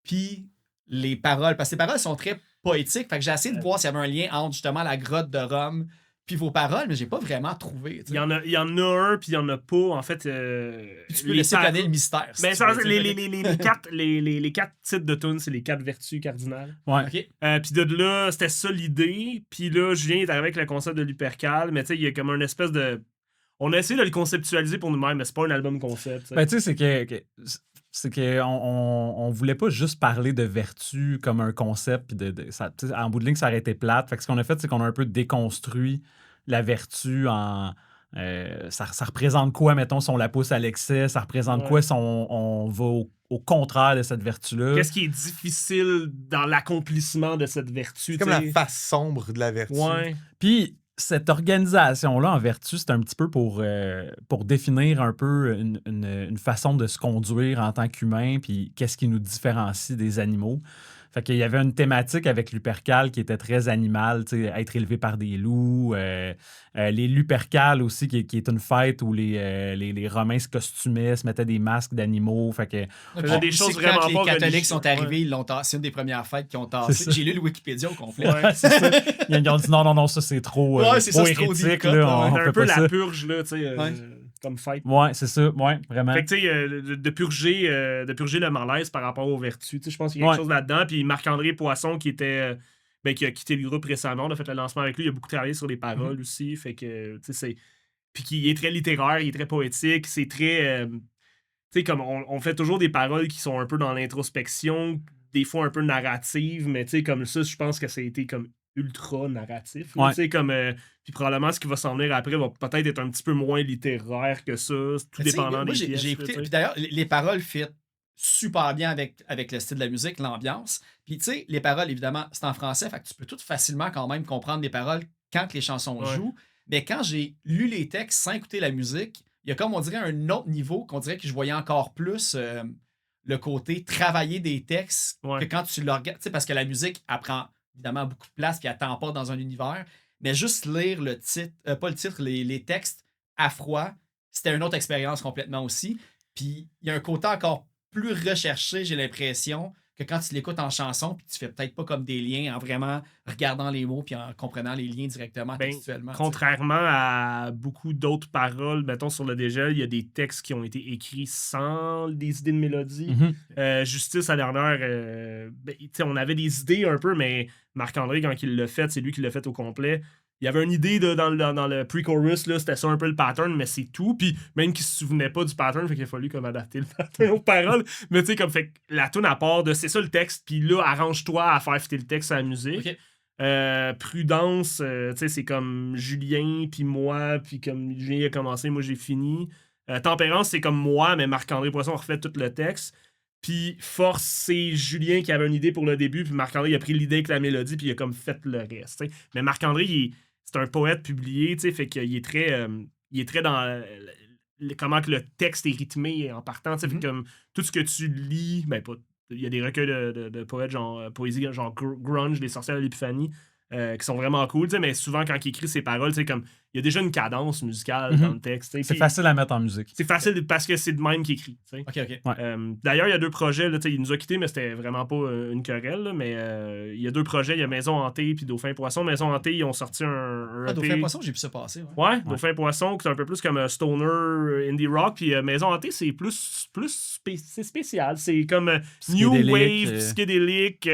puis les paroles? Parce que les paroles sont très poétiques. Fait que j'ai essayé de voir s'il y avait un lien entre justement la grotte de Rome puis vos paroles, mais j'ai pas vraiment trouvé. tu sais. Il y en a un, puis il y en a pas. En fait, Puis tu peux laisser planer le mystère. si Mais tu veux, tu sais. les quatre titres de tunes, c'est les 4 vertus cardinales. Ouais. OK. Puis de là, c'était ça l'idée. Puis là, Julien est arrivé avec le concept de l'hypercal, mais tu sais, il y a comme une espèce de... On a essayé de le conceptualiser pour nous-mêmes, mais c'est pas un album concept. t'sais. Ben, tu sais, c'est que on voulait pas juste parler de vertu comme un concept, puis ça, tu sais, en bout de ligne, ça aurait été plate. Fait que ce qu'on a fait, c'est qu'on a un peu déconstruit la vertu en. Ça représente quoi, mettons, si on la pousse à l'excès? Ça représente Ouais. quoi si on va au contraire de cette vertu-là? Qu'est-ce qui est difficile dans l'accomplissement de cette vertu? C'est comme t'sais? la face sombre de la vertu. Ouais. Puis cette organisation-là en vertu, c'est un petit peu pour définir un peu une façon de se conduire en tant qu'humain, puis qu'est-ce qui nous différencie des animaux. Fait qu'il y avait une thématique avec Lupercal qui était très animale, tu sais, être élevé par des loups. Les Lupercales aussi, qui est une fête où les Romains se costumaient, se mettaient des masques d'animaux. Fait que Faisait des Aussi, choses quand vraiment les pas catholiques religieuses. sont arrivés, Ouais. ils l'ont tassé. C'est une des premières fêtes qu'ils ont C'est tassé. ça. J'ai lu le Wikipédia au complet. Ouais. c'est ça. Ils ont dit non, ça c'est trop, Ouais, c'est ça, trop c'est trop hérétique. délicat, Là, ouais. on C'était fait un peu pas la ça. purge, là, tu sais, Ouais. comme fête. Ouais, c'est ça. Ouais, vraiment. Fait que, tu sais, de purger le malaise par rapport aux vertus. Tu sais, je pense qu'il y a quelque Ouais. chose là-dedans. Puis Marc-André Poisson, qui a quitté le groupe récemment, on a fait le lancement avec lui. Il a beaucoup travaillé sur les paroles aussi. Fait que, tu sais, c'est. Puis qui est très littéraire, il est très poétique. C'est très. Tu sais, comme on fait toujours des paroles qui sont un peu dans l'introspection, des fois un peu narratives, mais tu sais, comme ça, je pense que ça a été comme ultra narratif. là, Ouais. Tu sais, comme. Puis probablement, ce qui va s'en venir après va peut-être être un petit peu moins littéraire que ça, tout Mais tu sais, dépendant moi, des j'ai pièces. là, écouté. tu sais. Puis d'ailleurs, les paroles fit super bien avec le style de la musique, l'ambiance. Puis tu sais, les paroles, évidemment, c'est en français, fait que tu peux tout facilement quand même comprendre les paroles quand les chansons Ouais. jouent. Mais quand j'ai lu les textes sans écouter la musique, il y a comme on dirait un autre niveau qu'on dirait que je voyais encore plus le côté travailler des textes Ouais. que quand tu le regardes. Tu sais, parce que la musique, elle prend évidemment beaucoup de place puis elle t'emporte dans un univers. Mais juste lire le titre, pas le titre, les textes à froid, c'était une autre expérience complètement aussi. Puis il y a un côté encore plus recherché, j'ai l'impression, que quand tu l'écoutes en chanson, puis tu fais peut-être pas comme des liens en vraiment regardant les mots puis en comprenant les liens directement Ben, textuellement. tu sais. contrairement à beaucoup d'autres paroles, mettons sur le dégel, il y a des textes qui ont été écrits sans des idées de mélodie. Mhm. Justice, la dernière, tu sais, on avait des idées un peu, mais Marc-André, quand il l'a fait, c'est lui qui l'a fait au complet. Il y avait une idée dans le pre-chorus, là, c'était ça un peu le pattern, mais c'est tout. Puis même qu'il se souvenait pas du pattern, fait qu'il a fallu comme adapter le pattern aux paroles. Mais tu sais, comme fait que la tune à part de c'est ça le texte, puis là, arrange-toi à faire fitter le texte à la musique. Ok. Prudence, tu sais, c'est comme Julien, puis moi, puis comme Julien a commencé, moi j'ai fini. Tempérance, c'est comme moi, mais Marc-André Poisson a refait tout le texte. Puis Force, c'est Julien qui avait une idée pour le début, puis Marc-André il a pris l'idée avec la mélodie, puis il a comme fait le reste. T'sais. Mais Marc-André, c'est un poète publié, fait qu'il est très dans comment que le texte est rythmé en partant. Fait que, comme tout ce que tu lis, ben pas. Il y a des recueils de poètes, genre poésie, genre Grunge, Les sorcières de l'Épiphanie, qui sont vraiment cool, mais souvent quand il écrit ses paroles, comme il y a déjà une cadence musicale dans le texte. C'est facile à mettre en musique. C'est facile parce que c'est de même qu'il écrit. T'sais. OK. D'ailleurs, il y a 2 projets. Là, il nous a quittés, mais c'était vraiment pas une querelle. Là, mais il y a 2 projets. Il y a Maison Hantée puis Dauphin Poisson. Maison Hantée, ils ont sorti un EP. Dauphin Poisson, j'ai pu ça passer. Ouais. Ouais, Dauphin Poisson, qui est un peu plus comme un stoner indie rock. Puis Maison Hantée, c'est c'est spécial. C'est comme New Psychédélique, Wave, psychédélique,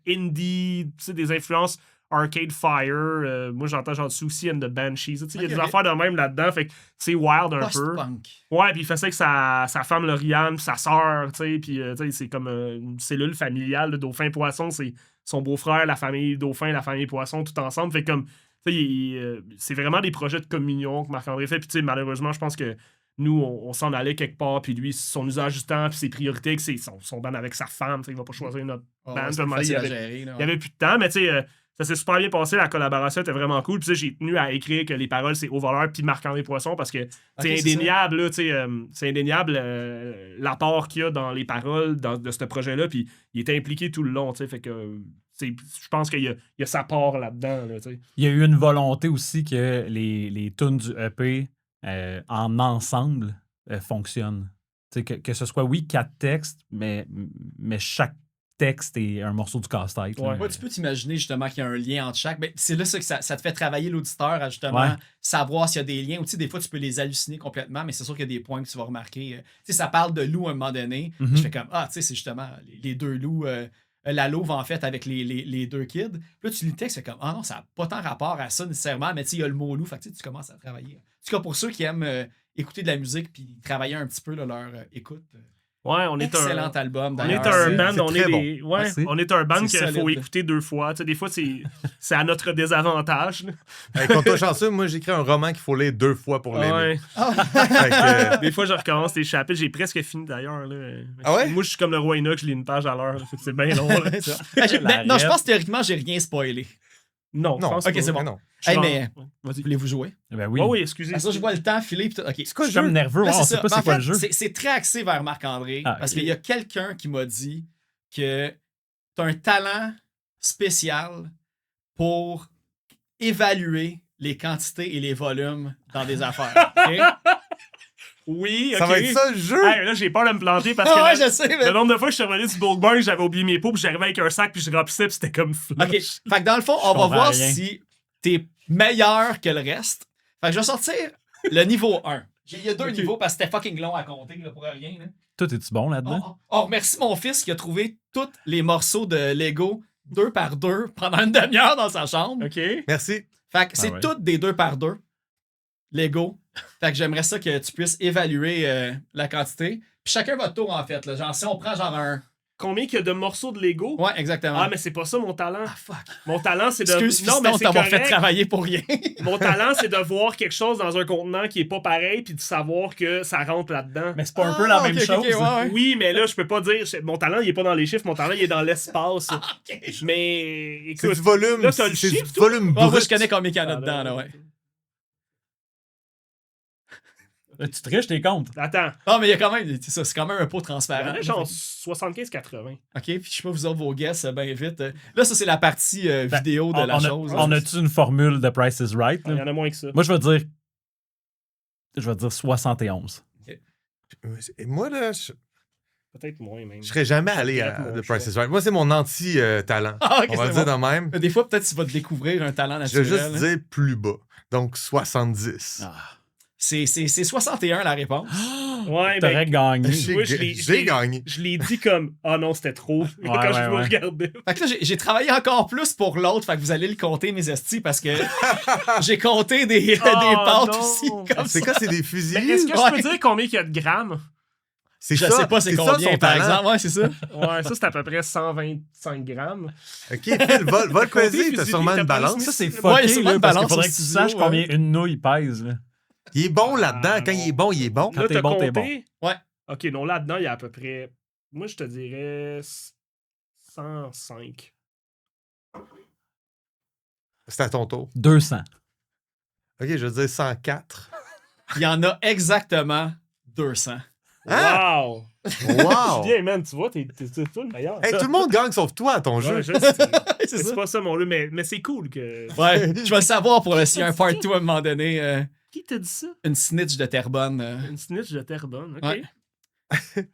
indie, des influences Arcade Fire. Moi, j'entends genre Susie and the Banshees. Il y a des affaires de même là-dedans. Fait que c'est wild un peu. Post-punk. Ouais, puis il fait ça avec sa femme Lauriane, sa sœur, puis c'est comme une cellule familiale de Dauphin Poisson, c'est son beau-frère, la famille Dauphin, la famille Poisson, tout ensemble. Fait comme, c'est vraiment des projets de communion que Marc-André fait. Puis malheureusement, je pense que nous, on s'en allait quelque part, puis lui, son usage du temps, puis ses priorités, c'est son band avec sa femme, il va pas choisir notre Oh, band. c'est Puis, facile il à y avait- gérer. Là, il y avait plus de temps, mais tu sais, ça s'est super bien passé, la collaboration était vraiment cool. Puis j'ai tenu à écrire que les paroles, c'est Overlord puis Marc-André Poisson, parce que c'est Ok, indéniable, là, c'est indéniable l'apport qu'il y a dans les paroles de ce projet-là, puis il était impliqué tout le long, tu sais, fait que je pense qu'il y a sa part là-dedans, là, tu sais. Il y a eu une volonté aussi que les tunes du EP en ensemble fonctionnent. Que ce soit, oui, 4 textes, mais chaque texte et un morceau du casse-tête. là. Ouais. Ouais, tu peux t'imaginer justement qu'il y a un lien entre chaque. Ben, c'est là ça que ça te fait travailler l'auditeur à justement Ouais. savoir s'il y a des liens. Ou tu sais, des fois, tu peux les halluciner complètement, mais c'est sûr qu'il y a des points que tu vas remarquer. Tu sais, ça parle de loup à un moment donné. Mhm. Je fais comme, ah, tu sais, c'est justement les deux loups. La louve, en fait, avec les deux kids. Puis là, tu lis le texte, c'est comme, ah non, ça n'a pas tant rapport à ça nécessairement, mais tu sais, il y a le mot loup. Fait que tu commences à travailler. En tout cas, pour ceux qui aiment écouter de la musique puis travailler un petit peu là, leur écoute. Ouais, on est Excellent un. album, On d'ailleurs. est un c'est- band, c'est on très est bon. des. Ouais, Merci. on est un band C'est qu'il faut solide. écouter 2 fois. Tu sais, des fois, c'est à notre désavantage. là. Quand t'es chanceux, moi, j'écris un roman qu'il faut lire 2 fois pour l'aimer. Ouais. Fait que, Des fois, je recommence les chapitres. J'ai presque fini d'ailleurs. Là. Ah ouais? Moi, je suis comme le roi Enoch, je lis une page à l'heure. là. Fait que C'est bien long. là. C'est ça. Non, je pense que théoriquement, j'ai rien spoilé. Non, je non, pense ok, pas. c'est bon. non. Je suis Hey, mais en- Vas-y. voulez-vous jouer? Ben oui. Oh, oui, excusez. Parce que je vois le temps filer. Puis tout. OK. C'est quoi Je le suis comme jeu? nerveux. Là, on c'est sait ça. pas Ben, c'est en quoi fait, le jeu. c'est très axé vers Marc-André. Ah, parce ok. qu'il y a quelqu'un qui m'a dit que tu as un talent spécial pour évaluer les quantités et les volumes dans des affaires. OK? Oui, ok. Ça va être ça le jeu? Hey, là, j'ai peur de me planter parce que Ah ouais, là, je sais. Mais... le nombre de fois que je suis revenu du Bulk Bar, j'avais oublié mes pots, puis j'arrivais avec un sac, puis je remplissais, puis c'était comme flush. OK. Fait que dans le fond, on va comprends voir rien. si t'es meilleur que le reste. Fait que je vais sortir le niveau 1. Il y a 2 Ok. niveaux parce que c'était fucking long à compter là, pour rien. Là. Toi, es-tu bon là-dedans? On remercie mon fils qui a trouvé tous les morceaux de Lego 2 par 2 pendant une demi-heure dans sa chambre. OK. Merci. Fait que c'est ouais. toutes des 2 par 2 Lego. Fait que j'aimerais ça que tu puisses évaluer la quantité. Puis chacun votre tour, en fait. Là. Genre, si on prend genre un... Combien qu'il y a de morceaux de Lego? Ouais, exactement. Ah, mais c'est pas ça mon talent. Ah, fuck. Mon talent, c'est de. Excuse, non, mais fiston, c'est t'avoir fait correct. travailler pour rien. Mon talent, c'est de voir quelque chose dans un contenant qui est pas pareil, puis de savoir que ça rentre là-dedans. Mais c'est pas un peu la même ok, chose. ok, ouais, ouais. Oui, mais là, je peux pas dire. Mon talent, il est pas dans les chiffres, mon talent, il est dans l'espace. Ok. Mais. C'est Écoute. du volume. là, t'as le C'est du chiffre, toi? volume Ouais, moi, brut. je connais combien il y en a Ah, dedans, là, ouais. Tu triches tes comptes. Attends. Non, mais il y a quand même, c'est ça, c'est quand même un pot transparent. Il y en a genre 75-80. OK, puis je sais pas, vous autres, vos guesses, bien vite. Là, ça, c'est la partie vidéo de la chose. On a-tu une formule de Price is Right? Il y là? en a moins que ça. Moi, je vais dire 71. Et moi, là, je Peut-être moins, même. serais jamais allé à Peut-être mon The Price choix. is Right. Moi, c'est mon anti-talent. Ah, ok, On va c'est le dire bon. de même. Des fois, peut-être tu vas te découvrir un talent Je vais naturel. juste hein. dire plus bas. Donc, 70. Ah. C'est 61 la réponse. Ouais, T'aurais ben. gagné. Moi, je l'ai- J'ai gagné. Je l'ai dit comme ah non, c'était trop quand Ouais, je ouais, vous ouais. regardais. Fait que là, j'ai travaillé encore plus pour l'autre, fait que vous allez le compter, mes estis, parce que j'ai compté des Oh, pâtes non. aussi. Comme C'est ça. quoi, c'est des fusils? Mais est-ce que je Ouais. peux dire combien il y a de grammes? C'est Je ça, sais pas c'est ça, combien, son par talent. exemple. Ouais, c'est ça. Ouais, ça c'est à peu près 125 grammes. OK, Phil, va le Comptez, peser. T'as fusils, sûrement t'as une pas balance. le Ça, c'est Ouais, fucké, sûrement là, une parce qu'il balance faudrait au que tu studio, saches ouais. combien une nouille pèse. Là. Il est bon là-dedans. Ah, Quand non. il est bon, il est bon. Quand Là, t'es t'as bon, t'es compté? Ouais. Ok, non, là-dedans, il y a à peu près. Moi, je te dirais 105. C'est à ton tour. 200. OK, je veux dire 104. Il y en a exactement 200. Hein? Wow! Wow! Bien, man, tu vois, t'es toi le meilleur. Hey, tout le monde gagne sauf toi à ton jeu. Ouais, je sais. C'est C'est ça. pas ça mon jeu, mais c'est cool que. Ouais, je vais le savoir pour s'il y a un part 2 à un moment donné. Qui t'a dit ça? Une snitch de Terrebonne. Une snitch de Terrebonne, ok. Ouais.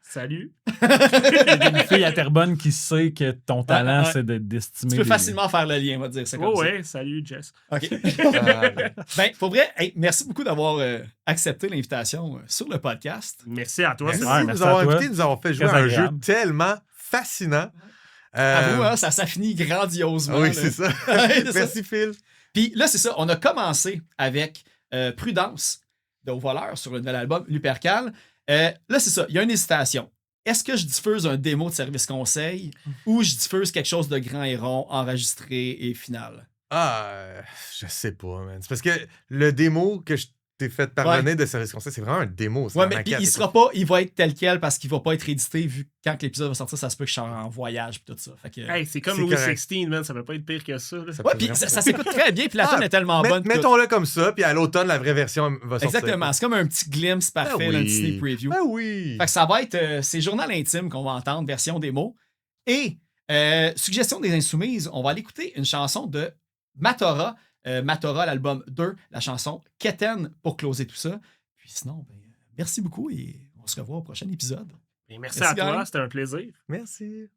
Salut. Il y a une fille à Terrebonne qui sait que ton talent, ouais. c'est d'estimer. Tu peux les- facilement faire le lien, on va dire. C'est comme Oh ça. ouais, salut Jess. OK. Ah, Ben, pour vrai, hey, merci beaucoup d'avoir accepté l'invitation sur le podcast. Merci à toi. Merci c'est Ouais, de merci nous avoir à toi. invités, de nous avoir fait jouer Très à un jeu agréable. tellement fascinant. À vous, hein, ça finit grandiosement. Oui, là. c'est ça. Ouais, c'est ça. Merci, Phil. Puis là, c'est ça. On a commencé avec Prudence de Au Voleur sur le nouvel album Lupercal. Là, c'est ça. Il y a une hésitation. Est-ce que je diffuse un démo de service conseil ou je diffuse quelque chose de grand et rond, enregistré et final? Je sais pas, man. C'est parce que le démo que je t'ai fait parvenir de Service Conseil, c'est vraiment un démo. C'est Ouais, la mais maquette, il c'est sera pas, il va être tel quel parce qu'il va pas être édité vu que quand l'épisode va sortir, ça se peut que je sois en voyage et tout ça. Fait que, Hey, c'est comme C'est Louis correct. 16, man. Ça peut pas être pire que ça. là. Ça ouais, peut puis vraiment- ça s'écoute très bien, puis la tune est tellement bonne. puis tout. Mettons-le comme ça, puis à l'automne, la vraie version va sortir. Exactement, c'est comme un petit glimpse parfait, Ben là, un oui. petit sneak preview. Ben oui. Fait que ça va être c'est Journal intime qu'on va entendre, version démo. Et suggestion des Insoumises, on va aller écouter une chanson de Matora. Matora, l'album 2, la chanson Keten pour closer tout ça. Puis sinon, ben, merci beaucoup et on se revoit au prochain épisode. Et merci Merci, à toi, gang. c'était un plaisir. Merci.